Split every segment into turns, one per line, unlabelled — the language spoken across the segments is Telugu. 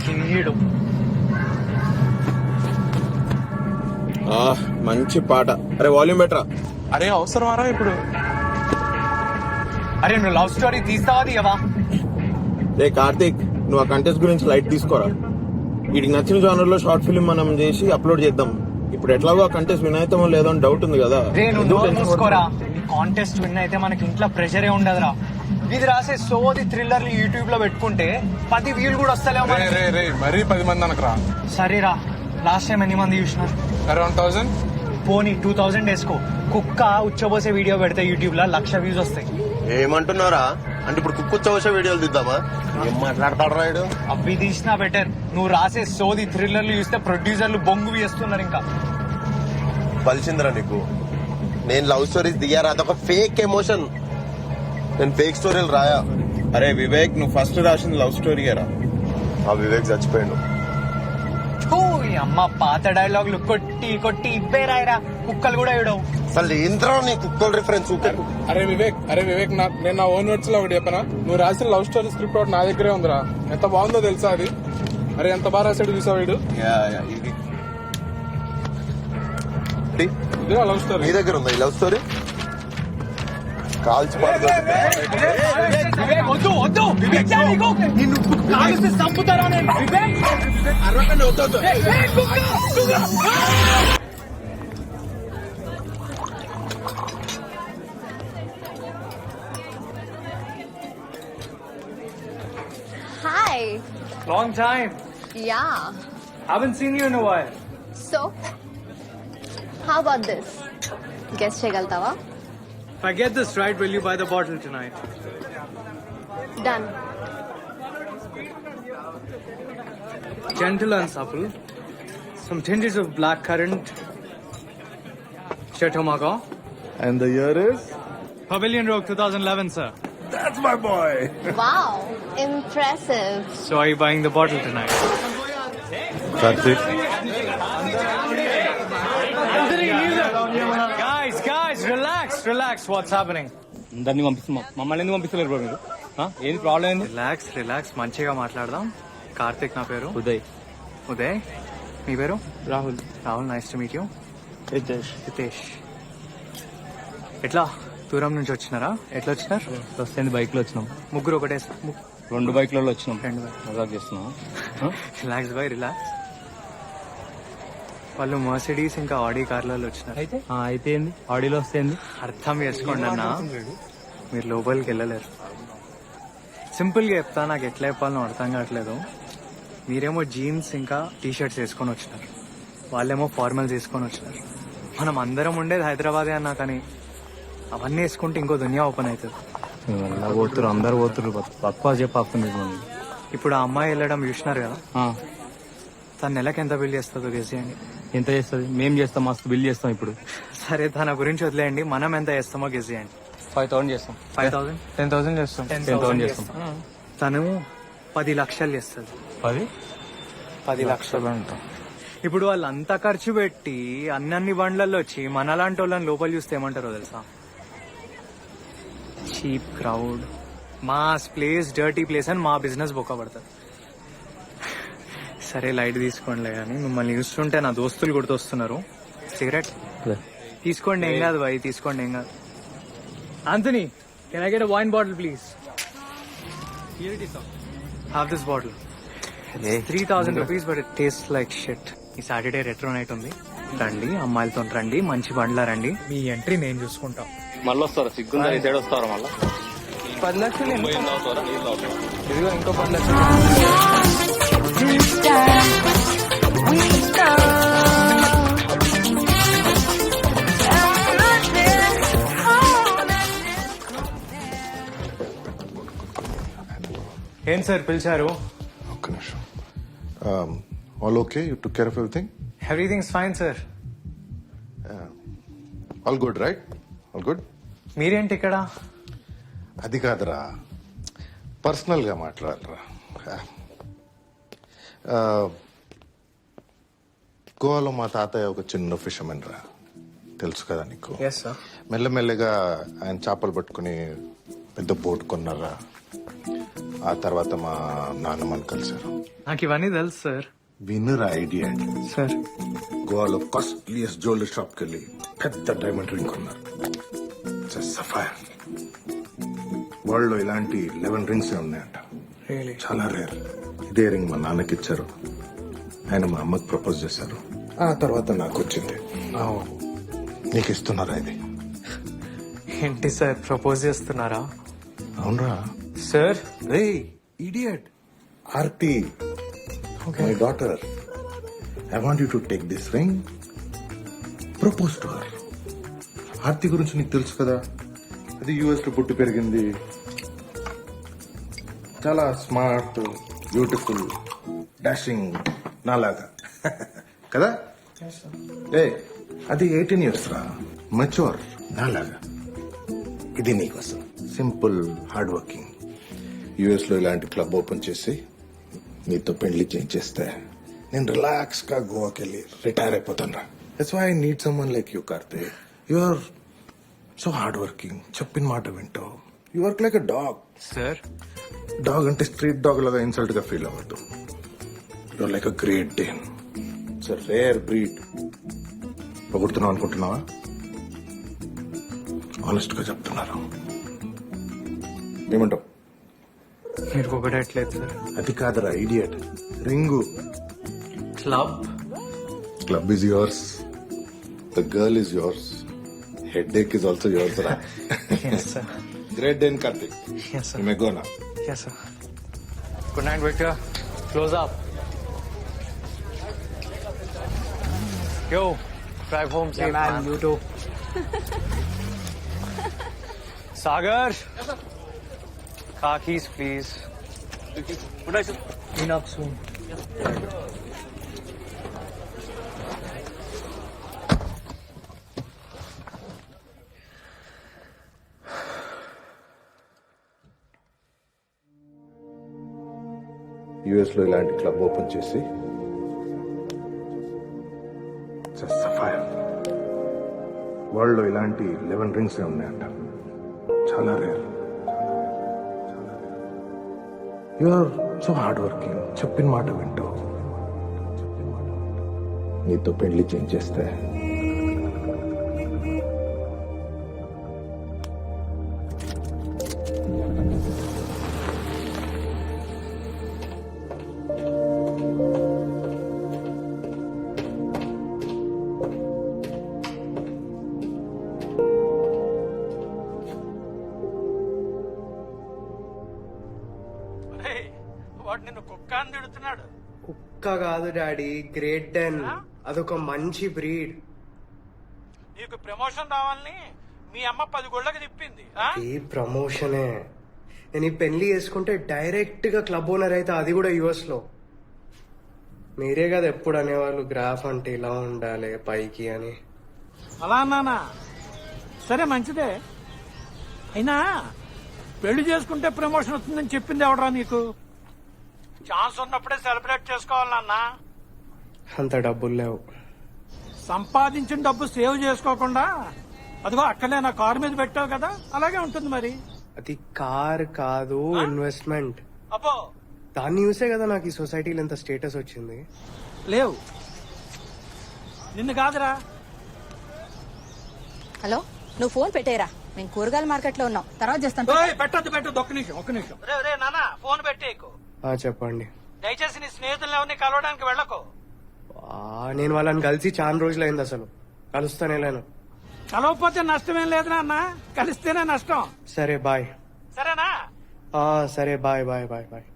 కింగీడు.
మంచి పాట. అరే వాల్యూమ్ బెటరా.
అరే అవసరమారా ఇప్పుడు?
అరే నువ్వు లవ్ స్టోరీ తీస్తావా తీయవా?
రే కార్తీక్, నువ్వు ఆ కంటెస్ట్ గురించి లైట్ తీసుకోరా. వీడికి నచ్చిన జానర్ లో షార్ట్ ఫిల్మ్ మనం చేసి అప్లోడ్ చేద్దాం. ఇప్పుడు ఎట్లాగో ఆ కంటెస్ట్ విన్ అవుతామో లేదో అని డౌట్ ఉంది కదా.
రే నువ్వు నోరు మూసుకోరా. కాంటెస్ట్ విన్ అయితే మనకి ఇంట్లో ప్రెషరే ఉండదురా. ఇది రాసే సోది థ్రిల్లర్లు యూట్యూబ్ లో పెట్టుకుంటే 10 వ్యూలు కూడా వస్తలేవు.
మరీ 10 మంది అనకరా.
సరేరా, లాస్ట్ టైం ఎన్ని మంది చూసినారు?
అరే 1000.
పోనీ 2000 వేసుకో. కుక్క ఉచ్చబోసే వీడియో పెడితే యూట్యూబ్ లో 1,00,000 వ్యూస్ వస్తాయి.
ఏమంటున్నారా? అంటే ఇప్పుడు కుక్కుచ్చవసే వీడియోలు తీద్దామా? ఏం మాట్లాడతాడు రాయుడు?
అవి తీసినా బెటర్. నువ్వు రాసే సోది థ్రిల్లర్లు చూస్తే ప్రొడ్యూసర్లు బొంగు వేస్తున్నారు. ఇంకా
పలిచిందిరా నీకు. నేను లవ్ స్టోరీస్ దిగారా, అదొక ఫేక్ ఎమోషన్. నేను ఫేక్ స్టోరీలు రాయా. అరే వివేక్, నువ్వు ఫస్ట్ రాసింది లవ్ స్టోరీయరా. ఆ వివేక్ చచ్చిపోయాడు.
అమ్మ పాత డైలాగులు కొట్టి కొట్టి ఇబ్బే రాయరా. కుక్కలు కూడా ఇవ్వడవు.
అసలు ఏంద్రా నీ కుక్కల రిఫరెన్స్?
అరే వివేక్ నేను నా ఓన్ వర్డ్స్ లో ఒకటి చెప్పనా? నువ్వు రాసిన లవ్ స్టోరీ స్క్రిప్ట్ ఒకటి నా దగ్గరే ఉందిరా. ఎంత బాగుందో తెలుసా అది? అరే ఎంత బాగా రాసాడు చూసా వీడు. ఇదిరా లవ్ స్టోరీ.
నీ దగ్గర ఉందా ఈ లవ్ స్టోరీ? కాల్చి
Hi.
Long time.
Yeah.
Haven't seen you in a while.
So, how about this? Guess chegaltava?
If I get this right, will you buy the bottle tonight?
Done.
Gentle and supple. Some tinges of blackcurrant. Chetomago.
And the year is?
Pavilion Rogue 2011, sir.
That's my boy.
Wow. Impressive.
So are you buying the bottle tonight?
Karthik,
Guys, relax. What's happening?
అందరినీ పంపిస్తున్నాం. మమ్మల్ని ఎందుకు పంపిస్తలేరు బ్రో మీరు? ఏంది ప్రాబ్లం ఏంది?
రిలాక్స్. మంచిగా మాట్లాడదాం. కార్తిక్ నా పేరు. ఉదయ్. మీ పేరు?
Rahul.
Nice to meet you. Hitesh. ఎట్లా దూరం నుంచి వచ్చినారా? ఎట్లా వచ్చినారు?
వస్తుంది బైక్ లో వచ్చినాం.
ముగ్గురు ఒకటే.
2 బైక్లలో వచ్చినాం.
2 బైక్.
మజాక్ చేస్తున్నాం.
రిలాక్స్. వాళ్ళు మర్సిడీస్ ఇంకా ఆడీ కార్లలో వచ్చినారు.
అయితే ఏంది? ఆడియోలో వస్తే ఏంది?
అర్థం చేసుకోండి అన్న, మీరు లోపలికి వెళ్ళలేరు. సింపుల్ గా చెప్తా, నాకు ఎట్లా చెప్పాలో అర్థం కావట్లేదు. మీరేమో జీన్స్ ఇంకా టీ షర్ట్స్ వేసుకొని వచ్చినారు, వాళ్ళేమో ఫార్మల్స్ వేసుకొని వచ్చినారు. మనం అందరం ఉండేది హైదరాబాదే అన్నా, కానీ అవన్నీ వేసుకుంటే ఇంకో దునియా ఓపెన్ అవుతుంది.
పోతురు అందరు పోతురు. పక్వా చెప్పి
ఇప్పుడు ఆ అమ్మాయి వెళ్ళడం చూసినారు కదా, తన నెలకి ఎంత బిల్ చేస్తుందో గెస్ చేయండి.
ఎంత చేస్తుంది? మేం చేస్తాం, మస్తు బిల్ చేస్తాం. ఇప్పుడు
సరే తన గురించి వదిలేయండి, మనం ఎంత చేస్తామో గెస్ చేయండి.
5,000 చేస్తాం.
5,000?
10,000 చేస్తాం.
10,000 చేస్తాం.
తను 10 లక్షలు చేస్తుంది. 10 లక్షలు
అంట.
ఇప్పుడు వాళ్ళు అంత ఖర్చు పెట్టి అన్ని బండ్లలో వచ్చి మనలాంటి వాళ్ళని లోపల చూస్తే ఏమంటారో తెలుసా? Cheap crowd, mass place, dirty place అని మా బిజినెస్ బొక్క పడతారు. సరే లైట్ తీసుకోండిలే, కానీ మిమ్మల్ని చూస్తుంటే నా దోస్తులు గుర్తొస్తున్నారు. సిగరెట్ తీసుకోండి, ఏం కాదు బాయ్, తీసుకోండి, ఏం కాదు. Anthony, can I get a wine bottle please? Here it is, sir. Have this bottle. It's 3,000 rupees but it tastes like shit. ఈ సాటర్డే రెట్రో నైట్ ఉంది, రండి, అమ్మాయిలతో రండి, మంచి బండ్లా రండి. మీ ఎంట్రీ నేను చూసుకుంటాం.
మళ్ళీ వస్తారా? సిగ్గుందా? సైడ్ వస్తారా? మళ్ళీ
10 లక్షలు
ఇదిగో ఇంకో 10 లక్షలు.
ఏం సార్ పిలిచారు?
ఒక్క నిమిషం. All okay? You took care of everything?
Everything's fine sir.
All good right? All good.
మీరేంటి ఇక్కడ?
అది కాదురా, పర్సనల్ గా మాట్లాడరా. గోవాలో మా తాతయ్య ఒక చిన్న ఫిషర్మెన్ రా, తెలుసు కదా నీకు? మెల్లమెల్లగా ఆయన చేపలు పట్టుకుని పెద్ద బోట్ కొన్నారా. ఆ తర్వాత మా నాన్నమ్మని కలిశారు.
నాకు ఇవన్నీ తెలుసు సార్.
విన్నర్ ఐడియా
సార్
గోవాలో కాస్ట్లీయెస్ట్ జ్యువెలరీ షాప్ కి వెళ్ళి పెద్ద డైమండ్ రింగ్ కొన్నారు. సఫైర్. వరల్డ్ లో ఇలాంటి 11 రింగ్స్ ఉన్నాయంట.
రియలీ
చాలా రేర్. ఇదే రింగ్ మా నాన్నకి ఇచ్చారు. ఆయన మా అమ్మకి ప్రపోజ్ చేశారు. ఆ తర్వాత నాకు వచ్చింది. నీకు ఇస్తున్నారా ఇది?
ఏంటి సార్ ప్రపోజ్ చేస్తున్నారా?
అవునరా.
Sir
ray idiot. Aarti, my daughter, I want you to take this ring, propose to her. Aarti గురించి నీకు తెలుసు కదా, అది యుఎస్ లో పుట్టి పెరిగింది. చాలా స్మార్ట్, బ్యూటిఫుల్, డాషింగ్, నాలాగా కదా. ఏ అది 18 years రా, మెచ్యూర్, నాలాగా. ఇది నీకోసం సింపుల్, హార్డ్ వర్కింగ్. యుఎస్ లో ఇలాంటి క్లబ్ ఓపెన్ చేసి నీతో పెళ్లి చేస్తే నేను రిలాక్స్ గా గోవాకి వెళ్ళి రిటైర్ అయిపోతాను రా. That's why I need someone like you Karthi. You are so hard working. చెప్పిన మాట వింటావు. You work like a dog.
Sir
dog అంటే స్ట్రీట్ డాగ్ లాగా ఇన్సల్ట్ గా ఫీల్ అవ్వద్దు. You are like a great Dane. It's a rare breed. పొగుడుతున్నావు అనుకుంటున్నావా? ఆనెస్ట్ గా చెప్తున్నారు. ఏమంటావు?
మీరు పొగడట్లేదు సార్.
అది కాదురా idiot. Ring.
Club
club is yours, the girl is yours, headache is also yours రా.
Yes sir.
Great Dane Karthik.
Yes sir.
You may go now.
Yes sir. Good night Victor. Close up. Yo, drive home safe, man. You too. Sagar. Car keys, please.
Good night, sir.
Clean up soon.
US లో ఇలాంటి క్లబ్ ఓపెన్ చేసి సఫైర్. వరల్డ్ లో ఇలాంటి 11 రింగ్స్ ఉన్నాయంట. చాలా rare. You are so hard working. చెప్పిన మాట వింటావు. నీతో పెళ్లి చేస్తే
వాడు నిన్ను కుక్క అని తిడుతున్నాడు.
కుక్క కాదు డాడీ, గ్రేట్ డెన్. అదొక మంచి బ్రీడ్.
నీకు ప్రమోషన్ రావాలని మీ అమ్మ 10 గుళ్ళకి తిప్పింది. ఆ?
ఈ ప్రమోషనే. నేను ఈ పెళ్లి చేసుకుంటే డైరెక్ట్ గా క్లబ్ ఓనర్ అయితే, అది కూడా యుఎస్ లో. మీరే కదా ఎప్పుడు అనేవాళ్ళు గ్రాఫ్ అంటే ఇలా ఉండాలి పైకి అని.
అలా అన్నానా? సరే మంచిదే. అయినా పెళ్లి చేసుకుంటే ప్రమోషన్ వస్తుందని చెప్పింది ఎవడరా నీకు? ఛాన్స్ ఉన్నప్పుడే సెలబ్రేట్ చేసుకోవాలి నాన్న.
అంత డబ్బులు లేవు.
సంపాదించిన డబ్బు సేవ్ చేసుకోకుండా అదిగో అక్కడే నా కారు మీద పెట్టావు కదా, అలాగే ఉంటుంది మరి.
అది కార్ కాదు, ఇన్వెస్ట్మెంట్.
అబ్బో
దాన్ని చూసే కదా నాకు ఈ సొసైటీలో ఎంత స్టేటస్ వచ్చింది.
లేవు, నిన్ను కాదురా.
హలో, నువ్వు ఫోన్ పెట్టేరా. మేము కూరగాయల మార్కెట్ లో ఉన్నాం, తర్వాత చేస్తాను.
పెట్టద్దు ఒక్క నిమిషం. రే నాన్న ఫోన్ పెట్టేకు.
చెప్పండి.
దయచేసి నీ స్నేహితులను ఎవరిని కలవడానికి వెళ్ళకు.
నేను వాళ్ళని కలిసి చాలా రోజులైంది, అసలు కలుస్తానే లేను.
కలవకపోతే నష్టమేం లేదు నాన్న, కలిస్తేనే నష్టం.
సరే బాయ్.
సరేనా?
సరే bye bye bye bye.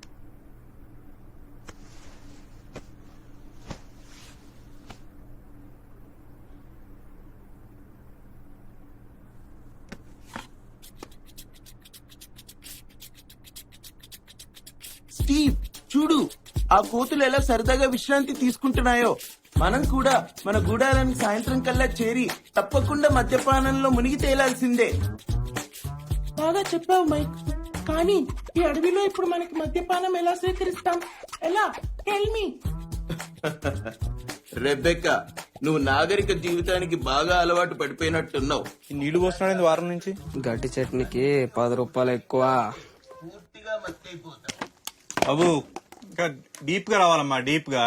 Steve చూడు, ఆ కోతులు ఎలా సరదాగా విశ్రాంతి తీసుకుంటున్నాయో. మనం కూడా మన గూడాలను సాయంత్రం కల్లా చేరి తప్పకుండా మద్యపానంలో మునిగి తేలాల్సిందే.
బాగా చెప్పావు మైక్. కానీ ఈ అడవిలో ఇప్పుడు మనకి మద్యపానం ఎలా స్వీకరిస్తాం? ఎలా? Tell me.
రెబెక్కా, నువ్వు నాగరిక జీవితానికి బాగా అలవాటు పడిపోయినట్టున్నావు.
నీళ్లు పోస్తున్నాడు వారం నుంచి.
గట్టి చట్నీకి 10 రూపాయలు ఎక్కువ.
పూర్తిగా మత్తైపోతావు.
బాబు ఇంకా డీప్ గా రావాలమ్మా, డీప్ గా,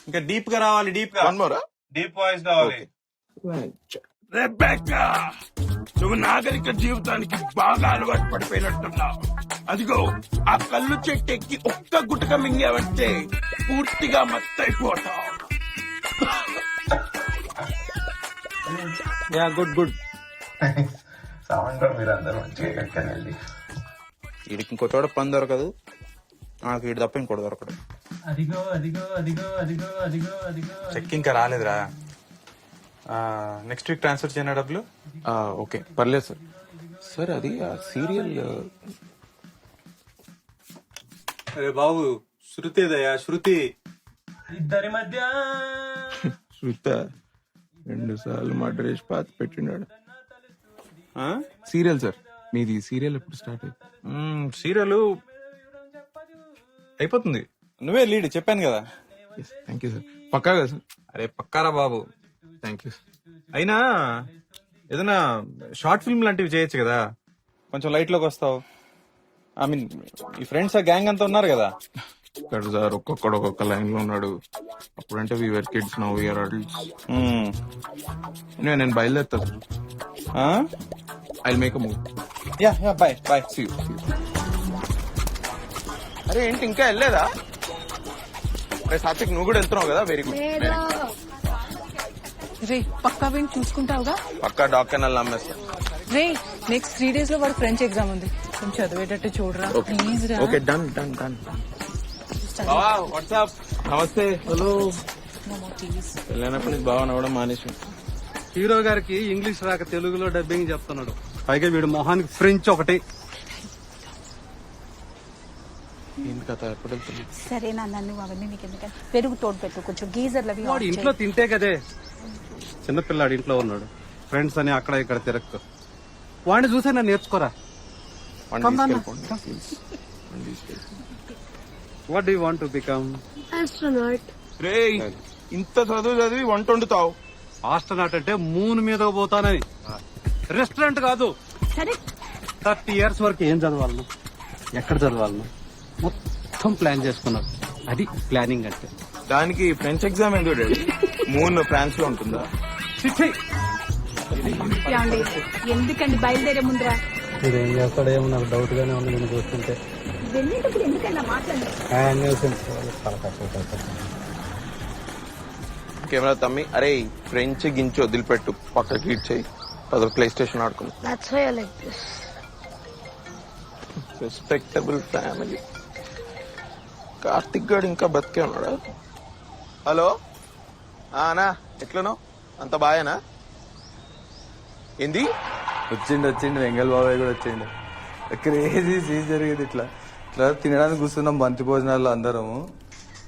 ఇంకా డీప్ గా రావాలి, డీప్ గా, డీప్ వాయిస్ కావాలి.
రెబెక్కా, నువ్వు నాగరిక జీవితానికి బాగా అలవాటు పడిపోయినట్టున్నావు. అదిగో ఆ కళ్ళు చెట్టు ఎక్కి ఒక్క గుటక మింగావంటే పూర్తిగా మత్తైపోతావు.
Yeah good good. వీడికి ఇంకో చోట పని దొరకదు, నాకు వీడి తప్ప ఇంకోటి దొరకదు.
అదిగో అదిగో అదిగో అదిగో అదిగో అదిగో.
చెక్ ఇంకా రాలేదురా. నెక్స్ట్ వీక్ ట్రాన్స్ఫర్ చేయనా డబ్బులు?
ఓకే పర్లేదు సార్. సార్ అది ఆ సీరియల్
అరే బాబు, శృతిదయా, శృతి.
ఇద్దరి మధ్య
శృత 2 సార్లు మా డ్రెస్ పాత పెట్టినాడు. సీరియల్ సార్, మీది సీరియల్ ఎప్పుడు స్టార్ట్ అయింది?
సీరియల్ అయిపోతుంది, నువ్వే లీడ్, చెప్పాను కదా.
Thank you sir. పక్కా కదా సార్?
అరే పక్కారా బాబు.
Thank you.
అయినా ఏదైనా షార్ట్ ఫిల్మ్ లాంటివి చేయొచ్చు కదా, కొంచెం లైట్ లోకి వస్తావు. ఐ మీన్ ఈ ఫ్రెండ్స్ ఆ గ్యాంగ్ అంతా ఉన్నారు కదా.
ఇక్కడ సార్ ఒక్కొక్కడు ఒక్కొక్క లైన్ లో ఉన్నాడు. అప్పుడంటే we are kids, now we are adults. నేను బయలుదేరుతా sir. I make move.
Yeah yeah, bye bye.
See you.
అరే ఏంటి ఇంకా వెళ్ళలేదా? అరే సాత్విక్, నువ్వు కూడా వెళ్తున్నావు కదా, వెరీ గుడ్.
రే పక్కా విని చూసుకుంటావుగా?
పక్కా డాక్టర్ నమ్మేస్తా.
రే నెక్స్ట్ 3 days లో వాడు ఫ్రెంచ్ ఎగ్జామ్ ఉంది, కొంచెం చదివేటట్టు చూడరా ప్లీజ్ రా.
Okay done done done.
WhatsApp.
నమస్తే. హలో.
ప్లీజ్
వెళ్ళినప్పటి నుంచి బాగా నవ్వడం మానేసి.
హీరో గారికి ఇంగ్లీష్ రాక తెలుగులో డబ్బింగ్ చెప్తున్నాడు, పైగా వీడు మొహానికి ఫ్రెంచ్ ఒకటి.
ఏంటి కథ, ఎప్పుడు వెళ్తున్నావు?
సరే నాన్న, నువ్వు అవన్నీ నీకు ఎందుకంటే పెరుగు తోడు పెట్టు, కొంచెం గీజర్లు అవి
వాడు ఇంట్లో తింటే కదే. చిన్నపిల్లాడు ఇంట్లో ఉన్నాడు, ఫ్రెండ్స్ అని అక్కడ ఇక్కడ తిరక్కు. వాడిని చూసే నన్ను నేర్చుకోరా. What do you want to become?
రే ఇంత చదువు చదివి వంట వండుతావు.
ఆస్ట్రోనాట్ అంటే మూన్ మీద పోతానని, రెస్టారెంట్ కాదు.
సరే
30 years వరకు ఏం చదవాలను, ఎక్కడ చదవాలను మొత్తం ప్లాన్ చేసుకున్నాడు. అది ప్లానింగ్ అంటే.
దానికి ఫ్రెంచ్ ఎగ్జామ్ ఎందుకు డాడీ? మూన్ ఫ్రాన్స్ లో ఉంటుందా?
ఎందుకండి బయలుదేరే ముందరా
ఏం చేస్తాడేమో నాకు డౌట్ గానే ఉంది నేను చూస్తుంటే.
వెళ్ళేటప్పుడు ఎందుకన్నా మాట్లాడు.
కెమెరా తమ్మి, అరే ఫ్రెంచ్ గించి వదిలిపెట్టు, పక్కకి ఇట్ చేయి, అదొక ప్లే స్టేషన్ ఆడుకుందాం. Respectable family. కార్తిక్ గారు ఇంకా బతికే ఉన్నాడా? హలో అన్నా, ఎట్లనో అంత బాయేనా? ఏంది?
వచ్చిండు వెంగళ బాబాయ్ కూడా వచ్చిండు. క్రేజీ సీన్ జరిగేది. ఇట్లా తినడానికి కూర్చున్నాం బంతి భోజనాల్లో అందరము.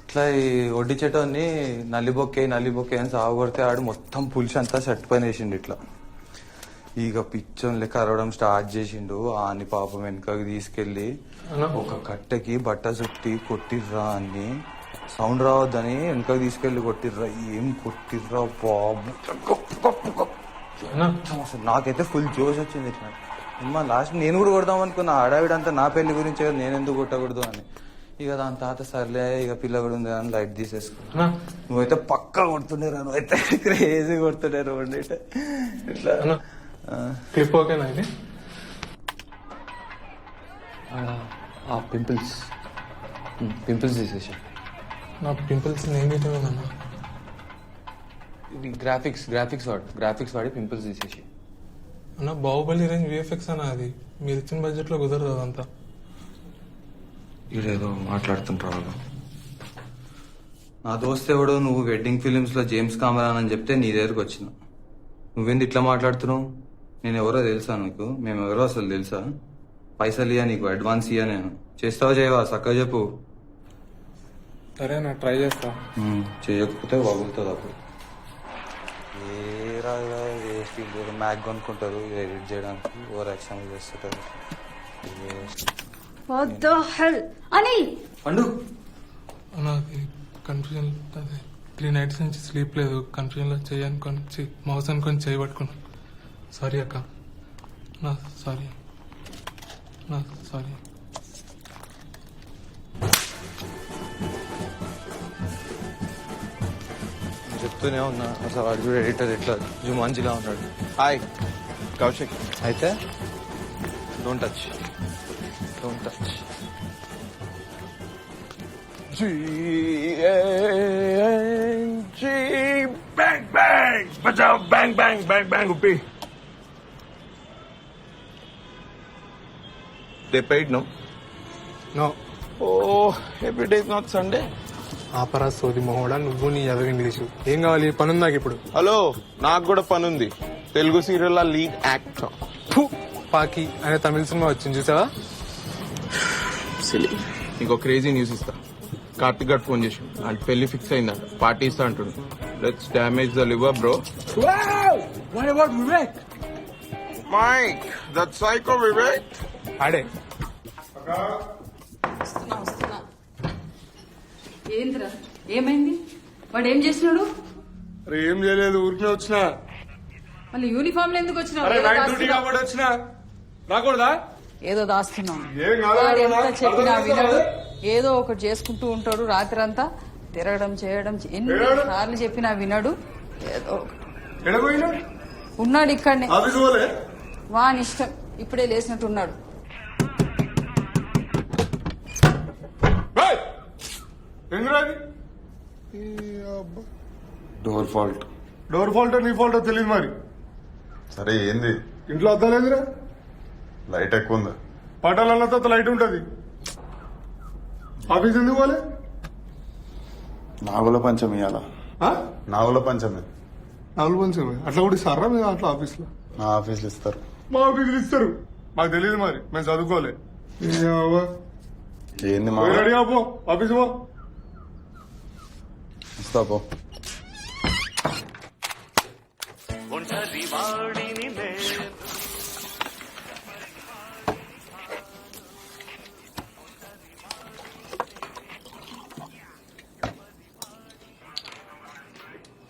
ఇట్లా ఈ వడ్డీ చెట్టుని నల్లిబొక్కే అని సాగు కొడితే ఆడు మొత్తం పులిసి అంతా షర్ట్ పైన వేసిండు. ఇట్లా ఇక పిచ్చోన్ లెక్క అరవడం స్టార్ట్ చేసిండు. ఆని పాపం వెనకకి తీసుకెళ్లి ఒక కట్టెకి బట్ట చుట్టి కొట్టిర్రా అని, సౌండ్ రావద్దని వెనకకి తీసుకెళ్లి కొట్టిర్రా. ఏం కొట్టిర్రా బాబు, అసలు నాకైతే ఫుల్ జోష్ వచ్చింది. ఇట్లా అమ్మా లాస్ట్ నేను కూడా కొడదాం అనుకున్నా. ఆడావిడంతా నా పెళ్లి గురించి నేను ఎందుకు కొట్టకూడదు అని. ఇక దాని తాత సర్లే ఇక పిల్ల కూడా ఉంది అని లైట్ తీసేసుకున్నా. నువ్వైతే పక్కా కొడుతుండేరా, నువ్వైతే క్రేజీ కొడుతుండేరు ఇట్లా.
క్లిప్ ఓకేనా ఇది?
పింపుల్స్ తీసేసా.
నా పింపుల్స్ నేను తీయమన్నా.
ఇది గ్రాఫిక్స్ వాడి పింపుల్స్ తీసేసి.
అన్న బాహుబలి రేంజ్ విఎఫ్ఎక్స్ అన్న, అది మీరు ఇచ్చిన బడ్జెట్ లో కుదరదు అదంతా.
ఇదేదో మాట్లాడుతుంటారు. నా దోస్త్ ఎవడో నువ్వు వెడ్డింగ్ ఫిలిమ్స్ లో జేమ్స్ కామరాన్ అని చెప్తే నీ దగ్గరకు వచ్చిన. నువ్వేంది ఇట్లా మాట్లాడుతున్నావు? నేను ఎవరో తెలుసా నీకు? మేమెవరో అసలు తెలుసా? పైసలు ఇయ్యా నీకు, అడ్వాన్స్ ఇయ్యా. నేను చేస్తావా చేయవా చక్కగా చెప్పు.
సరే నా ట్రై చేస్తా.
చేయకపోతే వగులుతుంది అప్పుడు. వేస్ట్ మ్యాక్ కొనుక్కుంటారు ఎడిట్ చేయడానికి, ఓవర్ యాక్షన్ చేస్తుంటారు. పండు
నాకు కన్ఫ్యూజన్, అదే 3 nights నుంచి స్లీప్ లేదు. కన్ఫ్యూజన్ లో చేయనుకొని మౌస్ అనుకొని చేయబట్టుకున్నాను. సారీ అక్క, నా సారీ.
చెప్తూనే ఉన్నా అసలు వాడు కూడా ఎడిటర్ ఎట్లా జుమాంజిలా ఉన్నాడు.
హాయ్ కౌశిక్.
అయితే don't touch.
Bang bang, bajao bang bang bang bang uppi.
They paid, no?
No
Oh, every day is not Sunday.
ఆపరా సోది మొహోడా, నువ్వు నీ ఎదగ ఇంగ్లీషు. ఏం కావాలి? పని ఉంది నాకు ఇప్పుడు.
హలో, నాకు కూడా పని ఉంది. తెలుగు సీరియల్ లీడ్ యాక్టర్
ఫు, పాకి అనే తమిళ సినిమా వచ్చింది చూసావా?
సిలీ. నీకు క్రేజీ న్యూస్ ఇస్తా. కార్తిక్ గారు ఫోన్ చేసి అంటే పెళ్లి ఫిక్స్ అయిందంట, పార్టీ ఇస్తా అంటుండు. Let's damage the liver bro.
What about Vivek?
Mike that psycho Vivek.
ఆడే
వస్తున్నా. ఏంద్రా ఏమైంది? వాడు ఏం చేసినాడు?
అరే ఏం చేయలేదు, ఊరికే వచ్చినా.
మళ్ళీ యూనిఫామ్ లో ఎందుకు వచ్చినావు?
అరే నైట్ డ్యూటీ కాబట్టి వచ్చినా. రాకూడదా?
ఏదో దాస్తున్నావు.
ఏం కాదు.
వాడు ఎంత చెప్పినా వినడు, ఏదో ఒకటి చేసుకుంటూ ఉంటాడు. రాత్రి అంతా తిరగడం చేయడం, ఎన్ని సార్లు చెప్పినా వినడు. ఏదో
ఎడపోయినా
ఉన్నాడు ఇక్కడనే.
ఆఫీస్ పోలే?
వాని ఇష్టం, ఇప్పుడే లేచినట్టున్నాడు.
Door fault.
డోర్ ఫాల్టో నీ ఫాల్టో తెలియదు మరి.
సరే ఏంది?
ఇంట్లో వద్దలేదురా.
లైట్ ఎక్కువ ఉందా?
పటాలన్నతో లైట్ ఉంటది. ఆఫీస్ ఎందుకు పోలే?
నాగుల పంచమి అలా. నాగుల పంచమి.
నాలుగు పంచమే అట్లా కూడా ఇస్తారా మీరు అట్లా ఆఫీస్ లో?
నా ఆఫీస్లో ఇస్తారు.
మా ఆఫీసులు ఇస్తారు, మాకు తెలియదు మరి, మేము చదువుకోలే.
ఏంది మా
రెడీ పో, ఆఫీస్ పో.
ఇస్తా పో.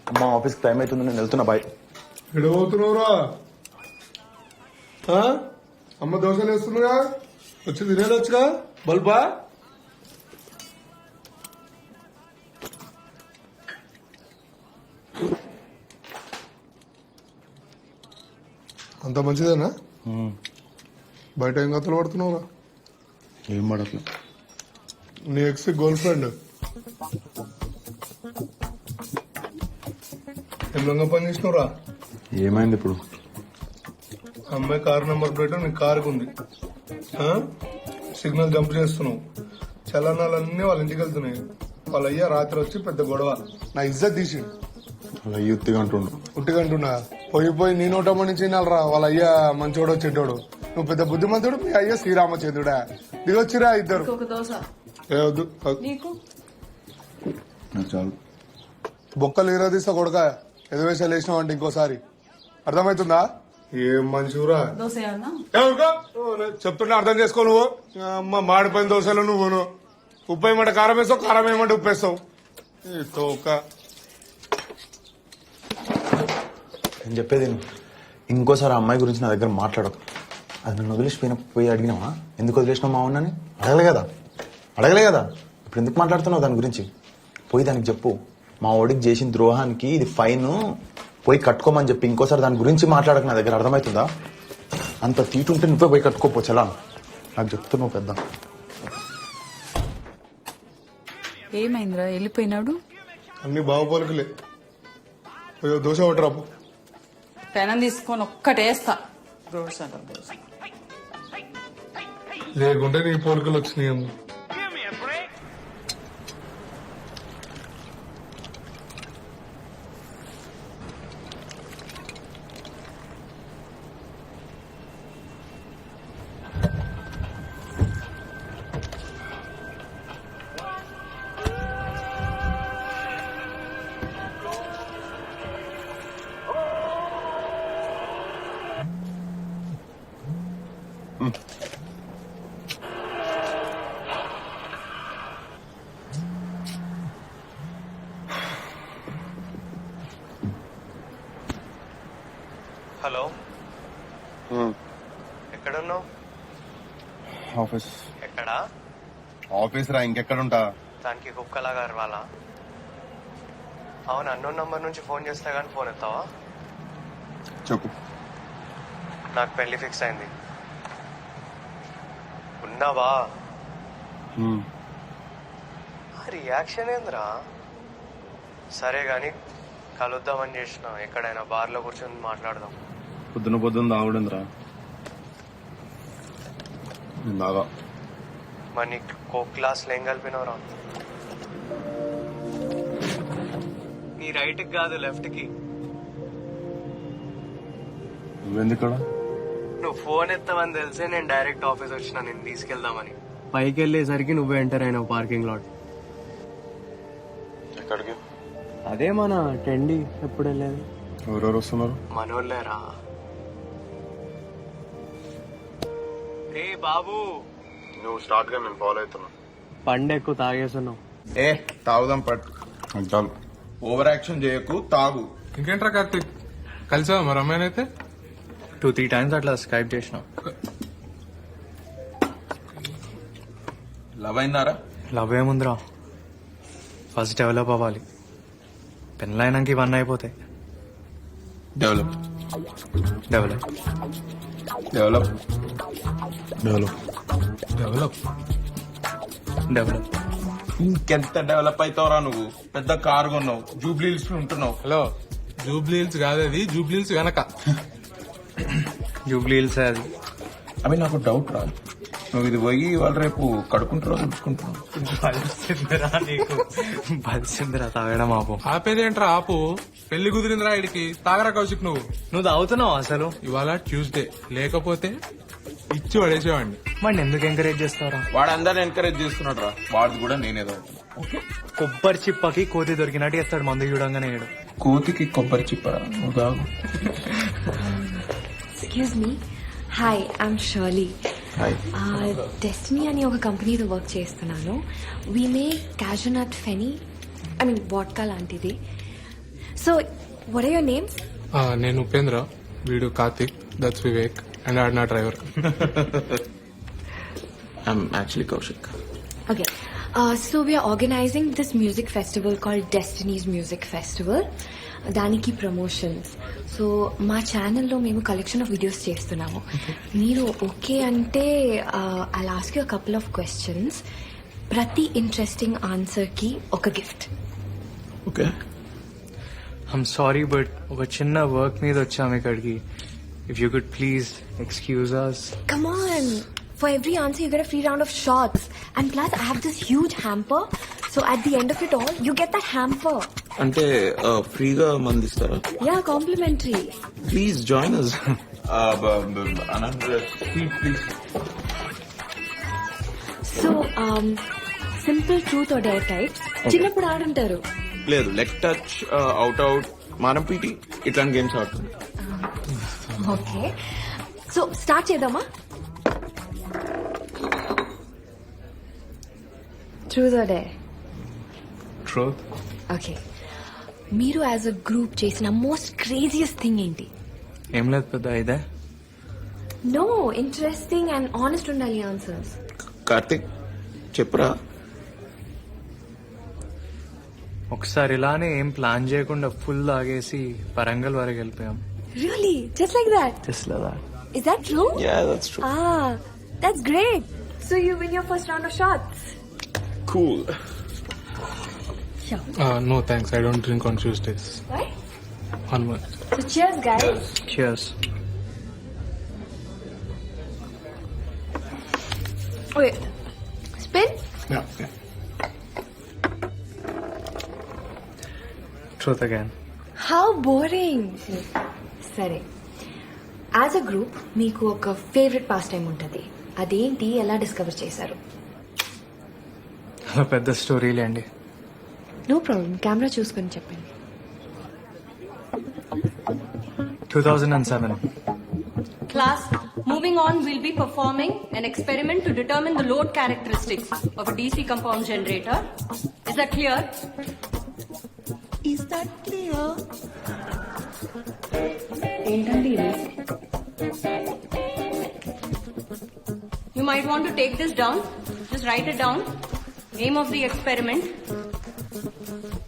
అమ్మ ఆఫీస్కి టైం అవుతుంది, నేను వెళ్తున్నా. బాయ్.
ఎడబోతున్నావురా? అమ్మ దోశలు వేస్తుందిగా, వచ్చి తినేదొచ్చుగా. బల్బా అంత మంచిదేనా? బయట ఏం కథలు పడుతున్నావురా?
ఏం పడట్లే.
నీ ఎక్స్ గర్ల్ ఫ్రెండ్ ఎమ్లంగా పని చేసినవురా?
ఏమైంది ఇప్పుడు?
అమ్మాయి కారు నెంబర్ ప్లేట్ నీ కారుకు ఉంది. సిగ్నల్ జంప్ చేస్తున్నావు. చలనాలన్నీ వాళ్ళ ఇంటికి వెళ్తున్నాయి. వాళ్ళ అయ్యా రాత్రి వచ్చి పెద్ద గొడవ, నా ఇజ్జత్ తీసిండు.
అలా యూత్గా అంటుండు.
ఉట్టిగంటున్నా పోయి నీ నోటమ్మని చిన్నాలరా. వాళ్ళ అయ్యా మంచోడో చెడ్డోడు. నువ్వు పెద్ద బుద్ధిమంతుడు, మీ అయ్యా శ్రీరామచంద్రుడా. దిగొచ్చిరా ఇద్దరు.
ఒక దోశ
ఏ వద్దు,
నీకు.
చాలు.
బొక్కలు ఈరదీస్తా కొడక, ఎదువేషాలు వేసినావు అంటే ఇంకోసారి. అర్థమవుతుందా? ఏం మంచిరా.
దోశ ఏమన్నా?
చెప్తున్నా అర్థం చేసుకో. నువ్వు అమ్మ మాడిపోయిన దోశలు నువ్వును. ఉప్పు వేయమంటే కారం వేస్తావు, కారం వేయమంటే ఉప్పు వేస్తావు.
నేను చెప్పేది ఇంకోసారి ఆ అమ్మాయి గురించి నా దగ్గర మాట్లాడకు. అది నన్ను పోయి అడిగినావా? ఎందుకు వదిలేసినావు మా ఉన్నని? అడగలే కదా. ఇప్పుడు ఎందుకు మాట్లాడుతున్నావు దాని గురించి? పోయి దానికి చెప్పు, మా ఓడికి చేసిన ద్రోహానికి ఇది ఫైన్, పోయి కట్టుకోమని చెప్పి. ఇంకోసారి దాని గురించి మాట్లాడక నా దగ్గర. అర్థమవుతుందా? అంత తీటుంటే నువ్వే పోయి కట్టుకోపో. చలా నాకు చెప్తున్నావు పెద్ద.
ఏమైందిరా వెళ్ళిపోయినాడు?
అన్ని బాగుపోలికలే. దోశ ఒకటి
పెనం తీసుకొని ఒక్కటేస్తా.
లేకుంటే నీ పోలికలు వచ్చినాయి.
హలో, ఎక్కడున్నావు?
ఆఫీస్.
ఎక్కడా?
ఆఫీస్ రా, ఇంకెక్కడుంటా?
దానికి కుక్కలాగా వాళ్ళ అవును, అన్నోన్ నంబర్ నుంచి ఫోన్ చేస్తా కానీ ఫోన్ ఎత్తావా?
చెప్పు.
నాకు పెళ్లి ఫిక్స్ అయింది. ఉన్నావా? రియాక్షన్ ఏందిరా? సరే గాని కలుద్దామని చేసిన, ఎక్కడైనా బార్లో కూర్చొని మాట్లాడదాం.
పొద్దున తాగుడిందిరా. బాగా
మరి నీకు కోక్ క్లాస్లో ఏం కలిపినవరా? నీ రైట్ కి కాదు, లెఫ్ట్ కి.
నువ్వెందుకు
నువ్వు ఫోన్ ఎత్తావని తెలిసే నేను డైరెక్ట్ ఆఫీస్ వచ్చిన నేను తీసుకెళ్దామని. పైకి వెళ్ళేసరికి నువ్వే ఎంటర్ అయినావు పార్కింగ్ లాట్.
ఎక్కడికి?
అదే మన టెండి. ఎప్పుడు వెళ్ళేది?
ఎవరెవరు వస్తున్నారు?
మనోళ్ళేరా. ఏ బాబు,
నువ్వు స్టార్ట్ గా నేను ఫాలో అవుతున్నా.
పండు ఎక్కువ తాగేస్తున్నావు.
ఏ తాగుదాం పట్టు.
చాలు,
ఓవర్ యాక్షన్ చేయకు, తాగు. ఇంకేంట్రా కార్తీక్, కలిసావా మరి అమ్మాయినైతే?
2-3 times అట్లా స్కైప్ చేసిన.
లవ్ అయినారా?
లవ్ ఏముందిరా, ఫస్ట్ డెవలప్ అవ్వాలి. పెళ్ళైనాక ఇవన్నీ అయిపోతాయి.
Develop
develop
develop
develop
develop
develop.
ఇంకెంత డెవలప్ అవుతావురా నువ్వు? పెద్ద కారు కొన్నావు, జూబ్లీహిల్స్ ఉంటున్నావు. హలో, జూబ్లీహిల్స్ కాదు అది, జూబ్లీహిల్స్ వెనక.
జూబ్లీ హిల్స్ అది.
అవి నాకు డౌట్ రా, నువ్వు ఇది పోయి వాళ్ళు రేపు కడుకుంటారో తుడుచుకుంటున్నావు.
బలిసిందిరా తాగడం ఆపు.
ఆపేదేంట్రా ఆపు, పెళ్లి కుదిరిందిరా ఇడికి. తాగరా కౌశిక్ నువ్వు.
నువ్వు తాగుతున్నావు అసలు?
ఇవాళ ట్యూస్డే, లేకపోతే ఇచ్చి పడేసేవాడిని.
వాడిని ఎందుకు ఎంకరేజ్ చేస్తారా?
వాడు అందరిని ఎంకరేజ్ చేస్తున్నాడు రా, వాడు కూడా నేనేదో.
కొబ్బరి చిప్పకి కోతి దొరికినట్టు చేస్తాడు మందు చూడంగానే.
కోతికి కొబ్బరి చిప్పరా? నువ్వు తాగు.
Excuse me, hi, I'm Shirley. Destiny అని ఒక కంపెనీతో వర్క్ చేస్తున్నాను. We make cashew nut feni, I mean vodka లాంటిది. So what are your names?
నేను ఉపేంద్ర, వీడు కార్తిక్, దట్స్ వివేక్, అండ్ ఆడ్ నా driver. I'm actually Kaushik.
Okay. So we are organizing this music festival called Destiny's Music Festival. దానికి ప్రమోషన్స్. సో మా ఛానల్లో మేము కలెక్షన్ ఆఫ్ వీడియోస్ చేస్తున్నాము. మీరు ఓకే అంటే I'll ask you couple of questions. ప్రతి ఇంట్రెస్టింగ్ ఆన్సర్కి ఒక gift.
Okay.
I'm sorry but ఒక చిన్న వర్క్ మీద వచ్చాము ఇక్కడికి. If you could please excuse us.
Come on. For every answer, you get a free round of shots. And plus, I have this huge hamper. So at the end of it all, you get that hamper.
అంటే ఫ్రీగా మందిస్తారా?
Yeah, complimentary.
Please join us.
So, simple truth or dare types. చిన్నప్పుడు ఆడుంటారు.
లేదు, లెగ్ టచ్, అవుట్ అవుట్, మనం పీటీ, ఇట్లాంటి గేమ్స్ ఆడుతుంది.
ఓకే, సో స్టార్ట్ చేద్దామా? Truth or dare?
Truth.
Okay, మీరు యాజ్ అ గ్రూప్ చేసిన మోస్ట్ క్రేజియస్ట్ థింగ్ ఏంటి?
ఏం లేదు పెద్ద ఇదే.
నో, ఇంట్రెస్టింగ్ అండ్ ఆనెస్ట్ ఉండాలి ఆన్సర్స్.
కార్తిక్ చెప్పురా.
ఒకసారి ఇలానే ఏం ప్లాన్ చేయకుండా ఫుల్ ఆగేసి వరంగల్ వరకు వెళ్ళిపోయాం.
Really? Just like that?
Just like that.
Is that true?
Yeah, that's true.
Ah, that's great. So you win your first round of shots.
Cool.
Sure.
No thanks, I don't drink on Tuesdays.
Why?
Onwards.
So cheers, guys.
Cheers.
Wait. Spin?
Yeah.
Truth again.
How boring. సరే, యాజ్ అ గ్రూప్ మీకు ఒక ఫేవరెట్ పాస్ టైం ఉంటుంది. అదేంటి, ఎలా డిస్కవర్ చేశారు?
పెద్ద స్టోరీలే అండి.
నో ప్రాబ్లం, కెమెరా చూసుకొని చెప్పండి.
2007.
Class, moving on, we'll be performing an experiment to determine the load characteristics of a DC compound generator. Is that clear?
Is that clear?
ఏంటండి ఇది? You might want to take this down. Just write it down. Aim of the experiment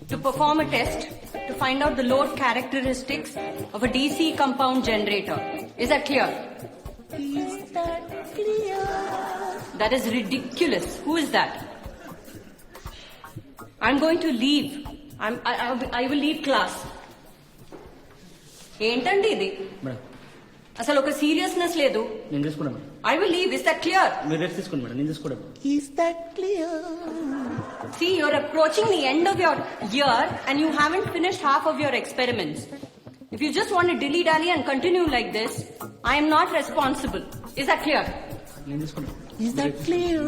to perform a test to find out the load characteristics of a DC compound generator. Is that clear?
Is that clear?
That is ridiculous. Who is that? I'm going to leave. I will leave class. ఏంటండి ఇది అసలు ఒక సీరియస్నెస్ లేదు.
నేను తీసుకున్నా madam.
I will leave. Is that clear?
మీరు రెస్ట్ తీసుకోండి మేడం, నేను తీసుకోవడం.
Is that clear?
See, you're approaching the end of your year and you haven't finished half of your experiments. If you just want to dilly-dally and continue like this, I am not responsible. Is that clear?
నేను తీసుకున్నా.
Is that clear?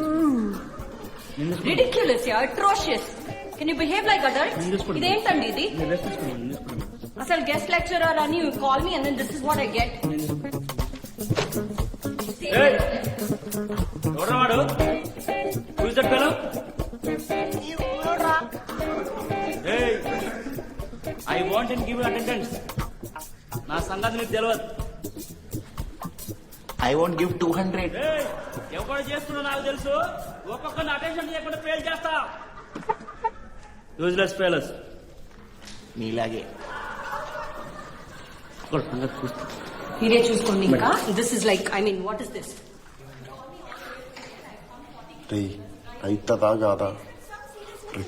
Ridiculous, yeah, atrocious. Can you behave like adults?
నేను తీసుకున్నా.
ఇదేంటండి ఇది?
మీరు రెస్ట్ తీసుకోండి మేడం, నేను తీసుకున్నా.
అసలు గెస్ట్ లెక్చరర్ అని you call me and then this is what I get.
ఎవడ్రా వాడు? Who is that fellow? Hey, I want and give you attendance. నా సంగతి నీకు తెలియదు.
I won't give 200.
ఎవరు చేస్తున్నా నాకు తెలుసు. ఒక్కొక్కరిని అటెన్షన్ చేయకుండా ఫెయిల్ చేస్తా. యూజ్లెస్ ఫెయిలర్స్
నీలాగే.
మీరే చూసుకోండి ఇంకా. This is like, I mean, what is this?
అయితదా కాదా?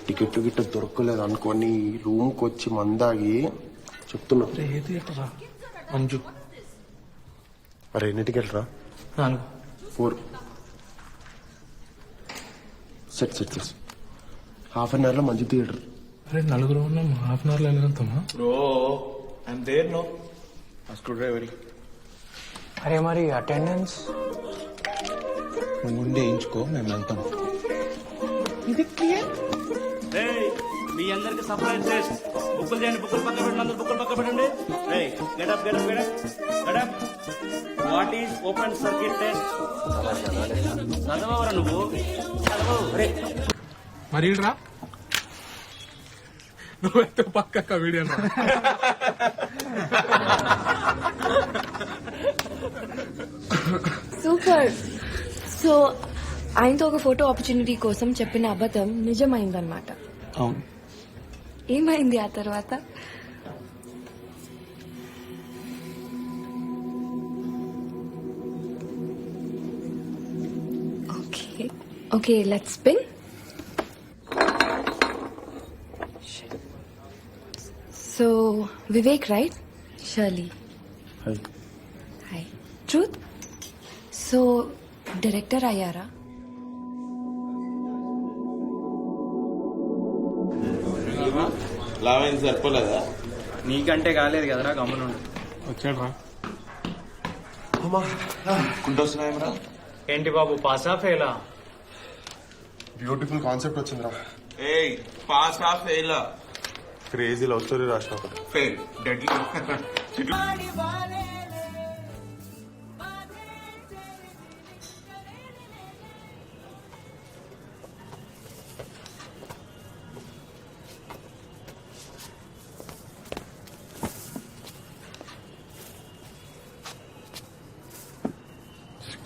టికెట్ గిట్ట దొరకలేదు అనుకోని రూమ్కి వచ్చి మందాగి చెప్తున్నా.
మంజు
అరే ఎన్ని టికెట్ రా? 4. Set set set. Half an hour లో మంచి థియేటర్.
అరే నలుగురు ఉన్నాం, హాఫ్ అన్ అవర్ లో వెళ్ళగలుగుతామా?
Bro I'm there no. Screwdriver
అరే మరి అటెండెన్స్
నువ్వు ముందే వేయించుకో, మేము వెళ్తాం.
మీ అందరికి సర్ప్రైజ్ టెస్ట్. బుక్కులు చేయండి, బుక్కులు పక్క పెట్టండి, అందరు బుక్కులు పక్క పెట్టండి. Get up get up get up get up. What is open circuit test? చదవరా నువ్వు? చదవవు.
మరి రా నువ్వైతే పక్క వీడియో.
సూపర్. సో ఆయనతో ఒక ఫోటో ఆపర్చునిటీ కోసం చెప్పిన అబద్ధం నిజమైందనమాట.
అవును.
ఏమైంది ఆ తర్వాత? Okay okay, let's spin. So Vivek, right? Shirley. Hi. Truth. So director అయ్యారా?
లావైంది సరిపోలేదా?
నీకంటే కాలేదు కదరా, గమ్మునుండు.
వచ్చాడు రా.
కుంటొస్తున్నాయేమరా?
ఏంటి బాబు, పాసా ఫెయిలా?
బ్యూటిఫుల్ కాన్సెప్ట్ వచ్చిందిరా.
ఏయ్ pass of fail.
Crazy love story రాసిన.
Fail deadly.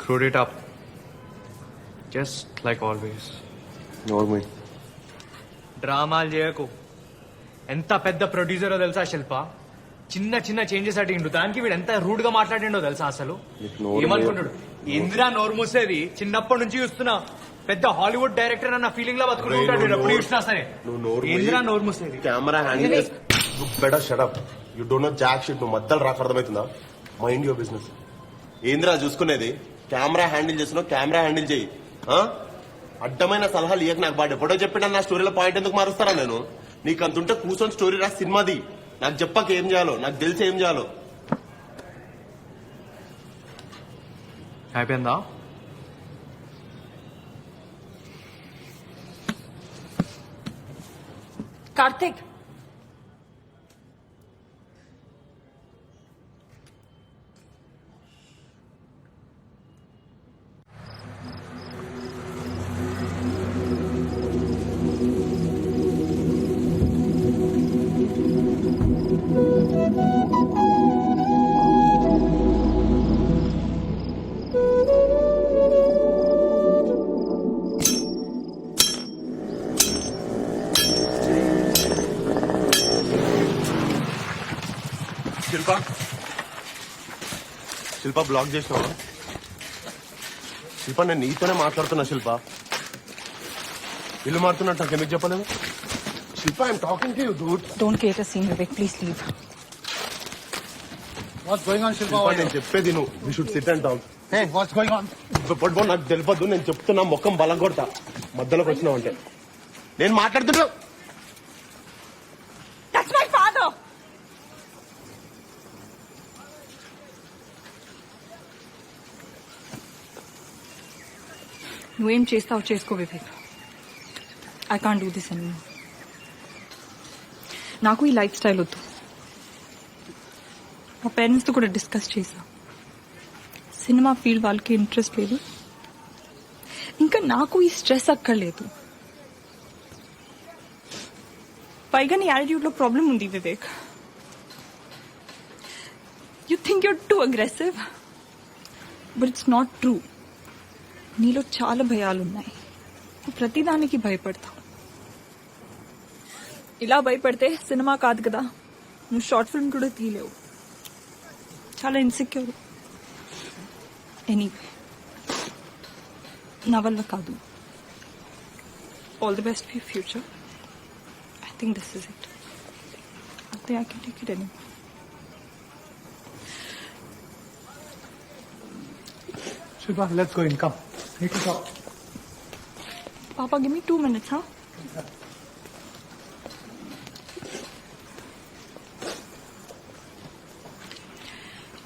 Screwed it up. Just like always.
నోర్మై
డ్రామాలు చేయకు. ఎంత పెద్ద ప్రొడ్యూసరో తెలుసా శిల్ప? చిన్న చిన్న చేంజెస్ అడిగిండు, దానికి వీడు ఎంత రూడ్ గా మాట్లాడిండో తెలుసా? అసలు ఏమనుకుంటాడు? ఇందిరా నోరు మూసేది చిన్నప్పటి నుంచి చూస్తున్నా. పెద్ద హాలీవుడ్ డైరెక్టర్ అన్న ఫీలింగ్ లా బతుకుంటాడు ఎప్పుడు చూసినా సరే. ఇందిరా నోరు మూసేది.
Camera handle better shut up. You don't know jack shit. నువ్వు మధ్యలో రాక అర్థమవుతుందా? Mind your business. ఏందిరా చూసుకునేది? కెమెరా హ్యాండిల్ చేస్తున్నావు, కెమెరా హ్యాండిల్ చేయి. అడ్డమైన సలహాలు ఇయ్యక. నాకు బాగా ఎప్పుడో చెప్పినా నా స్టోరీలో పాయింట్ ఎందుకు మారుస్తారా? నేను నీకు అంతుంటే కూర్చొని స్టోరీ రాసి సినిమాది. నాకు చెప్పక ఏం చేయాలో, నాకు తెలిసి ఏం చేయాలో.
అయిపోయిందా?
కార్తిక్,
శిల్ప శిల్ప బ్లాక్ చేసినావా? శిల్ప నేను నీతోనే మాట్లాడుతున్నా. శిల్ప ఇల్లు మారుతున్నట్టు నాకు ఎందుకు చెప్పలేదు? Shilpa I'm talking to you dude.
Don't create a scene, Vivek. Please leave.
What's going on Shilpa?
Shilpa నేను చెప్పేది నువ్వు. You should sit and talk.
Hey what's going on?
పట్టుకో, నాకు తెలియదు. నేను చెప్తున్నా, మొక్కం బలం కొడతా మధ్యలోకి వచ్చినావు అంటే. నేను మాట్లాడుతున్నా.
That's my father! నువ్వేం చేస్తావు చేసుకో Vivek. I can't do this any. నాకు ఈ లైఫ్ స్టైల్ వద్దు. మా పేరెంట్స్తో కూడా డిస్కస్ చేశా. సినిమా ఫీల్డ్ వాళ్ళకి ఇంట్రెస్ట్ లేదు, ఇంకా నాకు ఈ స్ట్రెస్ అక్కర్లేదు. పైగా నీ యాటిట్యూడ్లో ప్రాబ్లం ఉంది Vivek. You think your two aggressive, but it's not true. నీలో చాలా భయాలున్నాయి. నువ్వు ప్రతిదానికి భయపడతావు. ఇలా భయపడితే సినిమా కాదు కదా, నువ్వు షార్ట్ ఫిల్మ్ కూడా తీయలేవు. చాలా ఇన్సెక్యూర్. ఎనీవే, నా వల్ల కాదు. All the best for future. I think this is it. I think I can take it anymore.
Shilpa, let's go in. Come. Need to talk.
Papa, give me 2 minutes, huh?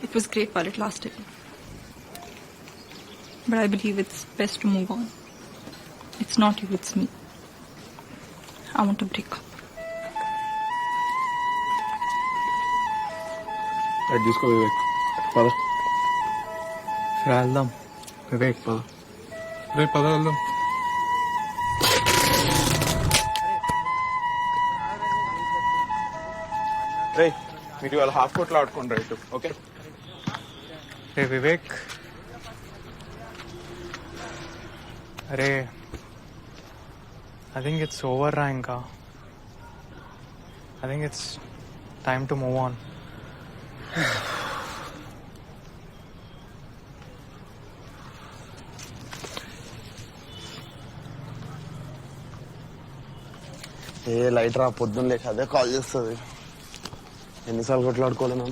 It was great while it lasted. But I believe it's best to move on. It's not you, it's me. I want to break up.
అది తీసుకో వివేక్. పద
వెళ్దాం వివేక్.
పద రేపు పద వెళ్దాం. రే మీరు ఇవాళ హాఫ్ కోట్లో ఆడుకోండి రైట్. ఓకే
రే వివేక్, అరే I think it's over రా ఇంకా. I think it's time to move on.
A light రా, పొద్దున్న లేక అదే కాల్ చేస్తుంది. ఎన్నిసార్లు కొట్లాడుకోలేను.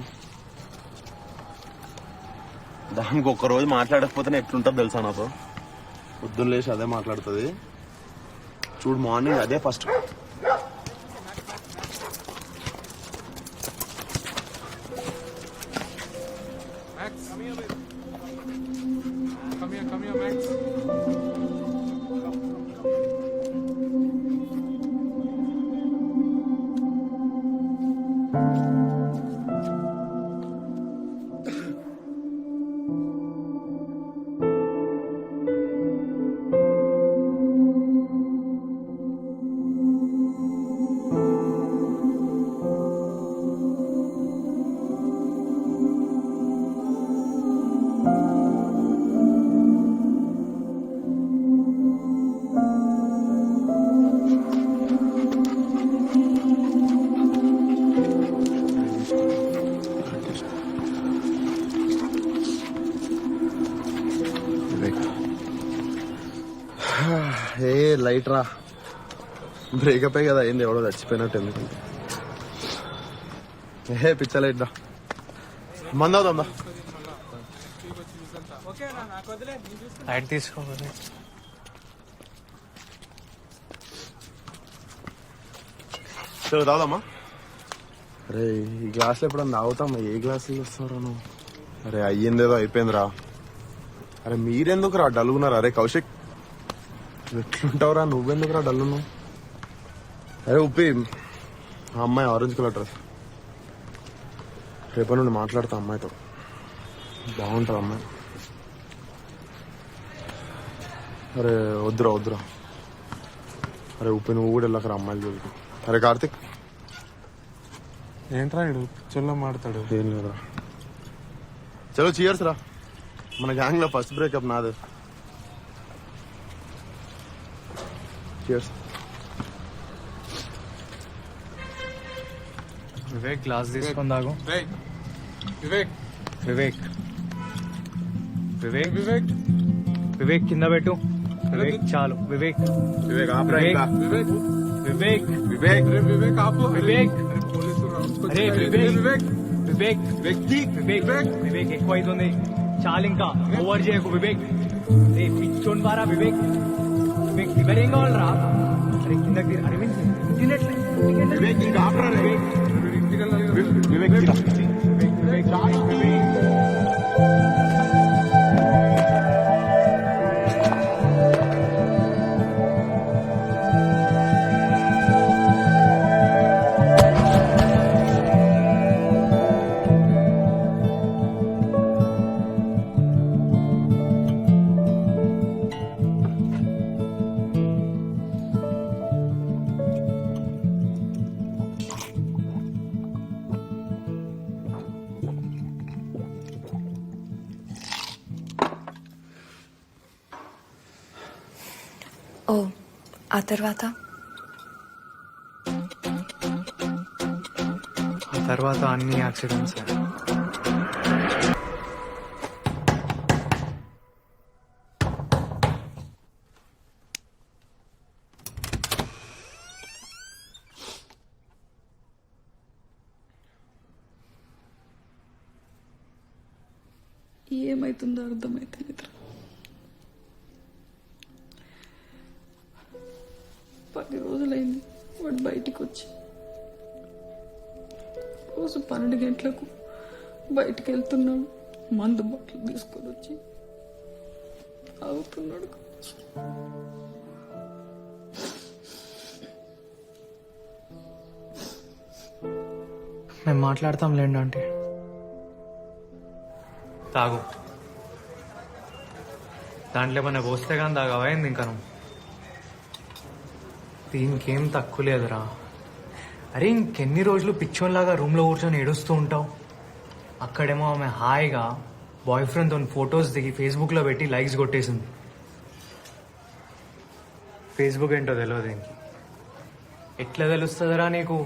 దానికి ఒక్కరోజు మాట్లాడకపోతే ఎట్లుంటుంది తెలుసా నాతో? పొద్దున్న లేచి అదే మాట్లాడుతుంది. చూడు మార్నింగ్ అదే ఫస్ట్. ఏ లైట్ రా, బ్రేకప్ కదా అయింది. ఎవడో చచ్చిపోయినట్టు ఎందుకు? ఏ పిచ్చ లైట్ రా, మందవుదా
లైట్ తీసుకో వివేక్.
తాగుదామా? అరే ఈ గ్లాసులో ఎప్పుడన్నా తాగుతామా? ఏ గ్లాసులు వస్తారా నువ్వు? అరే అయ్యిందేదో అయిపోయిందిరా. అరే మీరెందుకు రా డల్గున్నారు? అరే కౌశిక్ ఎట్లుంటావురా? నువ్వెందుకు రా డల్లు? అరే ఉప్పి, ఆ అమ్మాయి ఆరెంజ్ కలర్ డ్రెస్. రేపటి నుండి మాట్లాడతా అమ్మాయితో. బాగుంటుంది అమ్మాయి. అరే వద్దురా వద్దురా. అరే ఉప్పి నువ్వు కూడా వెళ్ళకరా అమ్మాయిలు చూసి. అరే కార్తిక్
ఏంట్రా ఇడు పిచ్చోళ్ళ మాడతాడు.
ఏం లేదురా. చలో చీయర్స్ రా. మన గ్యాంగ్ లో ఫస్ట్ బ్రేకప్ నాదే. చీయర్స్.
వివేక్ గ్లాస్ తీసుకొని తాగు.
వివేక్
వివేక్ వివేక్
వివేక్
వివేక్ కింద పెట్టు. వివేక్ చాలు. వివేక్
వివేక్ ఆపరా ఇంకా.
వివేక్
వివేక్
వివేక్
వివేక్ ఆపు.
వివేక్
పోలీసులు
అరే వివేక్ వివేక్ వ్యక్తి వివేక్ వివేక్ ఎక్కువ అవుతుంది. చాలు ఇంకా ఓవర్ చేయకు వివేక్. రే పిచ్చోన్ బారా వివేక్. వివేక్ ఫీవర్ ఏం కావాలరా? అరే కిందకి అరవింద్ తినట్లే.
వివేక్ ఇంకా ఆపరా రే.
ఇంటికి వెళ్ళాలి కదా.
వివేక్ ఇంకా.
వివేక్ వివేక్
ఓ ఆ తర్వాత
ఆ తర్వాత అన్ని యాక్సిడెంట్స్.
ఏమైతుందో అర్థమైతే 10 రోజులైంది వాడు బయటికి వచ్చి. రోజు 12 గంటలకు బయటికి వెళ్తున్నాడు, మందు బాటిల్ తీసుకొని వచ్చి అవుతున్నాడు.
మేము మాట్లాడతాం లేండి అంటే. తాగు. దాంట్లో ఏమన్నా పోస్తే కానీ తాగవైంది ఇంకా నువ్వు. దీనికేం తక్కువ లేదురా. అరే ఇంకెన్ని రోజులు పిచ్చోన్లాగా రూమ్లో కూర్చొని ఏడుస్తూ ఉంటావు? అక్కడేమో ఆమె హాయిగా బాయ్ ఫ్రెండ్తో ఫొటోస్ దిగి ఫేస్బుక్లో పెట్టి లైక్స్ కొట్టేసింది. ఫేస్బుక్ ఏంటో తెలియదు దీనికి. ఎట్లా తెలుస్తుందిరా నీకు?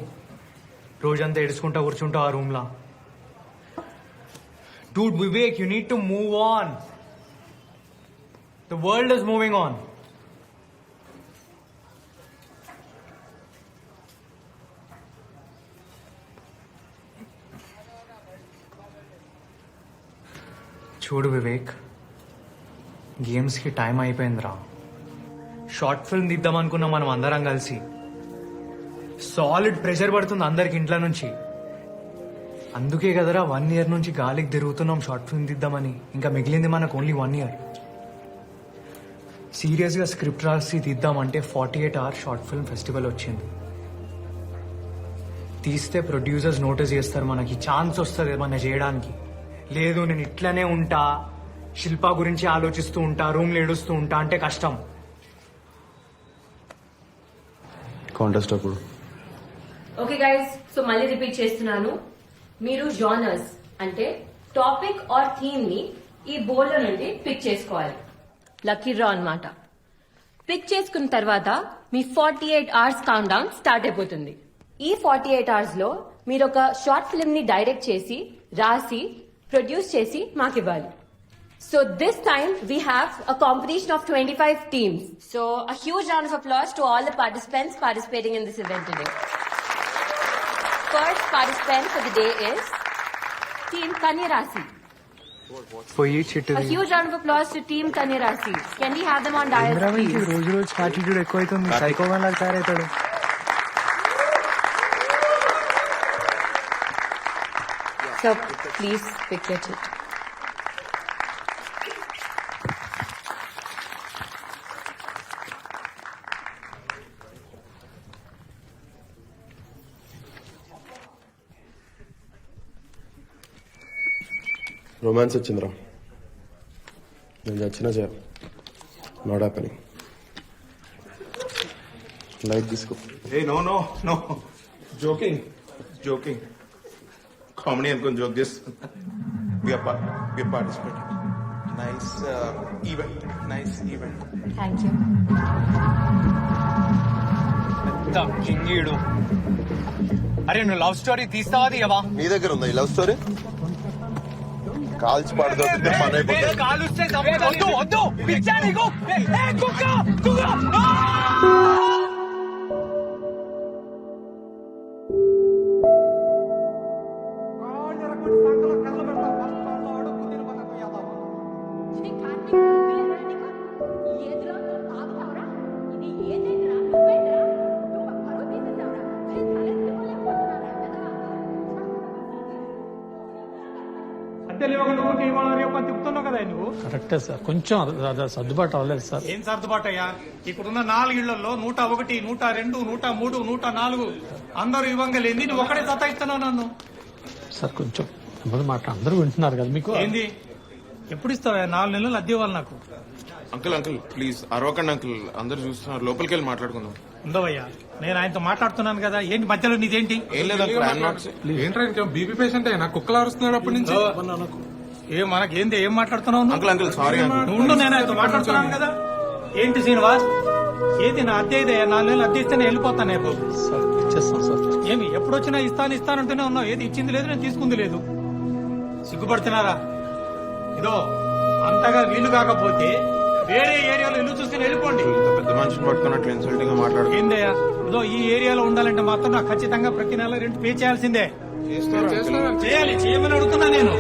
రోజంతా ఏడుచుకుంటా కూర్చుంటావు ఆ రూమ్లో. Dude, Vivek, you need to move on. The world is moving on. చూడు వివేక్, గేమ్స్కి టైం అయిపోయిందిరా. షార్ట్ ఫిల్మ్ తీద్దాం అనుకున్నాం మనం అందరం కలిసి. సాలిడ్ ప్రెషర్ పడుతుంది అందరికి ఇంట్లో నుంచి. అందుకే కదరా 1 year నుంచి గాలికి తిరుగుతున్నాం షార్ట్ ఫిల్మ్ తీద్దామని. ఇంకా మిగిలింది మనకు ఓన్లీ 1 year. సీరియస్గా స్క్రిప్ట్ రాసి తీద్దామంటే 48 hours షార్ట్ ఫిల్మ్ ఫెస్టివల్ వచ్చింది. తీస్తే ప్రొడ్యూసర్స్ నోటీస్ చేస్తారు, మనకి ఛాన్స్ వస్తుంది ఏమన్నా చేయడానికి. లేదు నేను ఇట్లనే ఉంటా, శిల్ప గురించి ఆలోచిస్తూ ఉంటా, రూమ్లో ఏడుస్తూ ఉంటా అంటే కష్టం.
కాంటెస్ట్ అప్పుడు
ఓకే గైస్, సో మళ్ళీ రిపీట్ చేస్తున్నాను. మీరు జానర్స్ అంటే టాపిక్ ఆర్ థీమ్ ని ఈ బోర్డులో నుండి పిక్ చేసుకోవాలి. లక్కీ డ్రా అన్నమాట. పిక్ చేసుకున్న తర్వాత మీ 48 hours కౌంట్ డౌన్ స్టార్ట్ అయిపోతుంది. ఈ 48 hours లో మీరు ఒక షార్ట్ ఫిల్మ్ ని డైరెక్ట్ చేసి, రాసి, ప్రొడ్యూస్ చేసి మాకు ఇవ్వాలి. So this time we have a competition of 25 teams. So a huge round of applause to all the participants participating in this event today. First participant for the day is Team Kanya Rasi.
పోయి చిట్టు.
A huge round of applause to Team Kanya Rasi. Can we have them on dais, please?
రోజు రోజు యాటిట్యూడ్ ఎక్కువైతుంది. సైకోగా లాగా తయారవుతాడు.
So please pick your chit.
Romance వచ్చిందిరా. నేను చచ్చినా చేయాలి. Not happening. లైట్ తీసుకో.
ఏ no no no, joking joking, comedy అనుకుని జోక్ చేస్తున్నా. We participate. Nice event, nice event.
Thank you.
కింగీడు. అరే నువ్వు లవ్ స్టోరీ తీస్తావా తీయవా?
నీ దగ్గర ఉందా ఈ లవ్ స్టోరీ? కాల్చి పడదొక్కితే పని అయిపోతుంది.
తిప్పుతున్నావు కదా నువ్వు.
కరెక్టే సార్, కొంచెం సర్దుబాటు అవ్వలేదు సార్.
ఏం సర్దుబాటు అయ్యా? ఇప్పుడున్న 4 ఇళ్లలో 101, 102, 103, 104 అందరూ ఇవ్వంగా లేని నువ్వు ఒకటే సతాయిస్తున్నావు నన్ను.
సార్ కొంచెం నెమ్మది మాట, అందరూ వింటున్నారు కదా మీకు.
ఏంది ఎప్పుడు ఇస్తావా? 4 నెలలు అద్దె ఇవ్వాలి నాకు.
అంకుల్ అంకుల్ ప్లీజ్ అరవకండి అంకుల్, అందరు చూస్తున్నారు, లోపలికి వెళ్ళి మాట్లాడుకుందాం.
ఉండవయ్యా, నేను ఆయనతో మాట్లాడుతున్నాను కదా. ఏంటి మధ్యలో నీదేంటి?
ఏం లేదు
ఏంట్రా ఇంకా బీపీ పేషెంట్ అయినా కుక్కలు అరుస్తున్నాడు అప్పటి నుంచి.
ఏం మనకేంది? ఏం మాట్లాడుతున్నావు?
అంకుల్ అంకుల్ సారీ
నువ్వు ఉండు, నేను ఆయనతో మాట్లాడుతున్నాను కదా. ఏంటి శ్రీనివాస్, ఏది నా అద్దె ఇదే? 4 నెలలు అద్దె ఇస్తే నేను వెళ్ళిపోతాను. నేను
సార్ ఇచ్చేస్తాను సార్.
ఏమి ఎప్పుడొచ్చినా ఇస్తానంటూనే ఉన్నావు. ఏది ఇచ్చింది లేదు, నేను తీసుకుంది లేదు. సిగ్గుపడుతున్నారా? ఇదో అంతగా వీలు కాకపోతే వేరే ఏరియాలో ఇల్లు చూసుకుని వెళ్ళిపోండి.
పెద్ద మనిషిని పట్టుకున్నట్లు ఇన్సల్టింగ్ గా మాట్లాడు.
ఏందయ్యా, ఇదో ఈ ఏరియాలో ఉండాలంటే మాత్రం నాకు ఖచ్చితంగా ప్రతి నెల రెంట్ పే చేయాల్సిందే. చేయాలి, చేయమని అడుగుతున్నా నేను.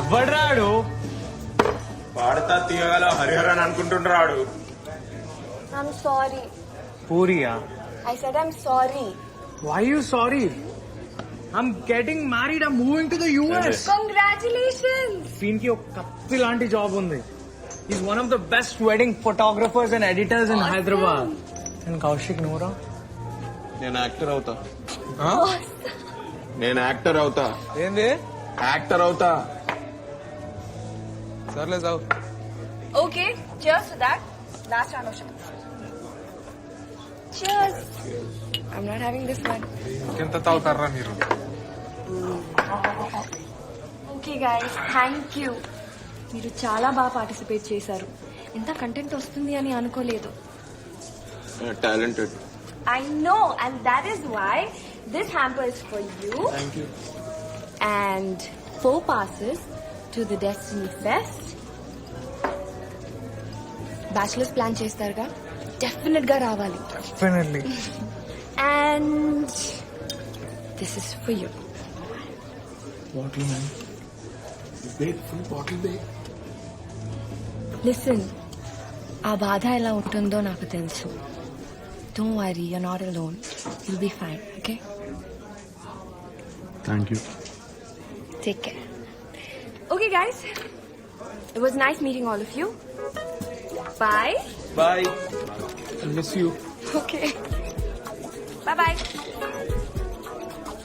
ఎవడ్రాడు?
పాడతా తీయగల Hariharan అనుకుంటుండ్రాడు.
I'm sorry.
పూరియా?
I said I'm sorry.
Why you sorry? I'm getting married. I'm moving to the US.
Congratulations.
దీనికి ఒక కత్తి లాంటి జాబ్ ఉంది. He's one of the best wedding photographers and editors in Hyderabad. And Kaushik Noora?
నేను యాక్టర్ అవుతా. నేను యాక్టర్ అవుతా.
ఏంది?
యాక్టర్ అవుతా.
సర్లే సావు.
Okay, cheers to that. Last round of shots. Cheers. I'm not having this one.
ఎంత తాగుతారా మీరు?
Okay guys, thank you. మీరు చాలా బాగా పార్టిసిపేట్ చేశారు. ఎంత కంటెంట్ వస్తుంది అని అనుకోలేదు.
Talented.
I know, and that is why this hamper is for you.
Thank you.
And 4 passes to the Destiny Fest. Bachelors plan చేస్తారుగా, డెఫినెట్ గా రావాలి.
Definitely.
And this is for you.
Bottle man, full bottle దే.
లిసన్, ఆ బాధ ఎలా ఉంటుందో నాకు తెలుసు. Don't worry, you're not alone. You'll be fine. Okay,
thank you.
Take care. Okay guys, it was nice meeting all of you. Bye.
Bye.
Miss you.
Okay, bye bye.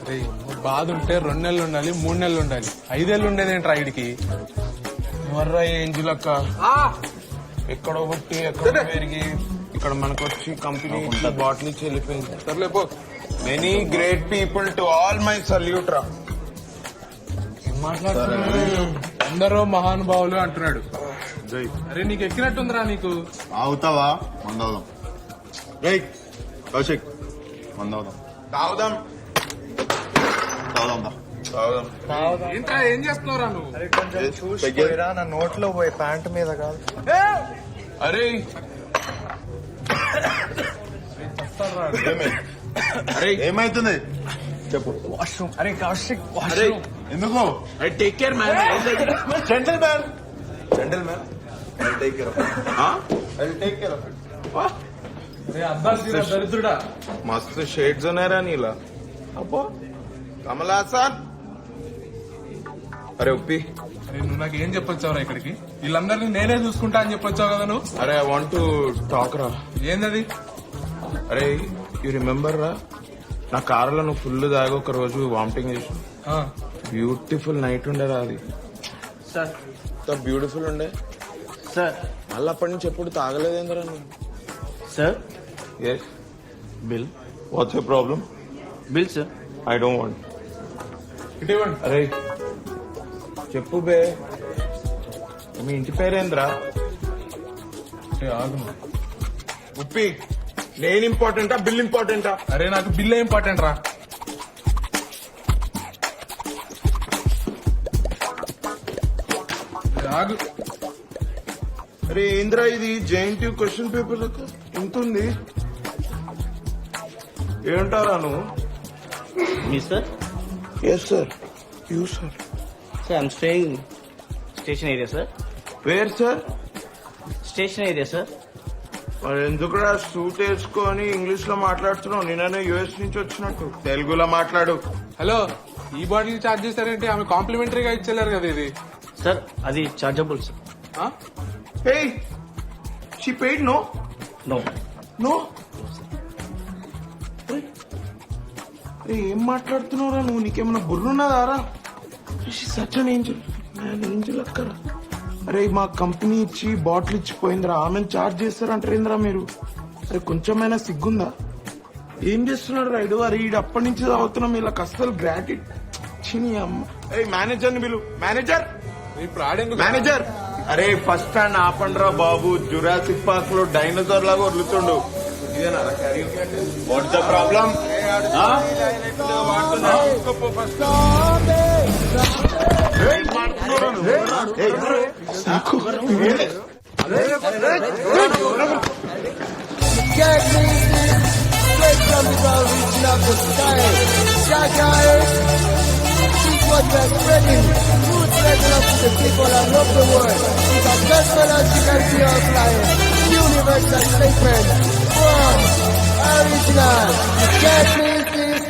అరే బాధ ఉంటే 2 నెలలు ఉండాలి, 3 నెలలు ఉండాలి, 5 ఏళ్ళు ఉండేది ఏంట్రా ఇడికి? ఎవర్రా ఏంజిల్ అక్క? ఎక్కడో పుట్టి ఎక్కడో పెరిగి ఇక్కడ మనకు వచ్చి కంపెనీ బాటిల్ ఇచ్చి వెళ్ళిపోయింది. సర్లే పో. Many great people to all my salute రా. ఏం మాట్లాడుతున్నాడు? అందరూ మహానుభావులు అంటున్నాడు. అరే నీకు ఎక్కినట్టుందిరా నీకు.
అవుతావా? మందవుదాం. రైట్ కౌశిక్, మందవుదాం. తాగుదాం.
ఏంట్రా ఏం చేస్తున్నావురా నువ్వు?
చూసిపోయిరా, నా నోట్లో పోయి ప్యాంట్ మీద కాదు.
అరే
అరే ఏమైతుంది చెప్పు.
వాష్రూమ్. అరే కౌశిక్,
అరే
వాష్రూమ్.
ఎందుకు?
I take care man.
Gentle man, gentle man. I'll take care of it. I'll take care of it.
దరిద్రుడా.
మస్తు షేడ్స్ ఉన్నాయరా నీలా. అబ్బో కమలాసన్. అరే ఉప్పి,
అరే నువ్వు నాకు ఏం చెప్పొచ్చావురా ఇక్కడికి? వీళ్ళందరినీ నేనే చూసుకుంటా అని చెప్పొచ్చావు కదా నువ్వు.
అరే ఐ వాంట్ టు టాక్ రా.
ఏందది?
అరే యూ రిమెంబర్ రా, నా కారులో నువ్వు ఫుల్ దాగా ఒక రోజు వామిటింగ్ చేసి. బ్యూటిఫుల్ నైట్ ఉండేరా అది.
సార్
బ్యూటిఫుల్ ఉండే
సార్.
మళ్ళీ అప్పటి నుంచి ఎప్పుడు తాగలేదేంద్రా నువ్వు?
Sir
yes.
Bill.
What's your problem?
Bill sir.
I don't want.
ఇటువంటి
అరే చెప్పు బే, మీ ఇంటి పేరేంద్రా?
ఆగు.
ఉప్పి, నేను ఇంపార్టెంటా బిల్ ఇంపార్టెంటా?
అరే నాకు బిల్ ఇంపార్టెంట్ రా. ఆగు.
అరే ఏంద్రా ఇది? JNTU క్వశ్చన్ పేపర్ ఎంత ఉంది? ఏంటారా నువ్వు?
Me sir.
Yes sir. You sir.
Sir I'm staying station area sir.
Where sir?
Station area sir.
మరి ఎందుకురా సూట్ వేసుకొని ఇంగ్లీష్ లో మాట్లాడుతున్నావు? నేనే US నుంచి వచ్చినట్టు తెలుగులో మాట్లాడు.
హలో, ఈ బాటిల్ ఛార్జ్ చేస్తారేంటి? ఆమె కాంప్లిమెంటరీగా ఇచ్చేలేరు కదా ఇది.
సార్ అది chargeable sir.
Hey she paid. No
no
no. అరే ఏం మాట్లాడుతున్నావురా నువ్వు? నీకేమన్నా బుర్రున్నదారా? సచ్ అన్ ఏంజల్, ఏంజల్ అక్కరా. అరే మా కంపెనీ ఇచ్చి బాటిల్ ఇచ్చిపోయిందిరా, ఆమెను చార్జ్ చేస్తారంటారేంద్రా మీరు? అరే కొంచెమైనా సిగ్గుందా? ఏం చేస్తున్నాడు రైడు? అరే ఈడు అప్పటి నుంచి తాగుతున్నాం, ఇలా అస్సలు గ్రాటిట్ చిని అమ్మ. మేనేజర్ ని బిలు. మేనేజర్,
ఇప్పుడు ఆడేందుకు?
మేనేజర్. అరే ఫస్ట్ స్టాండ్ ఆపండ్రా బాబు, జురాసిక్ పార్క్ లో డైనోసార్ లాగా వదులుతుండు. What's the problem?
What we're spreading, food spreading up to the people all over the world. It's a gospel as you can see our flying. Universal statement. One, original. You can't miss this.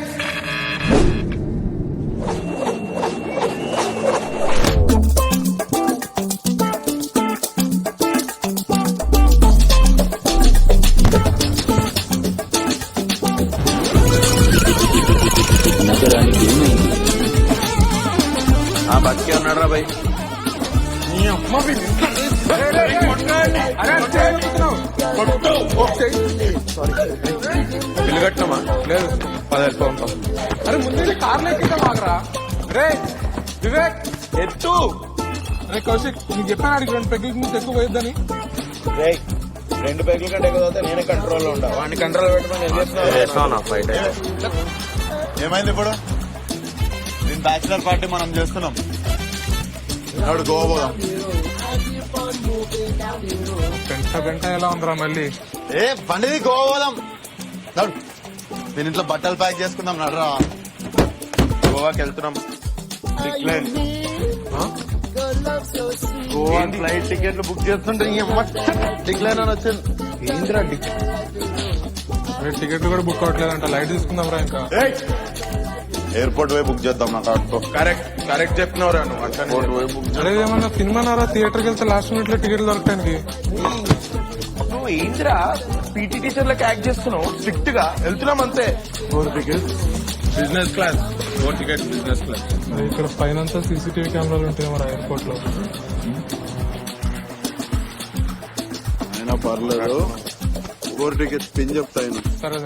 బతికే ఉన్నాడు రా భయ్. బిల్లు కట్టినామా?
లేదు.
10,000 పంపం.
అరే ముందే కార్లో ఎక్కితే మాకరా. రే వివేక్
ఎత్తు.
అరే కౌశిక్, నీకు చెప్పాను అడిగి 2 పెగ్గుల నుంచి ఎక్కువ పోయిద్దని.
2 పెగ్గుల కంటే ఎక్కువ అవుతా నేనే కంట్రోల్లో ఉంటా. వాడిని కంట్రోల్ పెట్టమని ఏం చేస్తున్నావు? ఫైట్ ఏమైంది ఇప్పుడు?
బ్యాచిలర్ పార్టీ మనం చేస్తున్నాం.
గోవా పోదాం.
పెంట ఎలా ఉందిరా మళ్ళీ?
ఏ బండిది గోవా పోదాం. నేను ఇంట్లో బట్టలు ప్యాక్ చేసుకుందాం నడరా. గోవాకి వెళ్తున్నాం. గోవా ఫ్లైట్ టికెట్లు బుక్ చేస్తుంటే డిక్లైన్ అని వచ్చింది.
ఏంద్రా టికెట్లు కూడా బుక్ అవ్వట్లేదంట. లైట్ తీసుకుందాం రా ఇంకా.
ఎయిర్పోర్ట్ పోయి బుక్ చేద్దాం నా కార్డుతో.
కరెక్ట్ చెప్పినవరా నువ్వు. అట్లా ఏమన్నా సినిమానారా థియేటర్కి వెళ్తే లాస్ట్ మినిట్ లో టికెట్లు దొరకడానికి.
నువ్వు ఏంద్రా పీటీ టీచర్లకు యాక్ట్ చేస్తున్నావు? స్ట్రిక్ట్ గా వెళ్తున్నాం అంతే.
Business class ticket business class. ఇక్కడ పైన సీసీటీవీ కెమెరాలు ఉంటాయి మరి ఎయిర్పోర్ట్ లో.
అయినా పర్లేదు. 4 టికెట్స్ పిన్ చెప్తాను.
సరే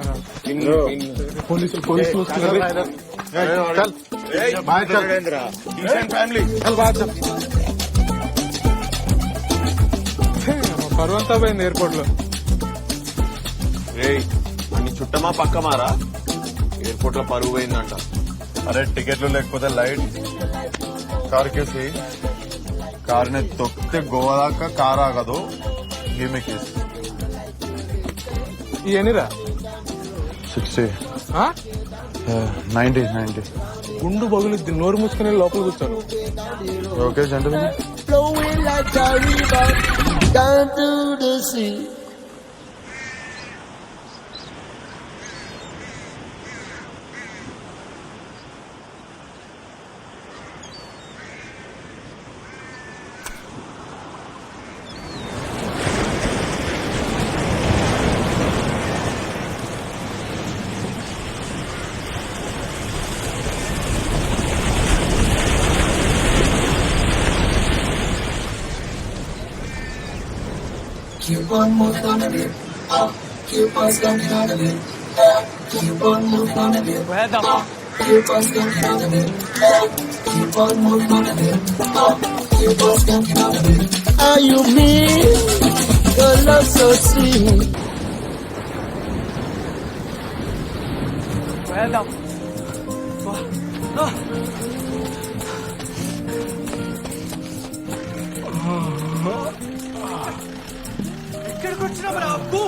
పోలీసులు పర్వంతా పోయింది ఎయిర్పోర్ట్ లో.
అన్ని చుట్టమా పక్కమారా? ఎయిర్పోర్ట్ లో పరుగు పోయిందంట. అరే టికెట్లు లేకపోతే లైట్ కార్కేసి కార్ని తొక్కితే గోవా దాకా కార్ ఆగదు. ఏమేకేసి
ఇవన్నీరా
60 90
గుండు బగులుద్ది. నోరు మూసుకుని లోపల కూర్చోను.
Okay gentleman.
Flowing like a river down to the sea. Keep on moving on a bit, up. Keep on standing on a bit, up. Keep on moving on a bit, up. Keep on standing on a bit, up. Keep on moving on a bit, up. Keep on standing on a bit. Are you me? Your love so sweet.
ఎక్కడికి వచ్చినాం రా అప్పు?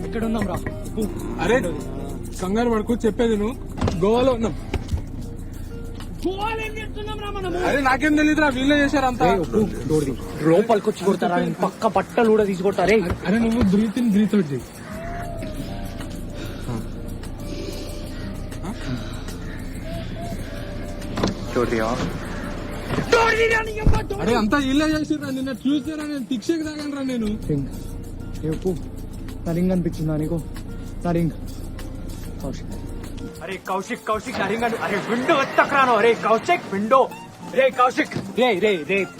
ఎక్కడ ఉన్నాం రా?
అరే కంగారు పడుకో, చెప్పేది నువ్వు. గోవాలో ఉన్నాం. అరే నాకేం తెలియదురా, వీళ్ళే చేశారంతా.
లోపలికి వచ్చి కొడతారా? పక్క బట్టలు కూడా తీసుకొడతారే.
అరే నువ్వు బ్రీత్ ఇన్ బ్రీత్ అవుట్ చేయి. అరే అంతా ఇల్లే చేసిరా. నిన్న చూసారా? నేను తిక్షకి తాగాను నేను.
నా రింగ్ అనిపించిందా నీకు? నా రింగ్. కౌశిక్, అరే కౌశిక్ నా రింగ్. అరే విండో ఎత్తకరాను. అరే కౌశిక్ విండో. రే కౌశిక్,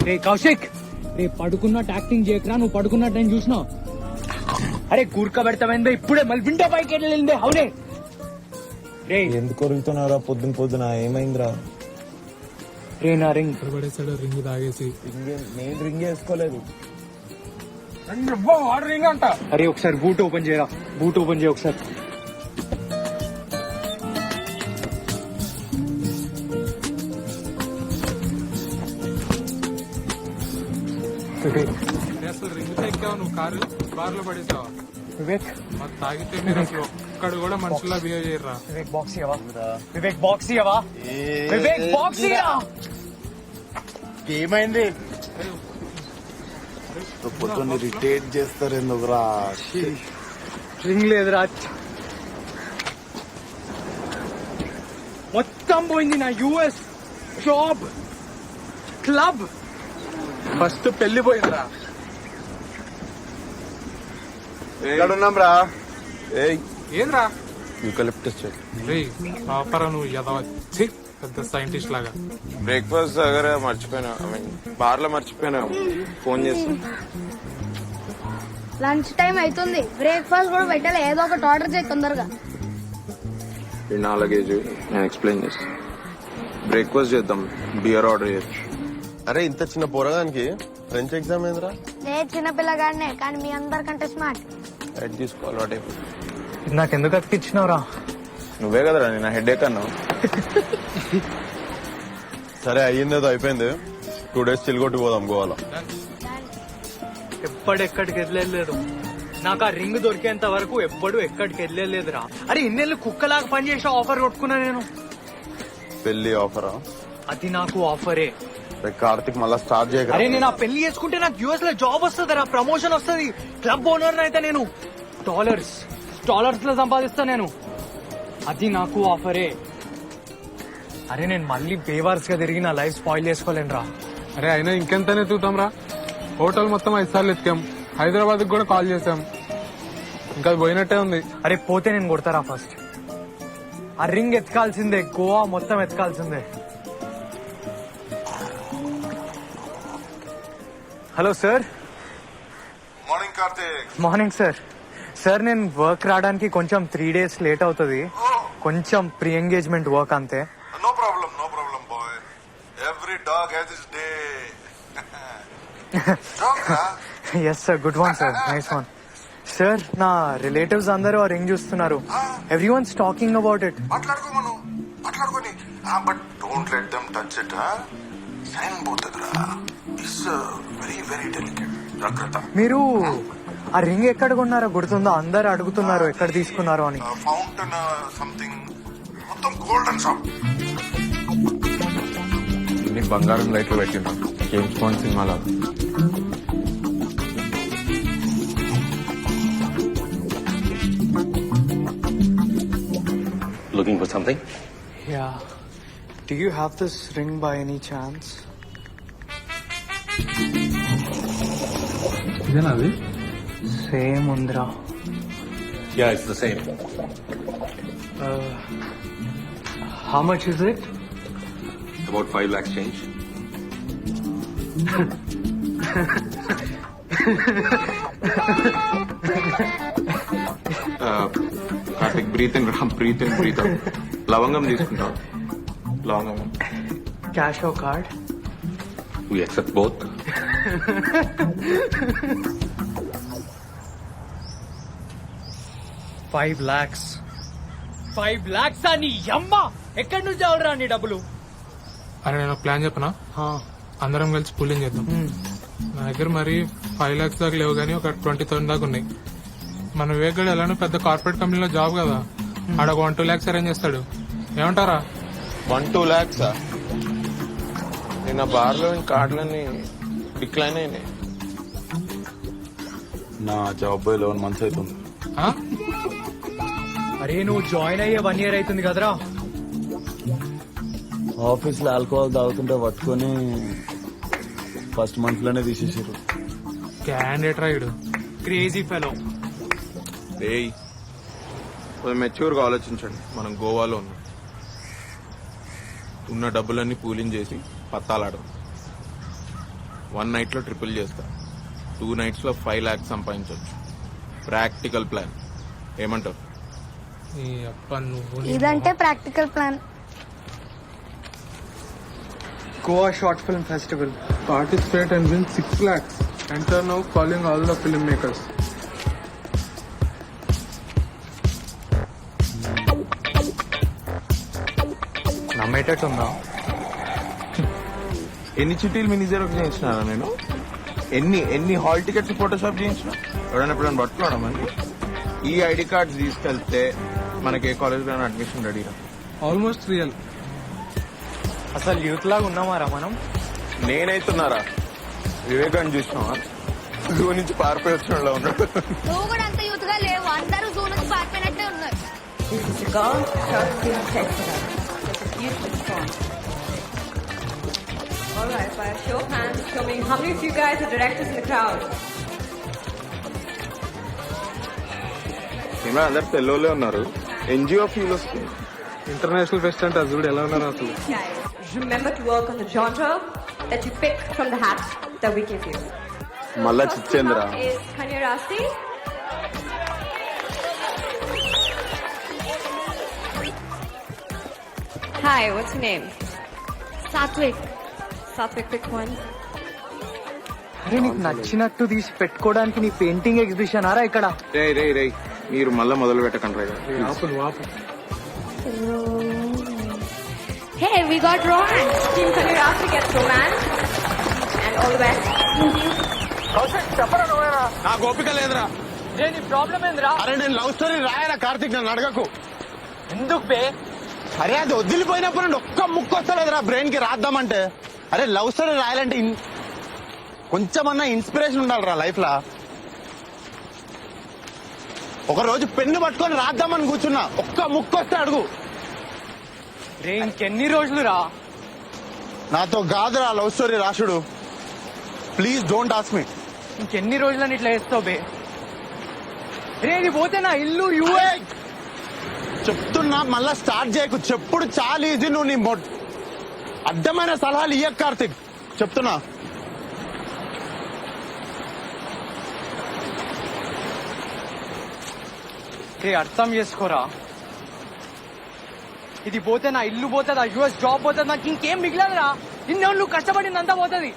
రే కౌశిక్, రే పడుకున్నట్టు యాక్టింగ్ చేయకరా. నువ్వు పడుకున్నట్టు నేను చూసినా. అరే కూర్కబెడతామైందో ఇప్పుడే. మళ్ళీ విండో పైకి వెళ్ళిందే. అవునే రే.
ఎందుకు కొరుగుతున్నారా పొద్దున? ఏమైందిరా?
రే నా రింగ్
పడేసాడు. రింగ్ తాగేసి.
నేను రింగ్ వేసుకోలేదు.
రింగ్ అంట.
అరే ఒకసారి బూట్ ఓపెన్ చేయరా. బూట్ ఓపెన్ చేయ ఒకసారి.
అసలు రింగ్ ఎక్కావు నువ్వు? కార్లో పడేసావా?
వివేక్
మాకు తాగితే మీరు అసలు ఒక్కడు కూడా మనుషుల్లా బిహేవ్ చేయరా.
వివేక్ బాక్స్ ఇవ్వవా? వివేక్ బాక్స్ ఇవ్వవా? వివేక్ బాక్స్ ఇవ్వరా?
ఏమైంది? పొద్దున్న రిటేట్ చేస్తారు ఎందుకురా?
రింగ్ లేదురా. మొత్తం పోయింది నా యుఎస్ జాబ్, క్లబ్.
ఫస్ట్ పెళ్లి పోయిందిరా.
ఎక్కడున్నాం రా?
ఏంద్రా?
యూకలిప్టస్ చెట్టు.
పాపరా నువ్వు ఎదవచ్చి పెద్ద సైంటిస్ట్ లాగా.
బ్రేక్ఫాస్ట్ దగ్గర మర్చిపోయినా. బార్ లో మర్చిపోయినా. ఫోన్ చేసి.
లంచ్ టైం అవుతుంది. బ్రేక్ఫాస్ట్ కూడా పెట్టాలి. ఏదో ఒకటి ఆర్డర్ చేయి తొందరగా.
నా లగేజ్ నేను ఎక్స్ప్లెయిన్ చేస్తాను. బ్రేక్ఫాస్ట్ చేద్దాం, బియర్ ఆర్డర్ చేయొచ్చు.
అరే ఇంత చిన్న పోరగానికి ఫ్రెంచ్ ఎగ్జామ్ ఏందిరా?
నేను చిన్నపిల్లగాడినే, కానీ మీ అందరికంటే స్మార్ట్.
హెడ్ తీసుకోవాలి. వాటే
నాకెందుకు అతికిచ్చినావురా?
నువ్వే కదరా నేను హెడ్ ఏక్ అన్నావు.
సరే అయ్యిందేదో అయిపోయింది. 2 days చిల్గొట్టి పోదాం గోవాలో.
ఎక్కడికి వెళ్ళలేదు. నాకు ఆ రింగ్ దొరికేంత వరకు ఎప్పుడు ఎక్కడికి వెళ్ళలేదురా. అరే ఇన్నేళ్ళు కుక్కలాగా పనిచేసి ఆఫర్ కొట్టుకున్నా నేను.
పెళ్లి ఆఫరా?
అది నాకు ఆఫరే.
కార్తిక్ మళ్ళా స్టార్ట్ చేయగలరా?
అరే నేను ఆ పెళ్లి చేసుకుంటే నాకు యూఎస్ లో జాబ్ వస్తుంది రా, ప్రమోషన్ వస్తుంది, క్లబ్ ఓనర్ అయితే నేను డాలర్స్ లో సంపాదిస్తా నేను. అది నాకు ఆఫరే. అరే నేను మళ్ళీ బేవార్స్ గా తిరిగి నా లైఫ్ స్పాయిల్ చేసుకోలేను రా.
అరే అయినా ఇంకెంతనే ఎత్తుతాం రా. హోటల్ మొత్తం 5 సార్లు ఎత్తుకాం, హైదరాబాద్ కూడా కాల్ చేసాం, ఇంకా అది పోయినట్టే ఉంది.
అరే పోతే నేను కొడతారా ఫస్ట్. ఆ రింగ్ ఎత్తుకాల్సిందే, గోవా మొత్తం ఎత్తుకాల్సిందే. Hello sir.
Morning Karthik.
Morning sir. Sir నేను వర్క్ రావడానికి కొంచెం 3 days లేట్ అవుతుంది. కొంచెం ప్రీ ఎంగేజ్మెంట్ వర్క్ అంతే.
No problem boy. Every dog has his day.
Yes sir, good one sir, nice one. Sir నా రిలేటివ్స్ అందరూ ఆ రింగ్ చూస్తున్నారు. Everyone's talking about it.
మాట్లాడుకోని but don't let them touch it. Shine పోతుందిరా. It's very very delicate. జాగ్రత్త.
మీరు ఆ రింగ్ ఎక్కడ కొన్నారో గుర్తుందా? అందరు అడుగుతున్నారు ఎక్కడ తీసుకున్నారో అని.
ఫౌంటైన్ సంథింగ్, మొత్తం గోల్డెన్ షాప్.
ఇన్ని బంగారం లైట్లు పెట్టినా జేమ్స్ బాండ్ సినిమాలో.
Looking for something?
Yeah. Do you have this ring by any chance?
ఇదేనా అది?
సేమ్ ఉందిరా.
Yeah, it's the same.
How much is it?
About 5 lakhs change.
Karthik breathe in రా, బ్రీత్ ఇన్ బ్రీత్ అవుట్. లవంగం తీసుకుంటాం. లవంగం.
Cash or card?
We accept both.
$5 lakhs. 5 lakhs అని అమ్మ ఎక్కడి నుంచి అవడరా నీ డబ్బులు?
అరే నేను ప్లాన్ చెప్పనా? అందరం కలిసి పూలింగ్ చేద్దాం. నా దగ్గర మరి 5 lakhs దాకా లేవు కానీ ఒక 20,000 దాకా ఉన్నాయి. మన వివేక్ గడు ఎలానో పెద్ద కార్పొరేట్ కంపెనీలో జాబ్ కదా, ఆడ 1-2 lakhs అరేంజ్ చేస్తాడు. ఏమంటారా?
1-2 lakhs నిన్న బార్లో కార్డులన్నీ డిక్లైన్ అయినాయి. నా జాబ్ 11 months అవుతుంది.
అరే నువ్వు జాయిన్ అయ్యే 1 year అవుతుంది కదరా.
ఆఫీస్ లో ఆల్కహాల్ తాగుతుంటే పట్టుకొని ఫస్ట్ మంత్ లోనే తీసేసారు.
Candidate Rayudu
crazy fellow.
Mature గా ఆలోచించండి. మనం గోవాలో ఉన్నాం. ఉన్న డబ్బులన్నీ పూలింగ్ చేసి పత్తాలాడదాం. 1 night లో ట్రిపుల్ చేస్తా. 2 nights లో 5 lakhs సంపాదించవచ్చు. Practical plan. ఏమంటారు?
ఇదంటే practical plan.
Goa Short Film Festival.
Participate and win 6 lakhs. Enter now, calling all the filmmakers.
నమ్మేటట్టుందా?
ఎన్ని చిట్టీలు మినీ జెరాక్స్ చేయించినారా నేను? ఎన్ని హాల్ టికెట్స్ ఫోటోషాప్ చేయించిన? ఎవరైనా ఎప్పుడైనా పట్టుకోవడా మనకి? ఈ ఐడి కార్డ్స్ తీసుకెళ్తే మనకి ఏ కాలేజ్ లో అడ్మిషన్ రెడీరా.
Almost real.
అసలు యూత్ లాగా ఉన్నామారా మనం?
నేనైతున్నారా? వివేకాన్ని చూసినావా? జూ నుంచి పారిపోయి వచ్చిన ఉన్నాడు.
నువ్వు కూడా అంత యూత్ గా లేవు, అందరూ జూ నుంచి పారిపోయినట్టే ఉన్నారు.
Alright, by a show of hands, show me how many of you guys are directors in the crowd?
Cinema అందరు తెల్లోలే ఉన్నారు. ఎన్జిఓ ఫీల్ వస్తుంది.
ఇంటర్నేషనల్ ఫెస్ట్ అంటే అసలు ఎలా ఉన్నారు అసలు?
Guys, remember to work on the genre that you pick from the hat that we give you.
మళ్ళా చిచ్చేంద్ర.
Is Kanya Rasti? Hi, what's your name?
Satvik.
Satvik, pick one.
అరే నీకు నచ్చినట్టు తీసి పెట్టుకోవడానికి నీ పెయింటింగ్ ఎగ్జిబిషన్ ఆరా ఇక్కడ?
రే మీరు మళ్ళా మొదలు పెట్టకండి.
Hey, we got romance.
Team Kalirasri gets romance. And all the best. Thank you.
నా గోపిక లేదురా.
నీ ప్రాబ్లం ఏందిరా?
అరే నేను లవ్ స్టోరీ రాయరా కార్తిక్, నన్ను అడగకు.
ఎందుకు బే?
అరే అది వదిలిపోయినప్పుడు నుండి ఒక్క ముక్కు వస్తలేదురా బ్రెయిన్ కి రాద్దామంటే. అరే లవ్ స్టోరీ రాయాలంటే కొంచెమన్నా ఇన్స్పిరేషన్ ఉండాలిరా లైఫ్ లా. ఒక రోజు పెన్ను పట్టుకొని రాద్దామని కూర్చున్నా, ఒక్క ముక్కు వస్తే అడుగు.
రే ఇంకెన్ని రోజులు రా?
నాతో కాదురా లవ్ స్టోరీ రాసుడు. Please don't ask me.
ఇంకెన్ని రోజులని ఇట్లా వేస్తావు బే? రే నీ పోతే నా ఇల్లు
చెప్తున్నా మళ్ళా స్టార్ట్ చేయకు. చెప్పుడు చాలా ఈజీ. నువ్వు నీ అడ్డమైన సలహాలు ఇయ్యకు కార్తిక్, చెప్తున్నా.
రే అర్థం చేసుకోరా. ఇది పోతే నా ఇల్లు పోతుంది, ఆ యుఎస్ జాబ్ పోతుంది, నాకు ఇంకేం మిగిలదురా. నువ్వు కష్టపడిందంతా పోతుంది.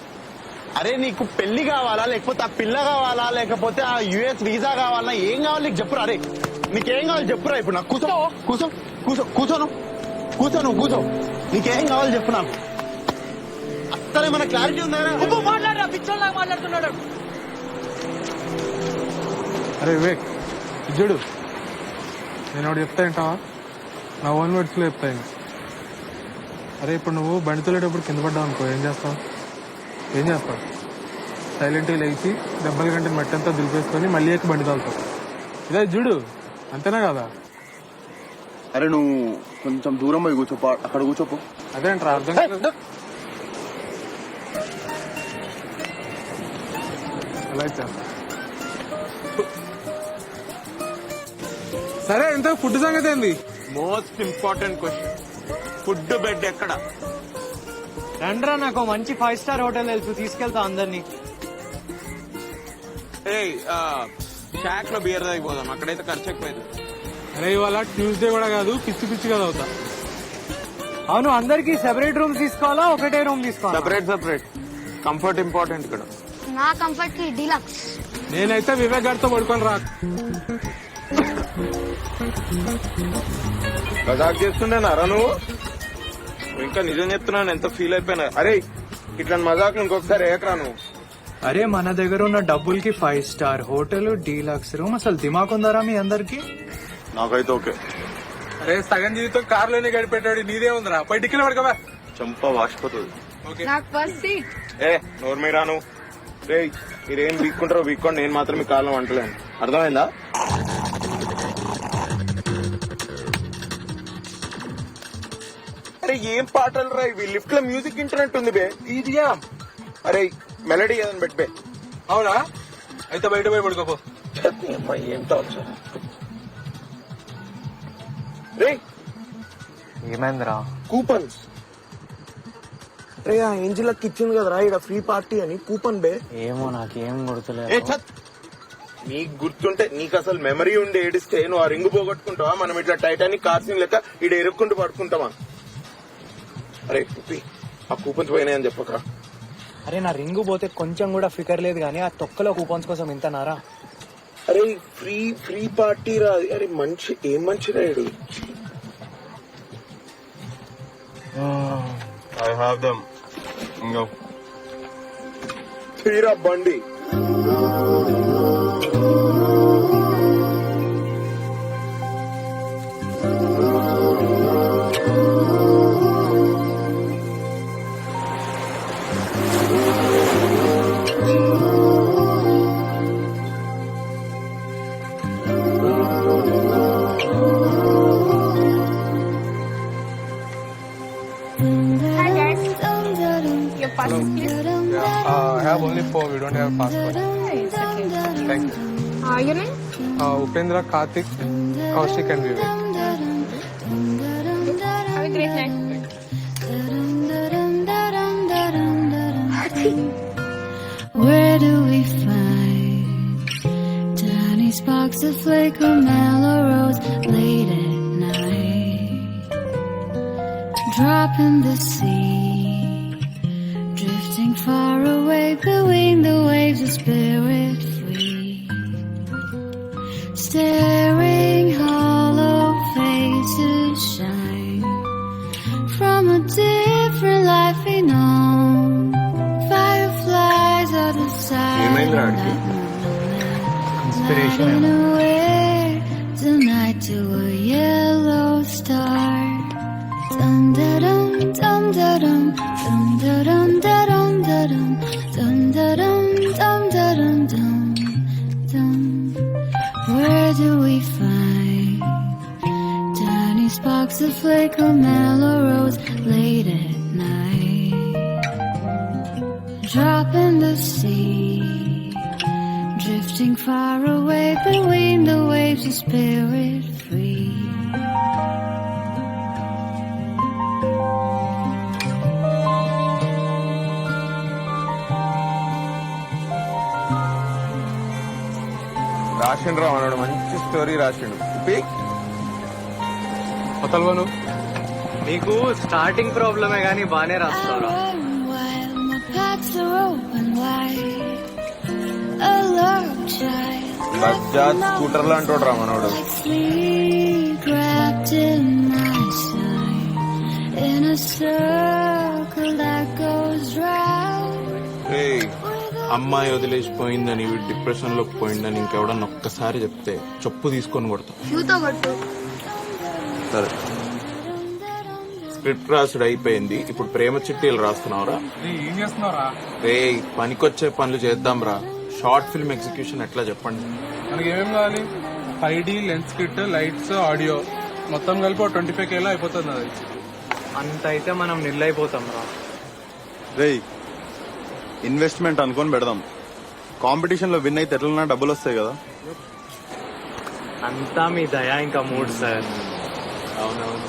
అరే నీకు పెళ్లి కావాలా, లేకపోతే ఆ పిల్ల కావాలా, లేకపోతే ఆ యుఎస్ వీసా కావాలా, ఏం కావాలి నీకు చెప్పురా. అరే నీకేం కావాలి చెప్పురా. ఇప్పుడు నాకు కూర్చో కూర్చో కూర్చో కూర్చోను కూర్చోను కూర్చో. నీకేం కావాలి చెప్పు నాకు. అసలు ఏమైనా క్లారిటీ ఉందా?
మాట్లాడరా, పిచ్చోళ్ళగా మాట్లాడుతున్నాడు.
అరే వివేక్ చూడు, నేను ఒకటి చెప్తా ఏంటావా? నా ఓన్ వర్డ్స్ లో చెప్తా. అరే ఇప్పుడు నువ్వు బండి తోలేటప్పుడు కింద పడ్డావు అనుకో, ఏం చేస్తావు? సైలెంట్గా లేచి దెబ్బల గంట మట్టంతా దులిపేసుకొని మళ్ళీ ఎక్కి బండి తాగుతావు. ఇదే చూడు, అంతేనా కదా?
అరే నువ్వు కొంచెం దూరం పోయి కూర్చోపో, అక్కడ కూర్చోపో.
అదేంట్రా అర్థం కాదు. ఎలా ఇచ్చేస్తా. సరే ఎంత ఫుడ్ సంగతి ఏంది?
Most important question, food bed ఎక్కడ?
రండ్రా, నాకు మంచి 5 స్టార్ హోటల్ తెలుసు, తీసుకెళ్తా అందరినీ.
షాక్ లో బియర్ తాగిపోదాం, అక్కడైతే ఖర్చు ఎక్కువైంది. అరే ఇవాళ ట్యూస్డే కూడా కాదు, పిచ్చి పిచ్చిగా అవుతా.
అవును, అందరికి సెపరేట్ రూమ్ తీసుకోవాలా, ఒకటే రూమ్ తీసుకోవాలా?
సెపరేట్. కంఫర్ట్ ఇంపార్టెంట్ ఇక్కడ.
నా కంఫర్ట్ కి డీలక్స్.
నేనైతే వివేక్ గారితో పడుకొని రా.
మజాక్ చేస్తుండేనారా నువ్వు? ఇంకా నిజం చెప్తున్నాను, ఎంత ఫీల్ అయిపోయినా. అరే ఇట్లా మజాక్ ఇంకొకసారి ఏకరా నువ్వు.
అరే మన దగ్గర ఉన్న డబ్బులకి 5 స్టార్ హోటల్, డీలక్స్ రూమ్, అసలు దిమాక్ ఉందారా మీ అందరికి?
నాకైతే ఓకే.
అరే సగం జీవితం కారులోనే గడిపెట్టాడు, నీదే ఉందిరా. పై టిక్కిలు పడకవా,
చంప వాసిపోతుంది.
నాకు ఫస్ట్ సీట్.
నోరు మీరా నువ్వు. రే మీరేం వీక్కుంటారో వీక్కోండి, నేను మాత్రం మీ కాలం అంటలేను. అర్థమైందా? అరే ఏం పాటలు రా ఇవి? లిఫ్ట్ లో మ్యూజిక్ ఇంటర్నెట్ ఉంది బే. ఇదిగా అరే మెలడీ ఏదని పెట్టి బే.
అవునా? అయితే బయట పోయి పడుకోపో.
ఏం టార్చర్ రే.
ఏమైందిరా?
కూపన్స్ రే, ఆ ఏంజిల్ ఇచ్చింది కదరా ఇక్కడ ఫ్రీ పార్టీ అని కూపన్ బే.
ఏమో నాకేం గుర్తులేదు.
నీకు గుర్తుంటే, నీకు అసలు మెమరీ ఉండి ఏడిస్తే నువ్వు ఆ రింగు పోగొట్టుకుంటావా? మనం ఇట్లా టైటానిక్ కార్ సీన్ లెక్క ఇడ ఎరుక్కుంటూ పడుకుంటావా? అరే ఆ కూపన్స్ పోయినాయని చెప్పకరా.
అరే నా రింగు పోతే కొంచెం కూడా ఫికర్ లేదు కానీ ఆ తొక్కలో కూపన్స్ కోసం ఇంత నారా?
అరే ఫ్రీ పార్టీ రా. అరే మంచి ఏం మంచి రాయుడు. I have dum. తీరా బండి.
Hi guys. Your passport please.
I have only 4. We don't have passport.
It's okay.
Thank you.
Your name?
Upendra, Karthik, Kaushik and Vivek.
Have a great night.
Where do we find tiny sparks of flicker mellow late at night? Drop in the sea, drifting far away between the waves of spirit free. Staring hollow faces shine from a
different life we know. Fireflies are the
ఏమైంది
silent
రాడికి?
Inspiration
night away tonight to a yellow star. Dum da dum dum da dum dum da dum da dum da dum dum da dum dum da dum dum dum. Where do we find tiny sparks of flicker mellow rose late at night? Drop in the sea, drifting far away between the waves of spirit free.
రాసిండు రా మనోడు మంచి స్టోరీ రాసిండు
కొత్తలు
నీకు స్టార్టింగ్ ప్రాబ్లమే కానీ బానే రాస్తావురా.
While my paths are open wide, a love child
Bajaj స్కూటర్లు అంటాడు రా మనోడు.
sleep wrapped in my side, in a circle that goes round.
రేయ్, అమ్మాయి వదిలేసిపోయిందని డిప్రెషన్ లో పోయిందని ఇంకెవడన్నా ఒక్కసారి చెప్తే చెప్పు తీసుకొని కొడతా.
షూతో కొట్టు.
సరే, స్క్రిప్ట్ రాసుడు అయిపోయింది, ఇప్పుడు ప్రేమ చిట్టీలు రాస్తున్నావురా.
ఏం చేస్తున్నావురా?
రే, పనికొచ్చే పనులు చేద్దాం రా. షార్ట్ ఫిల్మ్ ఎగ్జిక్యూషన్ ఎట్లా చెప్పండి.
మనకి ఏమేం కావాలి? 5D lens kit, lights, audio మొత్తం కలిపి 25K లో అయిపోతుంది అది.
అంత అయితే మనం నిల్లైపోతాం రా.
రేయ్, ఇన్వెస్ట్మెంట్ అనుకొని పెడదాం. కాంపిటీషన్ లో విన్ అయితే ఎట్లన్నా డబ్బులు వస్తాయి కదా.
అంతా మీ దయా ఇంకా మూడ్ సార్.
అవునవును.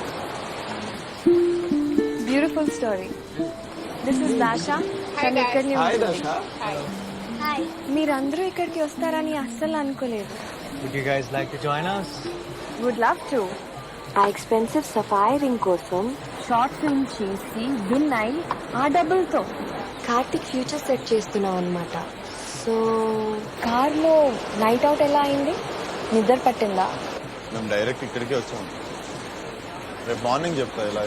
Beautiful story. This is Dasha. తను ఇక్కడనే ఉంటుంది. మీరందరూ ఇక్కడికి వస్తారని అస్సలు అనుకోలేదు.
Would you guys like to join us?
Would love to. ఆ ఎక్స్పెన్సివ్ సఫాయి రింగ్ కోసం షార్ట్ ఫిల్మ్ చేసి విన్ అయి ఆ డబ్బులతో కార్తిక్ ఫ్యూచర్ సెట్ చేస్తున్నాం అనమాట. సో కార్లో నైట్ అవుట్ ఎలా అయింది? నిద్ర పట్టిందా?
మేము డైరెక్ట్ ఇక్కడికే వచ్చాము. రేపు మార్నింగ్ చెప్తా ఇలా.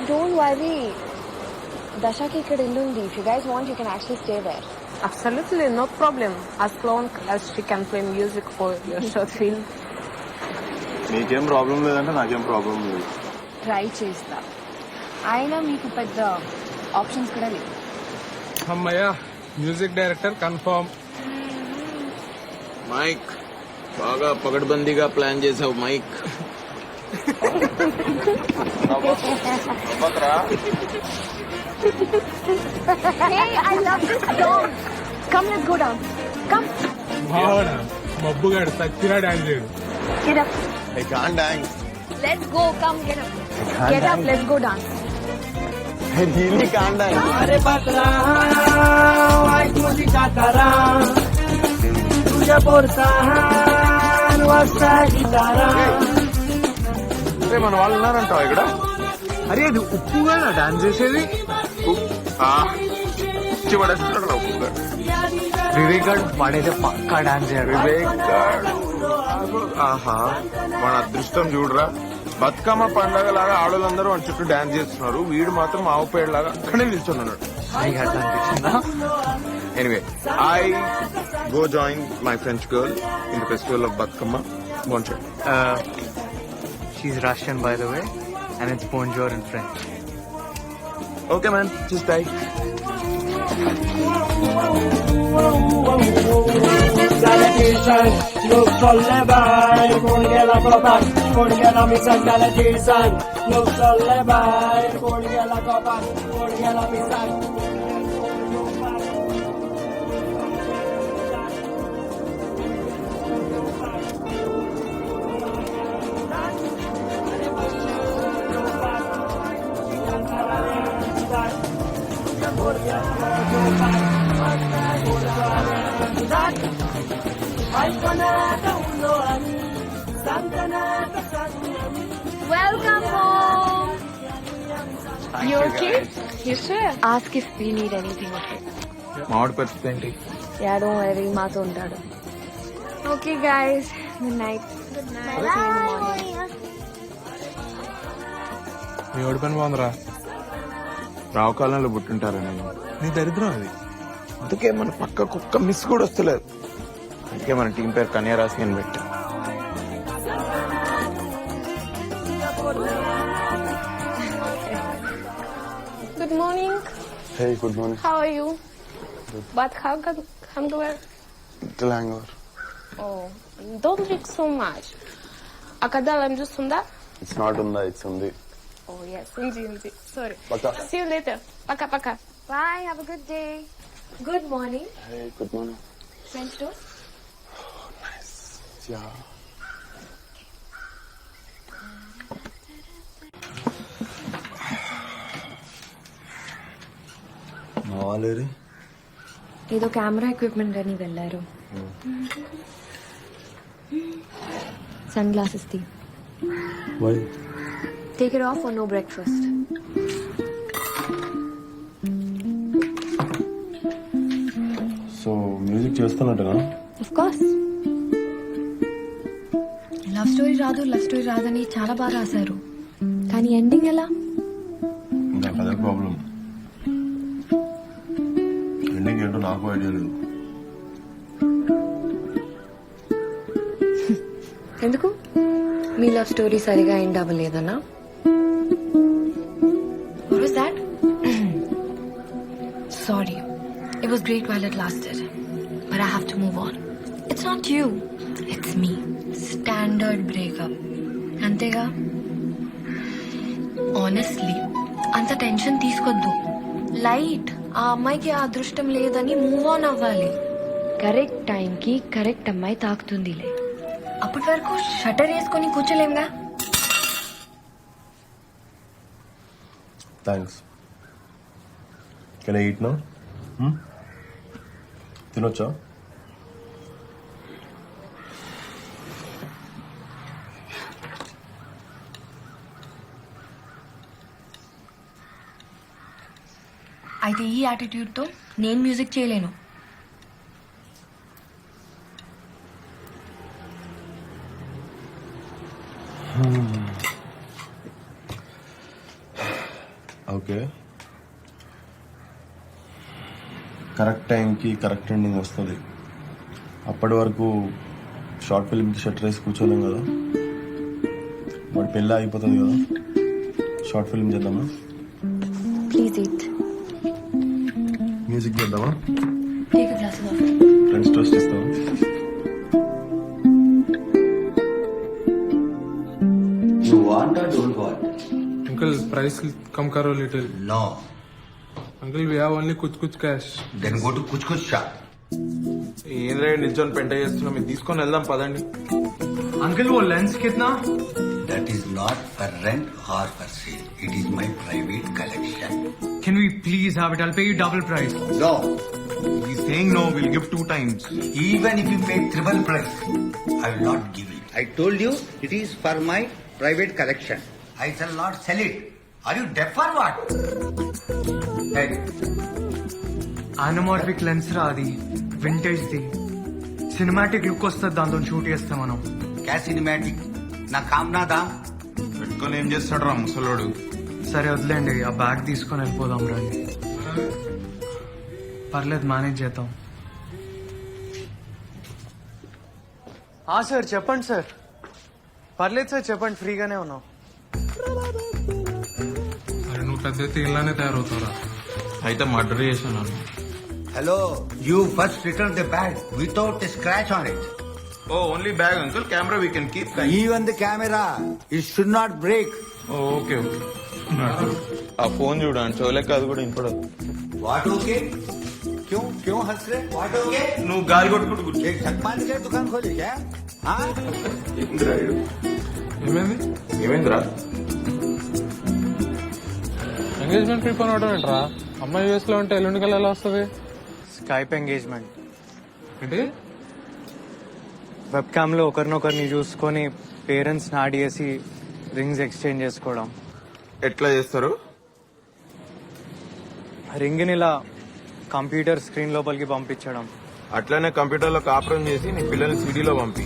డోంట్ వరీ, దశకి ఇక్కడ ఇల్లు ఉంది. If you guys want you can actually stay there.
Absolutely, no problem. As long as she can play music for your short film.
నీకేం ప్రాబ్లం లేదంటే నాకేం ప్రాబ్లం లేదు.
ట్రై చేస్తా. అయినా మీకు పెద్ద ఆప్షన్స్ కూడా లేవు.
అమ్మయ్యా, మ్యూజిక్ డైరెక్టర్ కన్ఫర్మ్.
మైక్, బాగా పగడ్బందీగా ప్లాన్ చేసావు mic.
Hey, I love this song. Come, let's go down. Come.
మావాడా మబ్బుగాడు సచ్చినా డాన్స్ చేయడు.
Get up.
I can't dance.
Let's go. Come, get up. Get up. Let's go dance.
I really can't dance.
अरे बकरा वाई तुझी काकरा तुझ्या पोरसाहान वाजता गिटारा.
మన వాళ్ళు ఉన్నారంటావా ఇక్కడ?
అరే అది ఉప్పుగా డాన్స్ చేసేది. వివేక్ గారు వాడైతే పక్కా డాన్స్ చేయాలి.
వివేక్ గాడు, ఆహా, మన అదృష్టం చూడరా. బతుకమ్మ పండగ లాగా ఆడోళ్ళందరూ మన చుట్టూ డాన్స్ చేస్తున్నారు, వీడు మాత్రం ఆవు పేడలాగా అక్కడే నిల్చున్నాడు.
నీకు అట్లా అనిపించిందా?
Anyway, I go join my French girl in the festival of Bathukamma. బాగుంటాడు.
She's Russian, by the way, and it's bonjour in French.
Okay, man. Just bye.
Galatation, look so lebai, Korea la copas, Korea la misa. Galatation, look so lebai, Korea la copas, Korea la misa.
Welcome home.
You okay? You sure?
Ask if we need anything, okay?
మామిడి పరిస్థితి ఏంటి?
Yeah, don't worry. మాతో ఉంటాడు. Okay, guys. Good night. Good night.
మీ ఓడి పని బాగుందిరా.
రావుకాలంలో పుట్టింటారా నేను
నీ దరిద్రం అది.
అందుకే మన పక్క కుక్క మిస్ కూడా వస్తలేదు. అందుకే మన టీం పేరు కన్యారాశి అని పెట్టా.
Good morning.
Hey good morning.
How are you? But how come to wear?
Hang over.
Oh, don't drink so much. Akada lam juice unda?
It's not ఉందా, ఇట్స్ ఉంది.
Oh yes, undi. Sorry.
Paka.
See you later. Paka paka.
Bye, have a good day. Good morning.
Hey good morning.
French toast?
Yeah
మా వాళ్ళేరి
ఏదో కెమెరా ఎక్విప్మెంట్ అని వెళ్ళారు. సన్ గ్లాసెస్ తీ.
Why
take it off for no breakfast.
So music చేస్తున్నట్టుగా?
Of course. లవ్ స్టోరీ రాదని చాలా బాగా రాశారు, కానీ ఎండింగ్ ఎలా?
నాకు అదే ప్రాబ్లం. ఎండింగ్ ఏంటో నాకు ఐడియా లేదు.
ఎందుకు? మీ లవ్ స్టోరీ సరిగా end అవ్వలేదనా? What was that? Sorry. It was great while it lasted. But I have to move on. It's not you. It's me. Standard breakup. అంతేగా? Honestly, అంత టెన్షన్ తీసుకొద్దు. లైట్. ఆ అమ్మాయికి ఆ అదృష్టం లేదని మూవ్ ఆన్ అవ్వాలి. కరెక్ట్ టైంకి కరెక్ట్ అమ్మాయి తాకుతుందిలే. అప్పటి వరకు షటర్ వేసుకొని కూర్చోలేంగా.
Thanks. Can I eat now? తినొచ్చా?
అయితే ఈ యాటిట్యూడ్ తో నేను మ్యూజిక్ చేయలేను.
ఓకే, కరెక్ట్ టైంకి కరెక్ట్ ఎండింగ్ వస్తుంది. అప్పటి వరకు షార్ట్ ఫిల్మ్కి షట్టర్ వేసి కూర్చోలేం కదా. వాడి పెళ్ళి అయిపోతుంది కదా, షార్ట్ ఫిల్మ్ చేద్దామా?
Please eat.
మ్యూజిక్ చేద్దామా?
Take glass of.
Friends toast ఇస్తావా?
Uncle, price come karo little.
No.
Uncle, we have only kuch cash.
Then go to kuch shop.
ఏంద్రా నిల్చొని పెంట చేస్తున్నాం, ఇది తీసుకొని వెళ్దాం పదండి.
अंकल वो लेंस कितना?
That is not for rent or for sale. It is my private collection.
Can we please have it? I'll pay you double price.
No.
He's saying no, we'll give 2 times.
Even if you pay triple price, I will not give it. I told you it is for my private collection. I shall not sell it. Are you deaf or what? Hey.
Anamorphic lens రా అది, వింటేజ్ ది. సినిమాటిక్ లుక్ వస్తుంది దాంతో షూట్ చేస్తాం మనం.
क्या सिनेमैटिक ना काम ना दाम.
పెట్టుకొని ఏం చేస్తాడు రా ముసలోడు.
సరే వదిలేండి, ఆ బ్యాగ్ తీసుకొని వెళ్ళిపోదాం రండి. పర్లేదు, మేనేజ్ చేద్దాం. సార్ చెప్పండి సార్. పర్లేదు సార్ చెప్పండి, ఫ్రీగానే ఉన్నాం.
అరే నువ్వు పెద్ద అయితే ఇలానే తయారవుతారా?
అయితే మర్డర్ చేశాను.
Hello, you first return the bag without a scratch on it.
Oh only bag uncle, camera we can keep.
Even the camera, it should not break.
Okay okay. ఆ ఫోన్ చూడండి, చోలేక అది కూడా ఇంపడదు.
What okay? क्यों हंस रहे? What okay?
నువ్వు గాలి కొట్టుకుంటూ కూర్చో.
एक झक मारने के दुकान खोली क्या? हाँ?
ఏంద్రా ఈడు? ఏమైందిరా?
ఎంగేజ్మెంట్ ప్రిపేర్ అవడం ఏంట్రా? అమ్మాయి యూఎస్ లో ఉంటే ఎల్లుండి కల్లా ఎలా వస్తుంది?
స్కైప్ ఎంగేజ్మెంట్
ఏంటి?
వెబ్ క్యామ్ లో ఒకరినొకరిని చూసుకొని పేరెంట్స్ యాడ్ చేసి రింగ్స్ ఎక్స్చేంజ్ చేసుకోవడం.
ఎట్లా చేస్తారు?
రింగ్ ని ఇలా కంప్యూటర్ స్క్రీన్ లోపలికి పంపించడం.
అట్లనే కంప్యూటర్ లో కాపురం చేసి నీ పిల్లల్ని సిడీలో పంపి.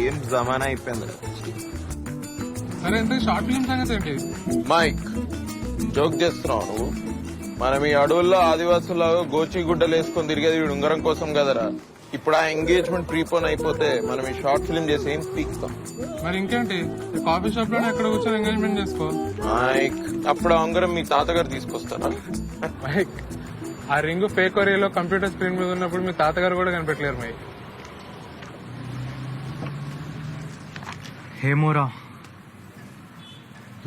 ఏం జమానా అయిపోయింది.
సరే ఎంత షార్ట్ ఫిల్మ్ సంగతి ఏంటి?
మైక్ జోక్ చేస్తున్నావు నువ్వు? మనం ఈ అడవుల్లో ఆదివాసులాగా గోచి గుడ్డలు వేసుకొని తిరిగేది వీడు ఉంగరం కోసం కదరా. ఇప్పుడు ఆ ఎంగేజ్మెంట్ ప్రీపోన్ అయిపోతే మనం ఈ షార్ట్ ఫిల్మ్ చేసి ఏం పీక్తాం.
మరి ఇంకేంటి, కాఫీ షాప్ లోనే ఎక్కడ కూర్చొని ఎంగేజ్మెంట్ చేసుకో.
అప్పుడు ఆ ఉంగరం మీ తాతగారు తీసుకొస్తారా?
మైక్, ఆ రింగ్ ఫేక్ ఒరియాలో కంప్యూటర్ స్క్రీన్ మీద ఉన్నప్పుడు మీ తాతగారు కూడా కనిపెట్టలేరు మైక్.
ఏమోరా,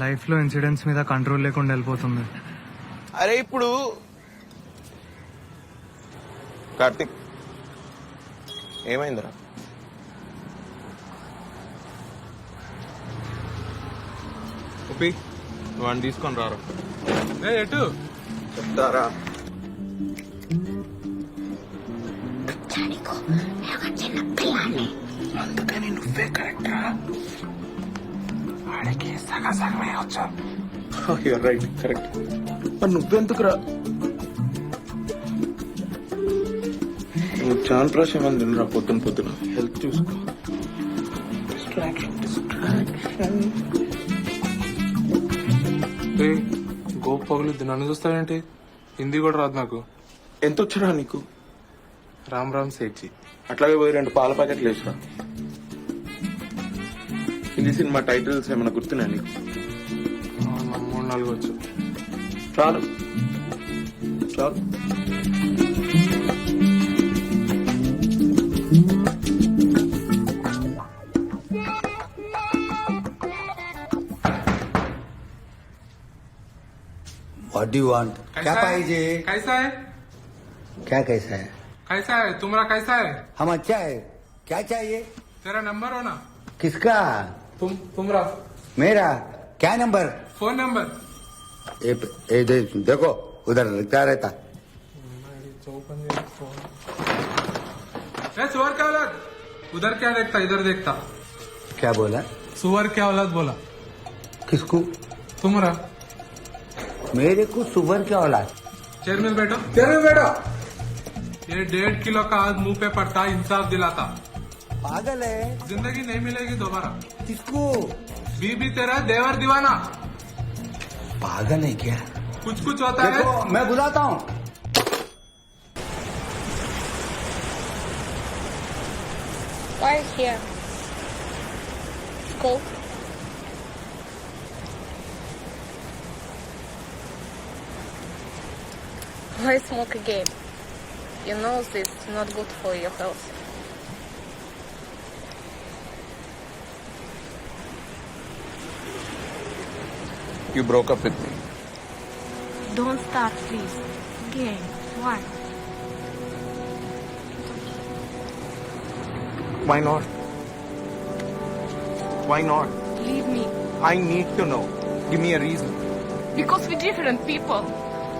లైఫ్ లో ఇన్సిడెంట్స్ మీద కంట్రోల్ లేకుండా వెళ్ళిపోతుంది.
అరే ఇప్పుడు కార్తిక్ ఏమైందిరా? ఉప్పి, నువ్వు అని తీసుకొని రారా.
ఎటు
చెప్తారా?
అందుకని నువ్వే కరెక్ట్ రా. వాడికి సగమే వచ్చు.
Right, correct. మరి నువ్వెందుకురా? నువ్వు చాలా ప్రాశం తినరా పొద్దున హెల్త్ చూసుకో.
గోపు పగులుద్ది, నన్ను చూస్తావేంటి? హిందీ కూడా రాదు నాకు.
ఎంత వచ్చరా నీకు?
రామ్ రామ్ సేఠ్జీ.
అట్లాగే పోయి 2 పాల ప్యాకెట్లు వేసిరా. హిందీ సినిమా టైటిల్స్ ఏమైనా గుర్తున్నాయి నీకు?
3-4 వచ్చు.
చాలు చాలు.
What do you want? क्या पाहिजे?
कैसा है?
क्या कैसा है?
कैसा है तुम्हारा? कैसा है?
हम अच्छा है. क्या चाहिए?
तेरा नंबर हो ना?
किसका?
तुम्हारा.
मेरा. क्या नंबर?
Phone number.
देखो उधर लिखता रहता.
सुअर क्या औलाद, उधर क्या देखता इधर देखता.
क्या बोला?
सुअर क्या औलाद बोला.
किसको?
तुम्हारा.
मेरे को सुअर क्या औलाद.
चेयर में बैठो. चेयर में बैठो. ये 1.5 किलो का आज मुंह पे पड़ता इंसाफ दिलाता.
पागल है.
जिंदगी नहीं मिलेगी दोबारा.
किसको?
बीबी तेरा देवर दीवाना.
पागल है क्या?
कुछ होता है.
मैं बुलाता हूँ.
Why is here? School. Why smoke again? You know this is not good for your health.
You broke up with me.
Don't start, please. Again. Why?
Why not? Why not?
Leave me.
I need to know. Give me a reason.
Because we're different people.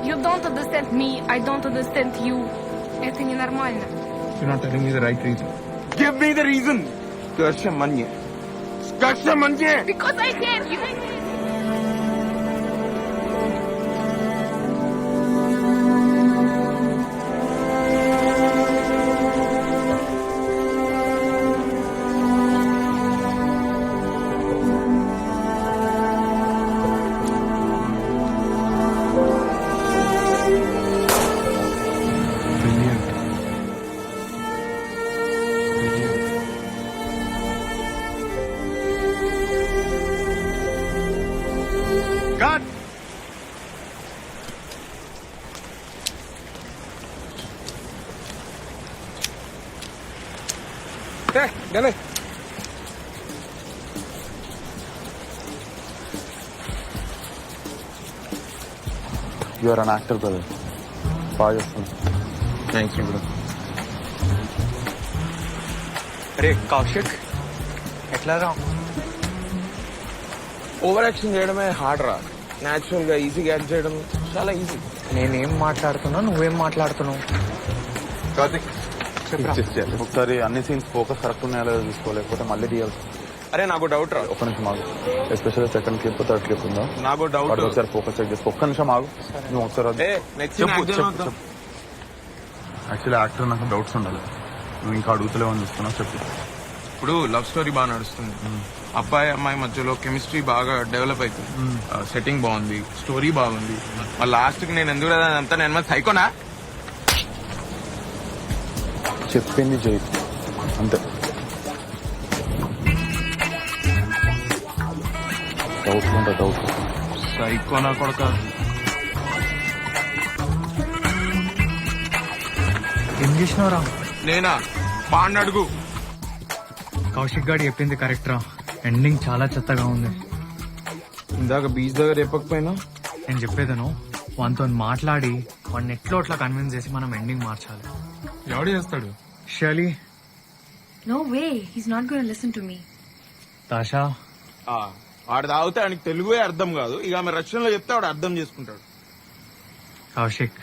You don't understand me, I don't understand you. Это ненормально.
You're not telling me the right reason. Give me the reason. Skarsha manye. Skarsha manye.
Because I hate you.
God!
Hey, Gale.
You are an actor, brother. బాగా చేస్తున్నావు.
Thanks, bro.
అరే కౌశిక్, ఎట్లా రా?
ఓవర్ యాక్షన్ చేయడమే హార్డ్ రా. న్యాచురల్ గా ఈజీగా యాక్ట్ చేయడం చాలా ఈజీ.
నేనేం మాట్లాడుతున్నా, నువ్వేం మాట్లాడుతున్నావు?
కార్తిక్,
ఒకసారి అన్ని సీన్స్ ఫోకస్ కరెక్ట్ ఉన్నాయో లేదో చూసుకోలేకపోతే మళ్ళీ తీయాల్సి.
అరే నాకు డౌట్ రా.
ఒక్క నిమిషం ఆగు. Especially second clip third clip ఉందా?
నాకు డౌట్.
ఒకసారి ఫోకస్ చెక్ చేసుకో. ఒక్క నిమిషం ఆగు. నువ్వు ఒకసారి యాక్చువల్లీ యాక్టర్ నాకు డౌట్స్ ఉండాలి. నువ్వు ఇంకా అడుగుతలేవని చూస్తున్నావు. చెప్పు.
ఇప్పుడు లవ్ స్టోరీ బాగా నడుస్తుంది.
అబ్బాయి అమ్మాయి మధ్యలో కెమిస్ట్రీ బాగా డెవలప్ అవుతుంది. సెట్టింగ్ బాగుంది, స్టోరీ బాగుంది. మరి లాస్ట్ కి నేను ఎందుకు అంతా నేను సైకోనా?
చెప్పింది జై అంతే. డౌట్
సైకోనా కొడక.
ఏం చేసినావురా?
నేనా? బాగా అడుగు.
కౌశిక్ గారు చెప్పింది కరెక్ట్ రా, ఎండింగ్ చాలా చెత్తగా ఉంది.
ఇందాక బీచ్ దగ్గర చెప్పకపోయినా?
నేను చెప్పేదను, వానితో మాట్లాడి వాడిని ఎట్లో అట్లా కన్విన్స్ చేసి మనం ఎండింగ్ మార్చాలి.
ఎవడు చేస్తాడు?
Shirley.
No way, he's not going to listen to me.
తాషా.
వాడు తాగితే ఆయనకి తెలుగే అర్థం కాదు, ఇక ఆమె రష్యన్ లో చెప్తే వాడు అర్థం చేసుకుంటాడు.
కౌశిక్,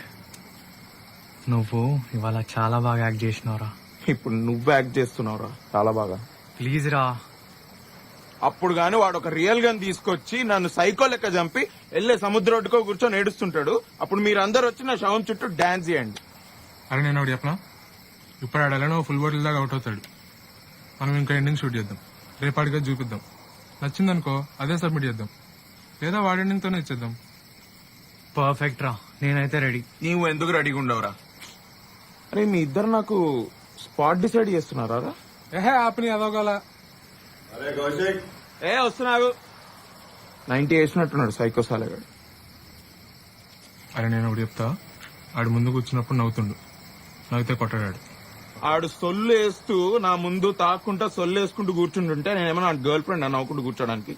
నువ్వు ఇవాళ చాలా బాగా యాక్ట్ చేసినావురా.
ఇప్పుడు నువ్వు యాక్ట్ చేస్తున్నావురా చాలా బాగా.
ప్లీజ్ రా.
అప్పుడు గాని వాడు ఒక రియల్ గన్ తీసుకొచ్చి నన్ను సైకో లెక్క చంపి వెళ్ళే సముద్ర ఒడ్డుకో కూర్చొని ఏడుస్తుంటాడు. అప్పుడు మీరందరూ వచ్చి నా శవం చుట్టూ డాన్స్ చేయండి.
అరే నేను ఒకటి చెప్పనా, ఇప్పుడు ఆడేలా ఫుల్ బాటిల్ దాకా అవుట్ అవుతాడు. మనం ఇంకా ఎండింగ్ షూట్ చేద్దాం, రేపాటిగా చూపిద్దాం. నచ్చిందనుకో అదే సబ్మిట్ చేద్దాం, లేదా వాడి ఎండింగ్ తోనే ఇచ్చేద్దాం.
పర్ఫెక్ట్ రా, నేనైతే రెడీ.
నీవు ఎందుకు రెడీగా ఉండవురా? అరే మీ ఇద్దరు నాకు స్పాట్ డిసైడ్ చేస్తున్నారా?
ఏహే ఆపని అదోగల.
వస్తున్నావు 90 వేసినట్టున్నాడు సైకో సాలగాడు.
అరే నేను ఒకటి చెప్తా, ఆడు ముందు కూర్చున్నప్పుడు నవ్వుతుండు, నవ్వుతే కొట్టాడు.
ఆడు సొల్లు వేస్తూ నా ముందు తాక్కుంటా సొల్లు వేసుకుంటూ కూర్చుంటుంటే నేనేమన్నా గర్ల్ ఫ్రెండ్ నవ్వుకుంటూ కూర్చోడానికి?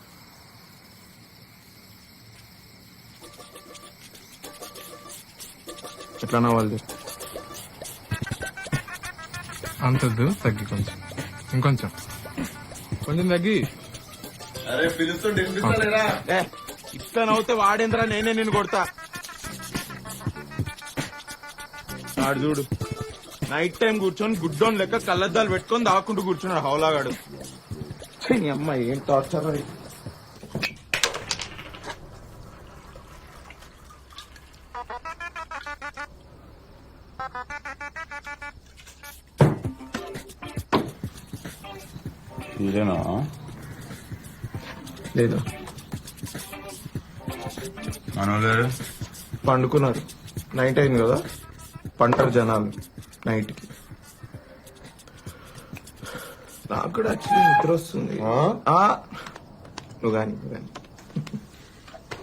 ఎట్లా నవ్వాలి?
అంతద్దు, తగ్గి కొంచెం, ఇంకొంచెం, కొంచెం తగ్గి.
అరే పిలుస్తుండే
ఇట్లా నవ్వుతే వాడేంద్రా, నేనే నిన్ను కొడతా. ఆడు చూడు నైట్ టైం కూర్చొని గుడ్డోన్ లెక్క కళ్ళద్దాలు పెట్టుకొని దాక్కుంటూ కూర్చున్నాడు హౌలాగాడు. నీ అమ్మాయి ఏం టార్చర్.
ఇదేనా?
లేదా
మనోళ్ళు
పండుకున్నారు, నైట్ అయింది కదా, పంటారు జనాలు నైట్ కి. నాకు కూడా యాక్చువల్లీ నిద్ర వస్తుంది. నువ్వు కానీ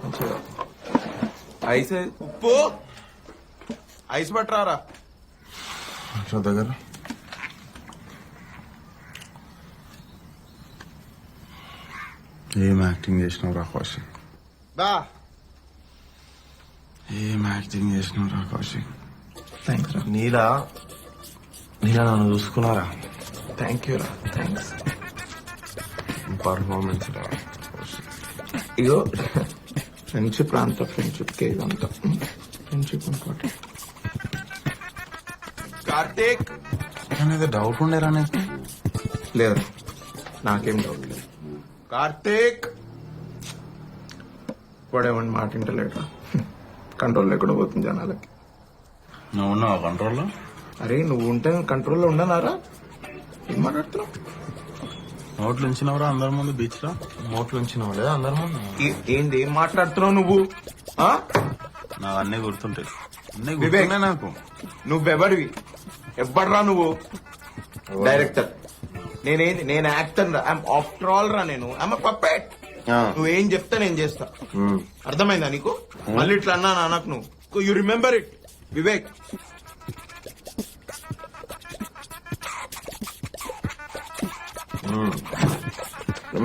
మంచిగా ఐస్ ఉప్పు ఐస్ పట్టరారా
దగ్గర. ఏం యాక్టింగ్ చేసినావు రా కౌశిక్? ఏం యాక్టింగ్ చేసినావు రా కౌశిక్?
థ్యాంక్స్ రా.
నీలా నన్ను చూసుకున్నారా?
థ్యాంక్ యూ రా, థ్యాంక్స్.
పర్ఫార్మెన్స్ రా
ఇగో ఫ్రెండ్షిప్ అంతా ఫ్రెండ్షిప్ కే ఇదంతా ఫ్రెండ్షిప్ ఇంపార్టెంట్. కార్తీక్
అనేది డౌట్ ఉండేరా నీకు?
లేదు, నాకేం డౌట్ లేదు. కార్తీక్ వాడేమని మాట వింటలేడురా, కంట్రోల్ లేకుండా పోతుంది జనాలకి.
నువ్వు ఉన్నావా కంట్రోల్లో?
అరే నువ్వు ఉంటే కంట్రోల్లో ఉండనారా? ఏం మాట్లాడుతున్నావు?
నోట్లు ఉంచినవరా అందరి ముందు బీచ్ లో? నోట్లు ఉంచినావు లేదా అందరి ముందు?
ఏంది ఏం మాట్లాడుతున్నావు నువ్వు?
నాకు అన్నీ గుర్తుంటాయి, అన్నీ
వివేక్,
గుర్తున్నాయి నాకు.
నువ్వెవడివి? ఎవ్వడ్రా నువ్వు? డైరెక్టర్. నేను యాక్టర్ రా, ఆఫ్టర్ ఆల్ రా, నేను పప్పెట్. నువ్వేం చెప్తా నేను చేస్తా, అర్థమైందా నీకు? మళ్ళీ ఇట్లా అన్నా నాకు నువ్వు యు రిమెంబర్ ఇట్ వివేక్.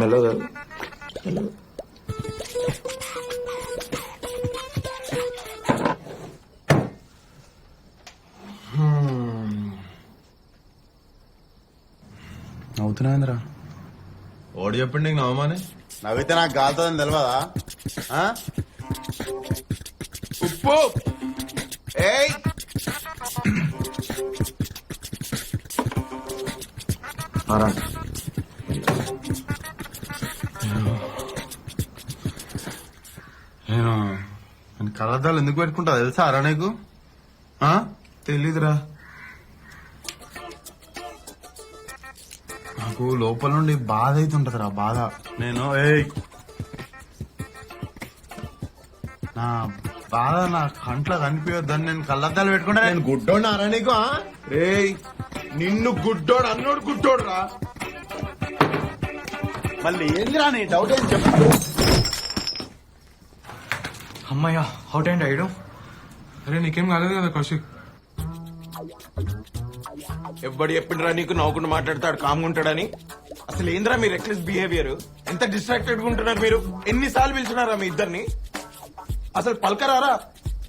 మెల్లగా
నవ్వుతున్నాయిందిరా.
ఓడి చెప్పండి నీకు నవ్వమని.
నవ్వితే నాకు గాలుతుందని తెలియదా?
ఉప్పు ఏయ్
నేను కళ్ళద్దాలు ఎందుకు పెట్టుకుంటా తెలుసా అరా నీకు?
తెలీదురా. నాకు లోపల నుండి బాధ అవుతుంటది రా బాధ. నేను నా బాధ నా కంట్లో కనిపించొద్దని నేను కళ్ళద్దాలు పెట్టుకుంటా. నేను
గుడ్డోడు నీకు రేయ్, నిన్ను గుడ్డోడు అన్నోడు గుడ్డోడు రా.
మళ్ళీ ఏందిరా నీ డౌట్ ఏం చెప్పు.
అమ్మయ్యా అవుట్ అండ్ అయ్యడం.
అరే నీకేం కాలేదు కదా కౌశిక్?
ఎవ్వడు చెప్పిండ్రా నీకు నవ్వుకుంటూ మాట్లాడతాడు కామ్గా ఉంటాడని? అసలు ఏంద్రా మీ రెక్లెస్ బిహేవియర్? ఎంత డిస్ట్రాక్టెడ్ గా ఉంటున్నారు మీరు? ఎన్నిసార్లు పిలిచినారా మీ ఇద్దరిని? అసలు పలకరారా?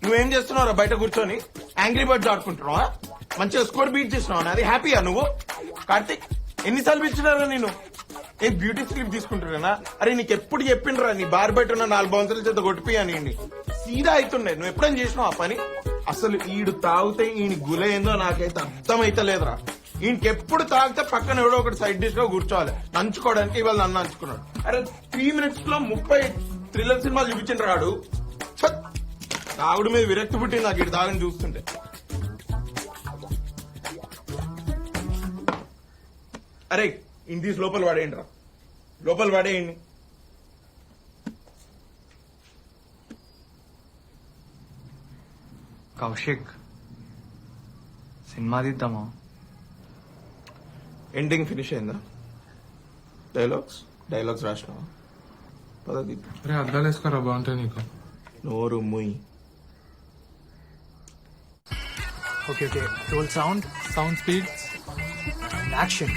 నువ్వేం చేస్తున్నావురా బయట కూర్చొని? యాంగ్రీ బర్డ్స్ ఆడుకుంటున్నావా? మంచిగా స్కోర్ బీట్ చేసినావా? అది హ్యాపీయా నువ్వు? కార్తిక్ ఎన్నిసార్లు పిలిచినారా నేను? ఏ బ్యూటీ స్లిప్ తీసుకుంటున్నా? అరే నీకు ఎప్పుడు చెప్పిండ్రా నీ బార్ బయట ఉన్న 4 బౌన్సర్ల చేత కొట్టిపోయాని? సీదా అవుతుండే. నువ్వు ఎప్పుడైనా చేసినావు ఆ పని? అసలు ఈడు తాగితే ఈయన గులేందో నాకైతే అర్థమైతలేదురా. ఈయనకెప్పుడు తాగితే పక్కన ఎవడో ఒకటి సైడ్ డిష్ గా కూర్చోవాలి నంచుకోవడానికి. ఇవాళ నన్ను నంచుకున్నాడు. అరే 3 minutes లో 30 థ్రిల్లర్ సినిమాలు చూపించిన రాడు. తాగుడు మీద విరక్తి పుట్టింది నాకు ఇటు తాగని చూస్తుంటే. అరే ఇంటి లోపల పడేయండి రా, లోపల పడేయండి.
కౌశిక్ సినిమా తీద్దామా?
ఎండింగ్ ఫినిష్ అయిందా? డైలాగ్స్ రాసినావా? పదది
అరే అద్దాలు వేసుకోరా బాగుంటాయి నీకు.
నోరు ముయ్.
Okay okay roll sound speed action.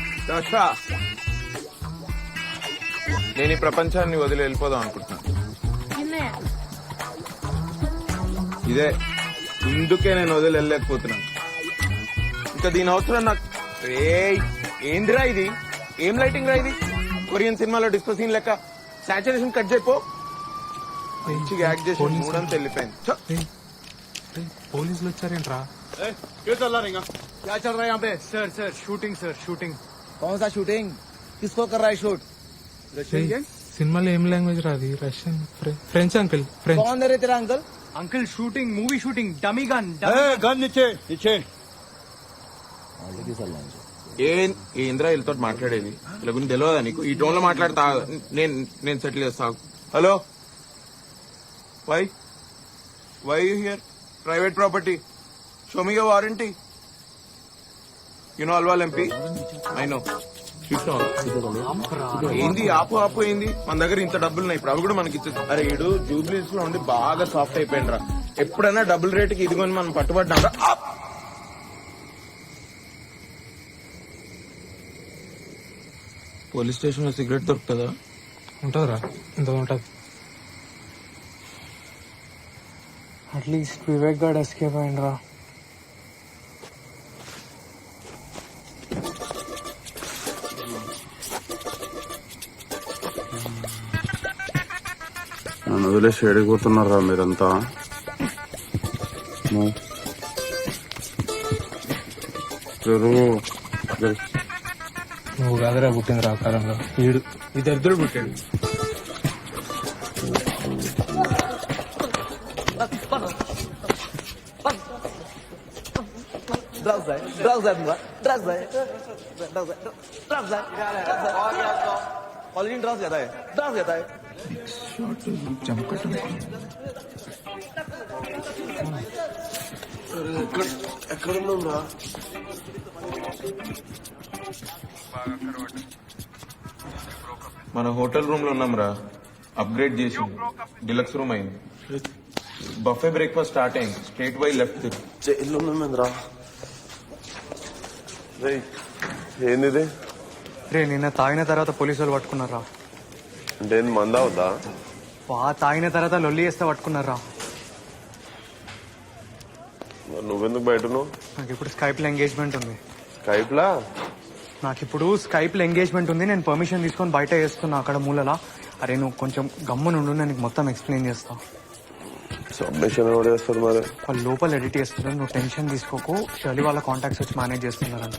నేను ఈ ప్రపంచాన్ని వదిలి వెళ్ళిపోదాం అనుకుంటున్నాను. ఇదే ఇందుకే నేను వదిలి వెళ్ళలేకపోతున్నాను. ఇంకా దీని అవసరం నాకు. ఏందిరా ఇది? ఏం లైటింగ్ రా ఇది? కొరియన్ సినిమాలో డిస్కో సీన్ లెక్క సాచురేషన్ కట్ చేయపో. మంచిగా యాక్ట్ చేసి మూడంతా వెళ్ళిపోయింది.
పోలీసులు వచ్చారేంట్రా?
क्या चल रहा है यहाँ पे?
Sir shooting.
कौन सा शूटिंग? किसको कर रहा है शूट?
సినిమాలో ఏం లాంగ్వేజ్ రాది? Russian, French uncle. ఫ్రెంచ్.
कौन दे रहे तेरा uncle?
Uncle shooting, movie shooting, dummy gun.
Gun नीचे.
ఏంద్రా వీళ్ళతో మాట్లాడేది? ఇలా గురించి తెలియదా నీకు? ఈ టోన్ లో మాట్లాడతా. నేను సెటిల్ చేస్తా. Hello, why here? Private property. Show me your warranty. Alwal MP. I know. ఏంది ఆపు ఏంది? మన దగ్గర ఇంత డబ్బులు ఉన్నాయి, ఇప్పుడు అవి కూడా మనకి ఇచ్చేది. అరే ఈడు జూబ్లీస్ లో ఉండి బాగా సాఫ్ట్ అయిపోయిండ్రా. ఎప్పుడైనా డబుల్ రేటుకి ఇదిగోని మనం పట్టుబడ్డా. పోలీస్ స్టేషన్ లో సిగరెట్ దొరుకుతుందా?
ఉంటుందిరా, ఇంత ఉంటుంది.
అట్లీస్ట్ వివేక్ గార్డ్ ఎస్కేప్ అయిండ్రా.
నన్ను వదిలేసి ఏడిపోతున్నారా మీరంతా?
నువ్వు కాదురా పుట్టింది రాకారంగా. వీడు ఇద్దరు పుట్టాడు.
ఎక్కడున్నా?
మన హోటల్ రూమ్ లో ఉన్నాం రా. అప్గ్రేడ్ చేసి డిలక్స్ రూమ్ అయింది. బఫే బ్రేక్ఫాస్ట్ స్టార్ట్ అయింది. Straight by left.
జైల్లో ఉన్నారా? ఏంది?
రే నిన్న తాగిన తర్వాత పోలీసులు పట్టుకున్నారా?
అంటే మంద అవుతా?
తాగిన తర్వాత లొల్లి చేస్తే పట్టుకున్నారా?
నువ్వెందుకు బయట?
నాకు ఇప్పుడు స్కైప్ లో ఎంగేజ్మెంట్ ఉంది. నేను పర్మిషన్ తీసుకొని బయట చేస్తున్నా అక్కడ మూలలా. అరే నువ్వు కొంచెం గమ్మునుండు, నేను మొత్తం ఎక్స్ప్లెయిన్ చేస్తా.
సబ్మిషన్ ఎవరు చేస్తారు మరి?
వాళ్ళు లోపల ఎడిట్ చేస్తున్నారు, నువ్వు టెన్షన్ తీసుకోకు. షర్లీ వాళ్ళ కాంటాక్ట్స్ వచ్చి మేనేజ్ చేస్తున్నారంట.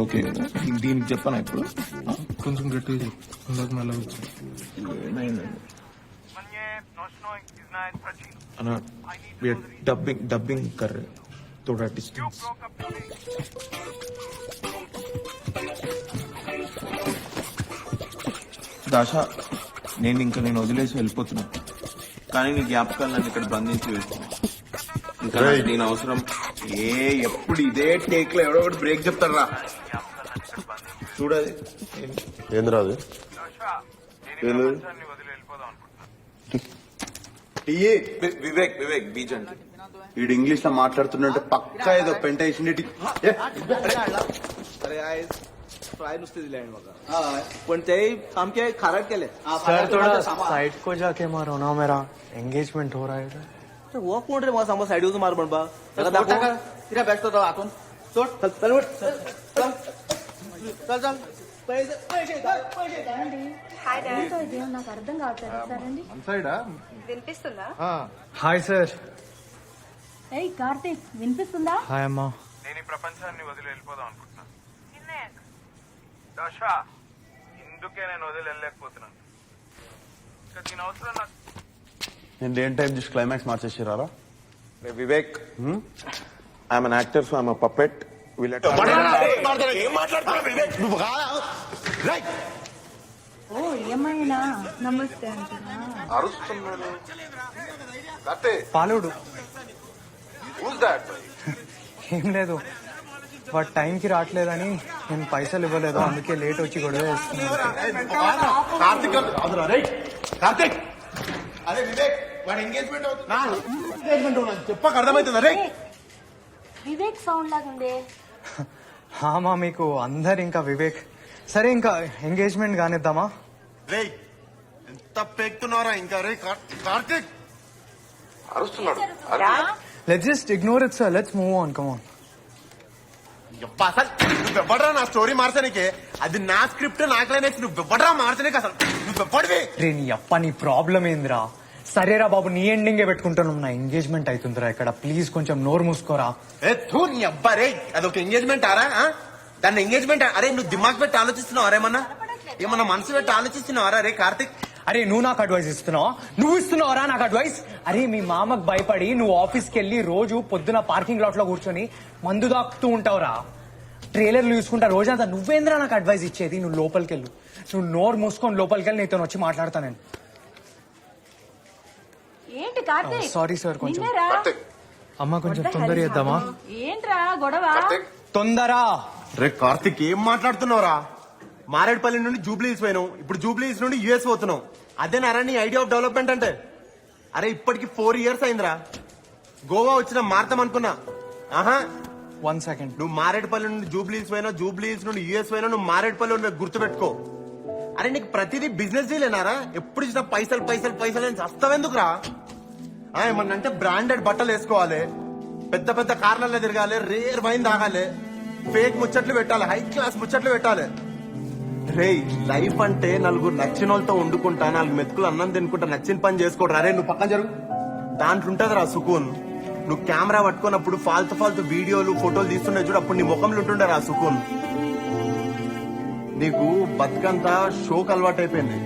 ఓకే దీనికి చెప్పనా ఇప్పుడు?
కొంచెం గట్టిగా చెప్పు. మళ్ళీ వచ్చి
అన్నా డబ్బింగ్ కర్ थोड़ा डिस्टेंस దాష నేను వదిలేసి వెళ్ళిపోతున్నా కానీ నీ జ్ఞాపకాలు నన్ను ఇక్కడ బంధించి వేస్తున్నా ఇంకా నాకు దీని అవసరం ఎప్పుడు ఇదే టేక్ లో ఎవడో ఒకటి బ్రేక్ చెప్తారా చూడది
ఏంది రాదు
వివేక్ బీచ్ అంటే
వీడు ఇంగ్లీష్ లో మాట్లాడుతున్నట్టే పక్కా ఏదో పెంట వేసిండి
सर थोड़ा साइड को जाके मारो ना, मेरा एंगेजमेंट हो रहा है इधर.
वो कोण रे मला साइड यूज मार बनबा तिला बॅस्ट होता आतून सोड चल
నాకు అర్థం కావట్లేదు సరేండి వినిపిస్తుందా?
Hi sir.
ఏయ్ కార్తీక్ వినిపిస్తుందా?
హాయ్ అమ్మా.
నేను ఈ ప్రపంచాన్ని వదిలి వెళ్ళిపోదాం అనుకుంటున్నాను. దశ ఇందుకే నేను వదిలి వెళ్ళలేకపోతున్నాను. ఇంకా దీని అవసరం నాకు.
నేను దేని టైం చూసి క్లైమాక్స్ మార్చేసారా?
Vivek I'm an actor so I'm a puppet
ఓ ఏమైనా నమస్తే అంటున్నా.
పాలుడు ఏం లేదు, వాడు టైంకి రావట్లేదని నేను పైసలు ఇవ్వలేదు, అందుకే లేట్ వచ్చి గొడవ చేస్తున్నాను.
చెప్పక అర్థమవుతుందా రే?
వివేక్ సౌండ్ లాగుంది.
హామా మీకు అందరు ఇంకా వివేక్. సరే ఇంకా ఎంగేజ్మెంట్ కానిద్దామా?
రే ఎంత పేక్తున్నారా ఇంకా రే? కార్తీక్ అరుస్తున్నాడు.
Let's just ignore it sir, let's move on, come on.
అసలు నువ్వెవ్వడరా నా స్టోరీ మార్చడానికి? అది నా స్క్రిప్ట్, నా క్లైమాక్స్. నువ్వెవ్వడరా మార్చడానికి? అసలు నువ్వెవ్వడివి?
రే నీ అప్ప, నీ ప్రాబ్లం ఏందిరా? సరేరా బాబు, నీ ఎండింగే పెట్టుకుంటాను. నా ఎంగేజ్మెంట్ అవుతుందిరా ఇక్కడ, ప్లీజ్ కొంచెం నోరు మూసుకోరా.
నీ అబ్బా రే, అదొక ఎంగేజ్మెంట్ ఆరా? దాన్ని ఎంగేజ్మెంట్ అరే? నువ్వు దిమాగ్ పెట్టి ఆలోచిస్తున్నావు అరేమన్నా? ఏమన్నా మనసు పెట్టి ఆలోచిస్తున్నావారా రే కార్తిక్?
అరే నువ్వు నాకు అడ్వైస్ ఇస్తున్నావు? నువ్వు ఇస్తున్నావురా నాకు అడ్వైస్? అరే మీ మామకు భయపడి నువ్వు ఆఫీస్కి వెళ్ళి రోజు పొద్దున పార్కింగ్ లాట్ లో కూర్చొని మందు దాక్కుతూ ఉంటావురా. ట్రైలర్లు చూసుకుంటా రోజంతా. నువ్వేంద్రా నాకు అడ్వైస్ ఇచ్చేది? నువ్వు లోపలికి వెళ్ళు, నువ్వు నోరు మూసుకొని లోపలికి వెళ్ళి నీతో వచ్చి మాట్లాడతా నేను.
ఏంటి కార్తీక్?
సారీ సార్, కొంచెం
నిన్నేరా?
అమ్మ కొంచెం తొందర చేద్దామా?
ఏంట్రా గొడవ?
తొందరా
రే కార్తిక్, ఏం మాట్లాడుతున్నావురా? మారేడుపల్లి నుండి జూబ్లీస్ పోయినావు, ఇప్పుడు జూబ్లీస్ నుండి యుఎస్ పోతున్నావు. అదేనారా నీ ఐడియా ఆఫ్ డెవలప్మెంట్ అంటే? అరే ఇప్పటికి 4 years అయిందిరా. గోవా వచ్చిన మారతాం అనుకున్నా. ఆహా
1 second.
నువ్వు మారేడుపల్లి నుండి జూబ్లీస్ పోయినావు, జూబ్లీస్ నుండి యుఎస్ పోయినావు. నువ్వు మారేడుపల్లి గుర్తు పెట్టుకో. అరే నీకు ప్రతిదీ బిజినెస్ డీలేనారా? ఎప్పుడు ఇచ్చిన పైసలు పైసలు పైసలు అని చస్తావెందుకురా? ఏమన్నంటే బ్రాండెడ్ బట్టలు వేసుకోవాలి, పెద్ద పెద్ద కార్లలో తిరగాలి, రేర్ వైన్ తాగాలి, ఫేక్ ముచ్చట్లు పెట్టాలి, హై క్లాస్ ముచ్చట్లు పెట్టాలి. రే లైఫ్ అంటే నలుగురు నచ్చిన వాళ్ళతో వండుకుంటా, 4 మెతుకులు అన్నం తినుకుంటా, నచ్చిన పని చేసుకోడు. అరే నువ్వు పక్కన జరుగు, దాంట్లో ఉంటదిరా సుకూన్. నువ్వు కెమెరా పట్టుకున్నప్పుడు ఫాల్తు ఫాల్తు వీడియోలు ఫోటోలు తీస్తుండే చూడు, అప్పుడు నీ ముఖంలో ఉంటుండరా సుకూన్. నీకు బతుకంతా షోక్ అలవాటు అయిపోయింది.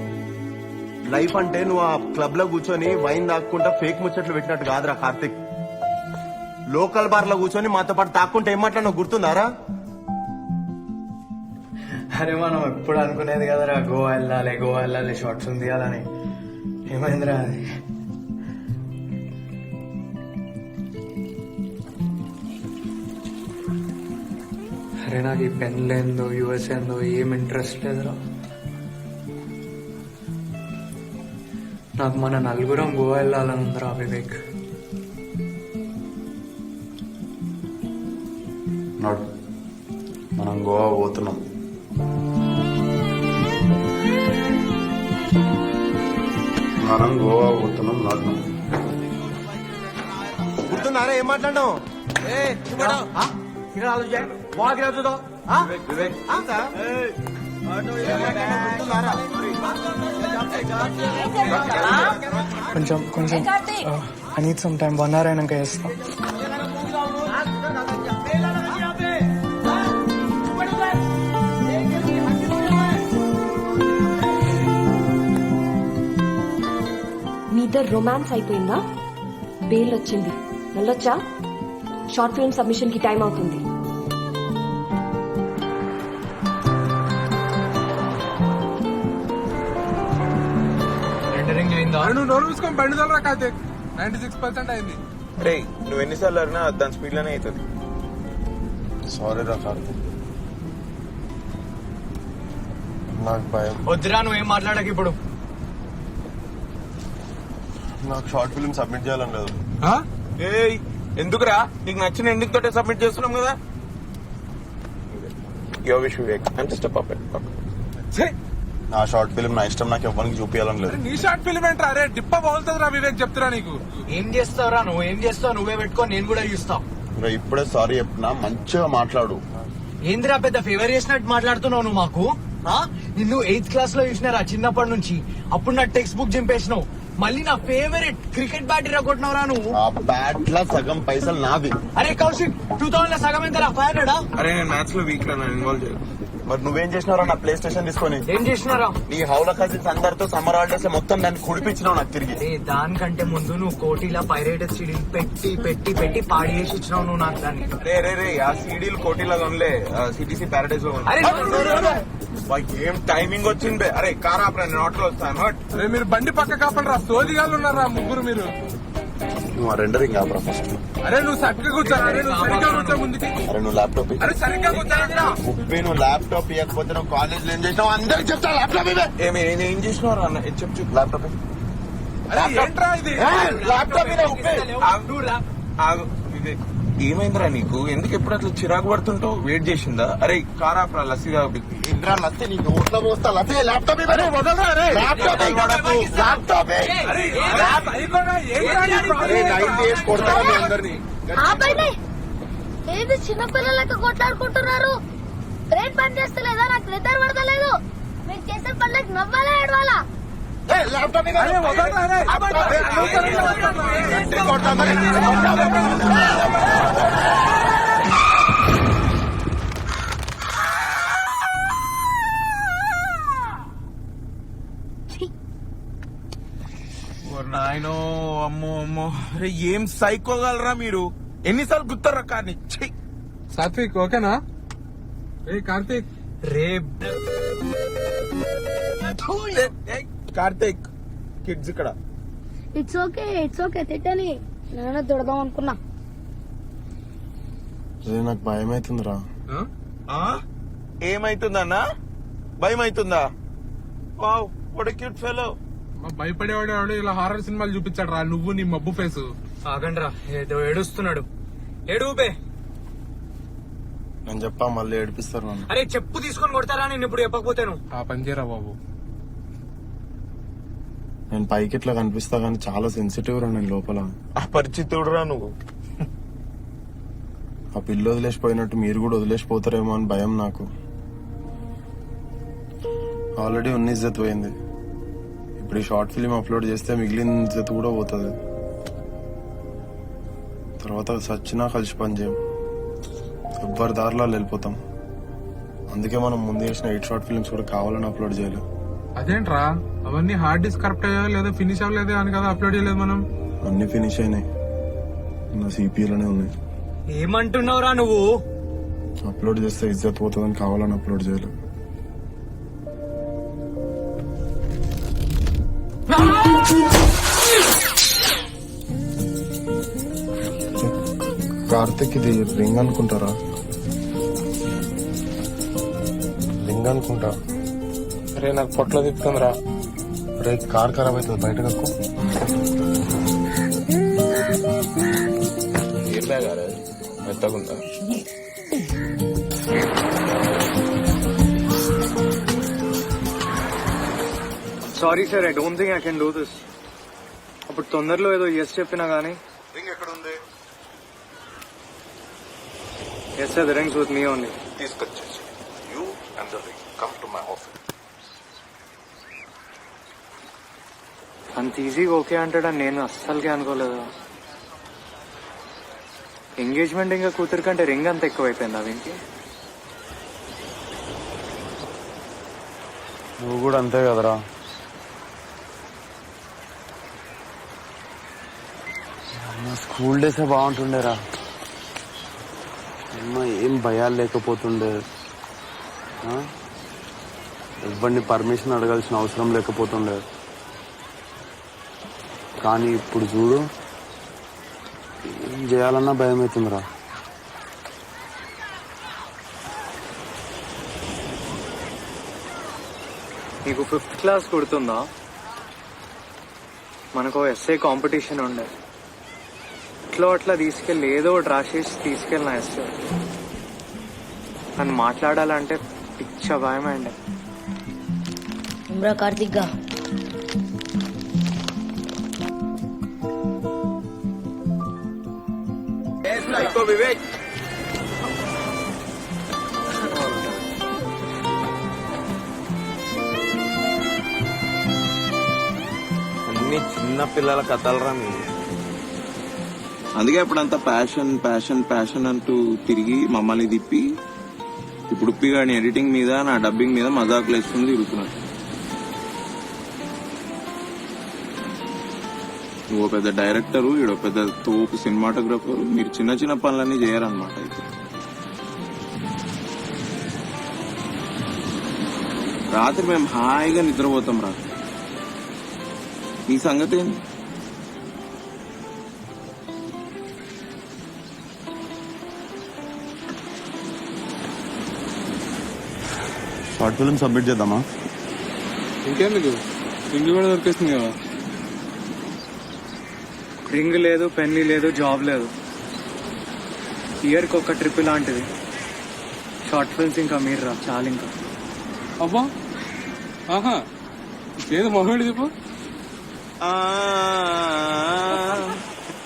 లైఫ్ అంటే నువ్వు ఆ క్లబ్ లో కూర్చొని వైన్ తాక్కుంటా ఫేక్ ముచ్చట్లు పెట్టినట్టు కాదురా కార్తిక్. లోకల్ బార్ లో కూర్చొని మాతో పాటు తాక్కుంటే ఏం మాట్లాడినా గుర్తుందారా?
అరే మనం ఎప్పుడు అనుకునేది కదరా, గోవా వెళ్ళాలి షార్ట్స్ తీయాలని. ఏమైందిరా అది? అరే నాకు ఈ పెన్లేందో యుఎస్ ఏందో ఏం ఇంట్రెస్ట్ లేదురా. నాకు మన నలుగురం గోవా వెళ్ళాలని ఉందిరా వివేక్.
మనం గోవా పోతున్నాం. గుర్తున్నారా ఏం మాట్లాడడం?
కొంచెం కొంచెం I need some time. 1 hour అయినాక చేస్తా.
నీ ఇద్దరు రొమాన్స్ అయిపోయిందా? బెయిల్ వచ్చింది, వెళ్ళొచ్చా? షార్ట్ ఫిల్మ్ సబ్మిషన్ కి టైం అవుతుంది.
నువ్వు నోరు మూసుకొని బండి తోలరా కార్తీక్. 96% అయింది.
రే నువ్వు ఎన్నిసార్లు అడినా దాని స్పీడ్ లోనే అవుతుంది.
సారీ రా కార్తీక్, నాకు భయం.
వద్దురా, నువ్వేం మాట్లాడక ఇప్పుడు.
నాకు షార్ట్ ఫిల్మ్ సబ్మిట్ చేయాలని లేదు.
ఏయ్ ఎందుకురా, నీకు నచ్చిన ఎండింగ్ తోటే సబ్మిట్ చేస్తున్నాం కదా. యో wish Vivek, I'm just a puppet.
నా షార్ట్ ఫిల్మ్ నా ఇష్టం, నాకు ఎవరికి చూపించాలని లేదు.
నీ షార్ట్ ఫిల్మ్ ఏంట్రా? అరే డిప్ప బాగుతుందిరా వివేక్, చెప్తురా నీకు.
ఏం చేస్తావురా నువ్వు? ఏం చేస్తావు? నువ్వే పెట్టుకో, నేను కూడా చూస్తా.
ఇప్పుడే సారీ చెప్పినా, మంచిగా మాట్లాడు.
ఏందిరా పెద్ద ఫేవర్ చేసినట్టు మాట్లాడుతున్నావు నువ్వు మాకు? నిన్ను 8th క్లాస్ లో చూసినారా చిన్నప్పటి నుంచి. అప్పుడు నా టెక్స్ట్ బుక్ చింపేసినావు. మళ్ళీ నా ఫేవరెట్ క్రికెట్ బ్యాట్ ఇరగొట్టినవరా నువ్వు.
ఆ బ్యాట్ లా సగం పైసలు నాది.
అరే కౌశిక్, 2000 లో సగం ఎంతరా? 500?
అరే నేను మ్యాథ్స్ లో వీక్ రా, ఇన్వాల్వ్ చేయదు.
మరి నువ్వేం చేసినారా నా ప్లే స్టేషన్ తీసుకొని?
ఏం చేసినారా?
నీ హౌల కజిన్స్ అందరితో సమ్మర్ హాలిడేస్ లో మొత్తం దాన్ని కుడిపించినావు నాకు తిరిగి.
దానికంటే ముందు నువ్వు కోటిలా పైరేటెడ్ సీడీలు పెట్టి పెట్టి పెట్టి పాడి చేసి ఇచ్చినావు నువ్వు నాకు దాన్ని.
రే రే రే ఆ సీడీలు కోటిలా కొనలే, సిటీసీ ప్యారడైజ్ లో కొనలే. ఏం టైమింగ్ వచ్చింది. అరే కార్ ఆపరా, నేను ఆటోలో వస్తాను.
అరే మీరు బండి పక్క కాపండి రా, సోదిగాళ్ళు ఉన్నారా ముగ్గురు మీరు.
నువ్వు ఆ రెండరింగ్ ఆపరా ఫస్ట్.
అరే నువ్వు సరిగ్గా కూర్చోరా. అరే నువ్వు సరిగ్గా కూర్చో ముందుకి.
అరే నువ్వు ల్యాప్టాప్
అరే సరిగ్గా కూర్చోరా.
ఉప్పి నువ్వు ల్యాప్టాప్ ఇవ్వకపోతే నువ్వు కాలేజ్ లో ఏం చేసినావు అందరికి చెప్తా. ల్యాప్టాప్ ఇవే
ఏం చేసినావు అన్న, చెప్పు చెప్పు.
ల్యాప్టాప్
అరే ఏంట్రా ఇది?
ల్యాప్టాప్ ఇదే ఉప్పి.
ఏమైందిరా నీకు? ఎందుకు ఎప్పుడు అట్లా చిరాకు పడుతుంటావు? వెయిట్ చేసిందా? అరే కార్ ఆపరా, లస్సీ తాగు.
ఇంద్రా లస్సీ నీ నోట్లో పోస్తా. లస్సీ ల్యాప్టాప్ ఇవ్వరే, వదలరా. ల్యాప్టాప్ ల్యాప్టాప్ కొడతారా మీ అందరినీ?
ఆపండి, ఏది చిన్నపిల్లలకి కొట్లాడుకుంటున్నారు? బ్రెయిన్ పని చేస్తలేదా? నాకు నిద్ర పడతలేదు. మీరు చేసే పనులకు నవ్వాలా ఏడవాలా?
ల్యాప్టాప్
నాయనో, అమ్మో అమ్మో. అరే ఏం సైకోగలరా మీరు? ఎన్నిసార్లు గుర్తారా కానీ.
సాత్విక్ ఓకేనా? ఏ కార్తీక్
రే
కార్తీక్, కిడ్స్ ఇక్కడ.
ఇట్స్ ఓకే తిట్టని. నేను తిడదాం అనుకున్నా.
నాకు భయం అవుతుందిరా.
ఏమైతుందన్నా? భయం అవుతుందా? Wow what a cute fellow.
భయపడేవాడు ఇలా హారర్ సినిమాలు చూపించాడు రా, నువ్వు నీ మబ్బు ఫేసు.
ఆగండ్రా, ఏదో ఏడుస్తున్నాడు. ఏడుపే.
నేను చెప్పా మళ్ళీ ఏడిపిస్తారు నన్ను.
అరే చెప్పు తీసుకొని కొడతారా నేను ఇప్పుడు చెప్పకపోతేను?
ఆ పని చేయరా బాబు.
నేను పైకి ఇట్లా కనిపిస్తా కానీ చాలా సెన్సిటివ్ రా నేను లోపల.
అపరిచితుడు రా నువ్వు.
ఆ పిల్ల వదిలేసిపోయినట్టు మీరు కూడా వదిలేసిపోతారేమో అని భయం నాకు. ఆల్రెడీ ఉన్న ఇజ్జత్ పోయింది. ఇప్పుడు ఈ షార్ట్ ఫిలిం అప్లోడ్ చేస్తే మిగిలిన ఇజ్జత్ కూడా పోతుంది. తర్వాత సచ్చినా కలిసి పని చేయం, ఎవ్వరి దారిలో వెళ్ళిపోతాం. అందుకే మనం ముందు చేసిన 8 షార్ట్ ఫిల్మ్స్ కూడా కావాలని అప్లోడ్ చేయలేదు.
అదేంట్రా, అవన్నీ హార్డ్ డిస్క్ కరెక్ట్ అయ్యా లేదా ఫినిష్ అవ్వలేదు అని కదా అప్లోడ్ చేయలేదు మనం.
అన్ని ఫినిష్ అయినాయి, నా సిపిలోనే ఉన్నాయి.
ఏమంటున్నావురా నువ్వు?
అప్లోడ్ చేస్తే ఇజ్జత్ పోతుందని కావాలని అప్లోడ్ చేయలేదు. కార్తిక్ ఇది రింగ్ అనుకుంటారా? రింగ్ అనుకుంటా.
అరే నాకు పొట్ల తిప్పుతుందిరా.
అరే కార్ ఖరాబ్ అవుతుంది, బయట కక్కు.
ఏం బ్యాగ్ అరే మెత్తగుందా?
Sorry sir, I don't think I can do this. అప్పుడు తొందరలో ఏదో ఎస్ చెప్పినా గానీ.
రింగ్ ఎక్కడ ఉంది?
Yes sir, the rings with me only.
తీసుకొచ్చేసి you and the ring come to my office.
అంత ఈజీగా ఓకే అంటాడని నేను అస్సలకే అనుకోలేదు. ఎంగేజ్మెంట్ ఇంకా కూతురు కంటే రింగ్ అంత ఎక్కువ అయిపోయింది అవికి.
నువ్వు కూడా అంతే కదరా.
స్కూల్ డేసే బాగుంటుండేరా. అమ్మ ఏం భయాలు లేకపోతుండే, ఎవరిని పర్మిషన్ అడగాల్సిన అవసరం లేకపోతుండే. కానీ ఇప్పుడు చూడు, ఏం చేయాలన్నా భయం అవుతుందిరా.
నీకు 5th క్లాస్ గుర్తుందా? మనకు ఎస్ఏ కాంపిటీషన్ ఉండే, అట్లా తీసుకెళ్ళి ఏదో ఒకటి రాసేసి తీసుకెళ్ళిన ఎస్ఏ. నన్ను మాట్లాడాలంటే పిచ్చ భయమండి.
కార్తిక్ గా
వివేక్
అన్ని చిన్న పిల్లల కథలరా మీరు.
అందుకే అప్పుడంతా ప్యాషన్ ప్యాషన్ ప్యాషన్ అంటూ తిరిగి మమ్మల్ని తిప్పి ఇప్పుడు ఉప్పిగాని ఎడిటింగ్ మీద నా డబ్బింగ్ మీద మజాకులు వేసుకుని తిరుగుతున్నాడు. నువ్వు పెద్ద డైరెక్టరు, ఈడో పెద్ద తోపు సినిమాటోగ్రఫరు, మీరు చిన్న చిన్న పనులన్నీ చేయరన్నమాట. అయితే రాత్రి మేము హాయిగా నిద్రపోతాం రా. ఈ సంగతి ఏంటి?
షార్ట్ ఫిల్మ్ సబ్మిట్ చేద్దామా?
ఇంకెందుకు, రింగ్ కూడా దొరికేస్తుంది కదా.
రింగ్ లేదు, పెన్ను లేదు, జాబ్ లేదు. ఇయర్కి ఒక ట్రిప్ లాంటిది. షార్ట్ ఫిల్మ్స్ ఇంకా మీరు రా చాలు. ఇంకా
అబ్బా, ఆహా, ఏదో మొహేడు చెప్పు.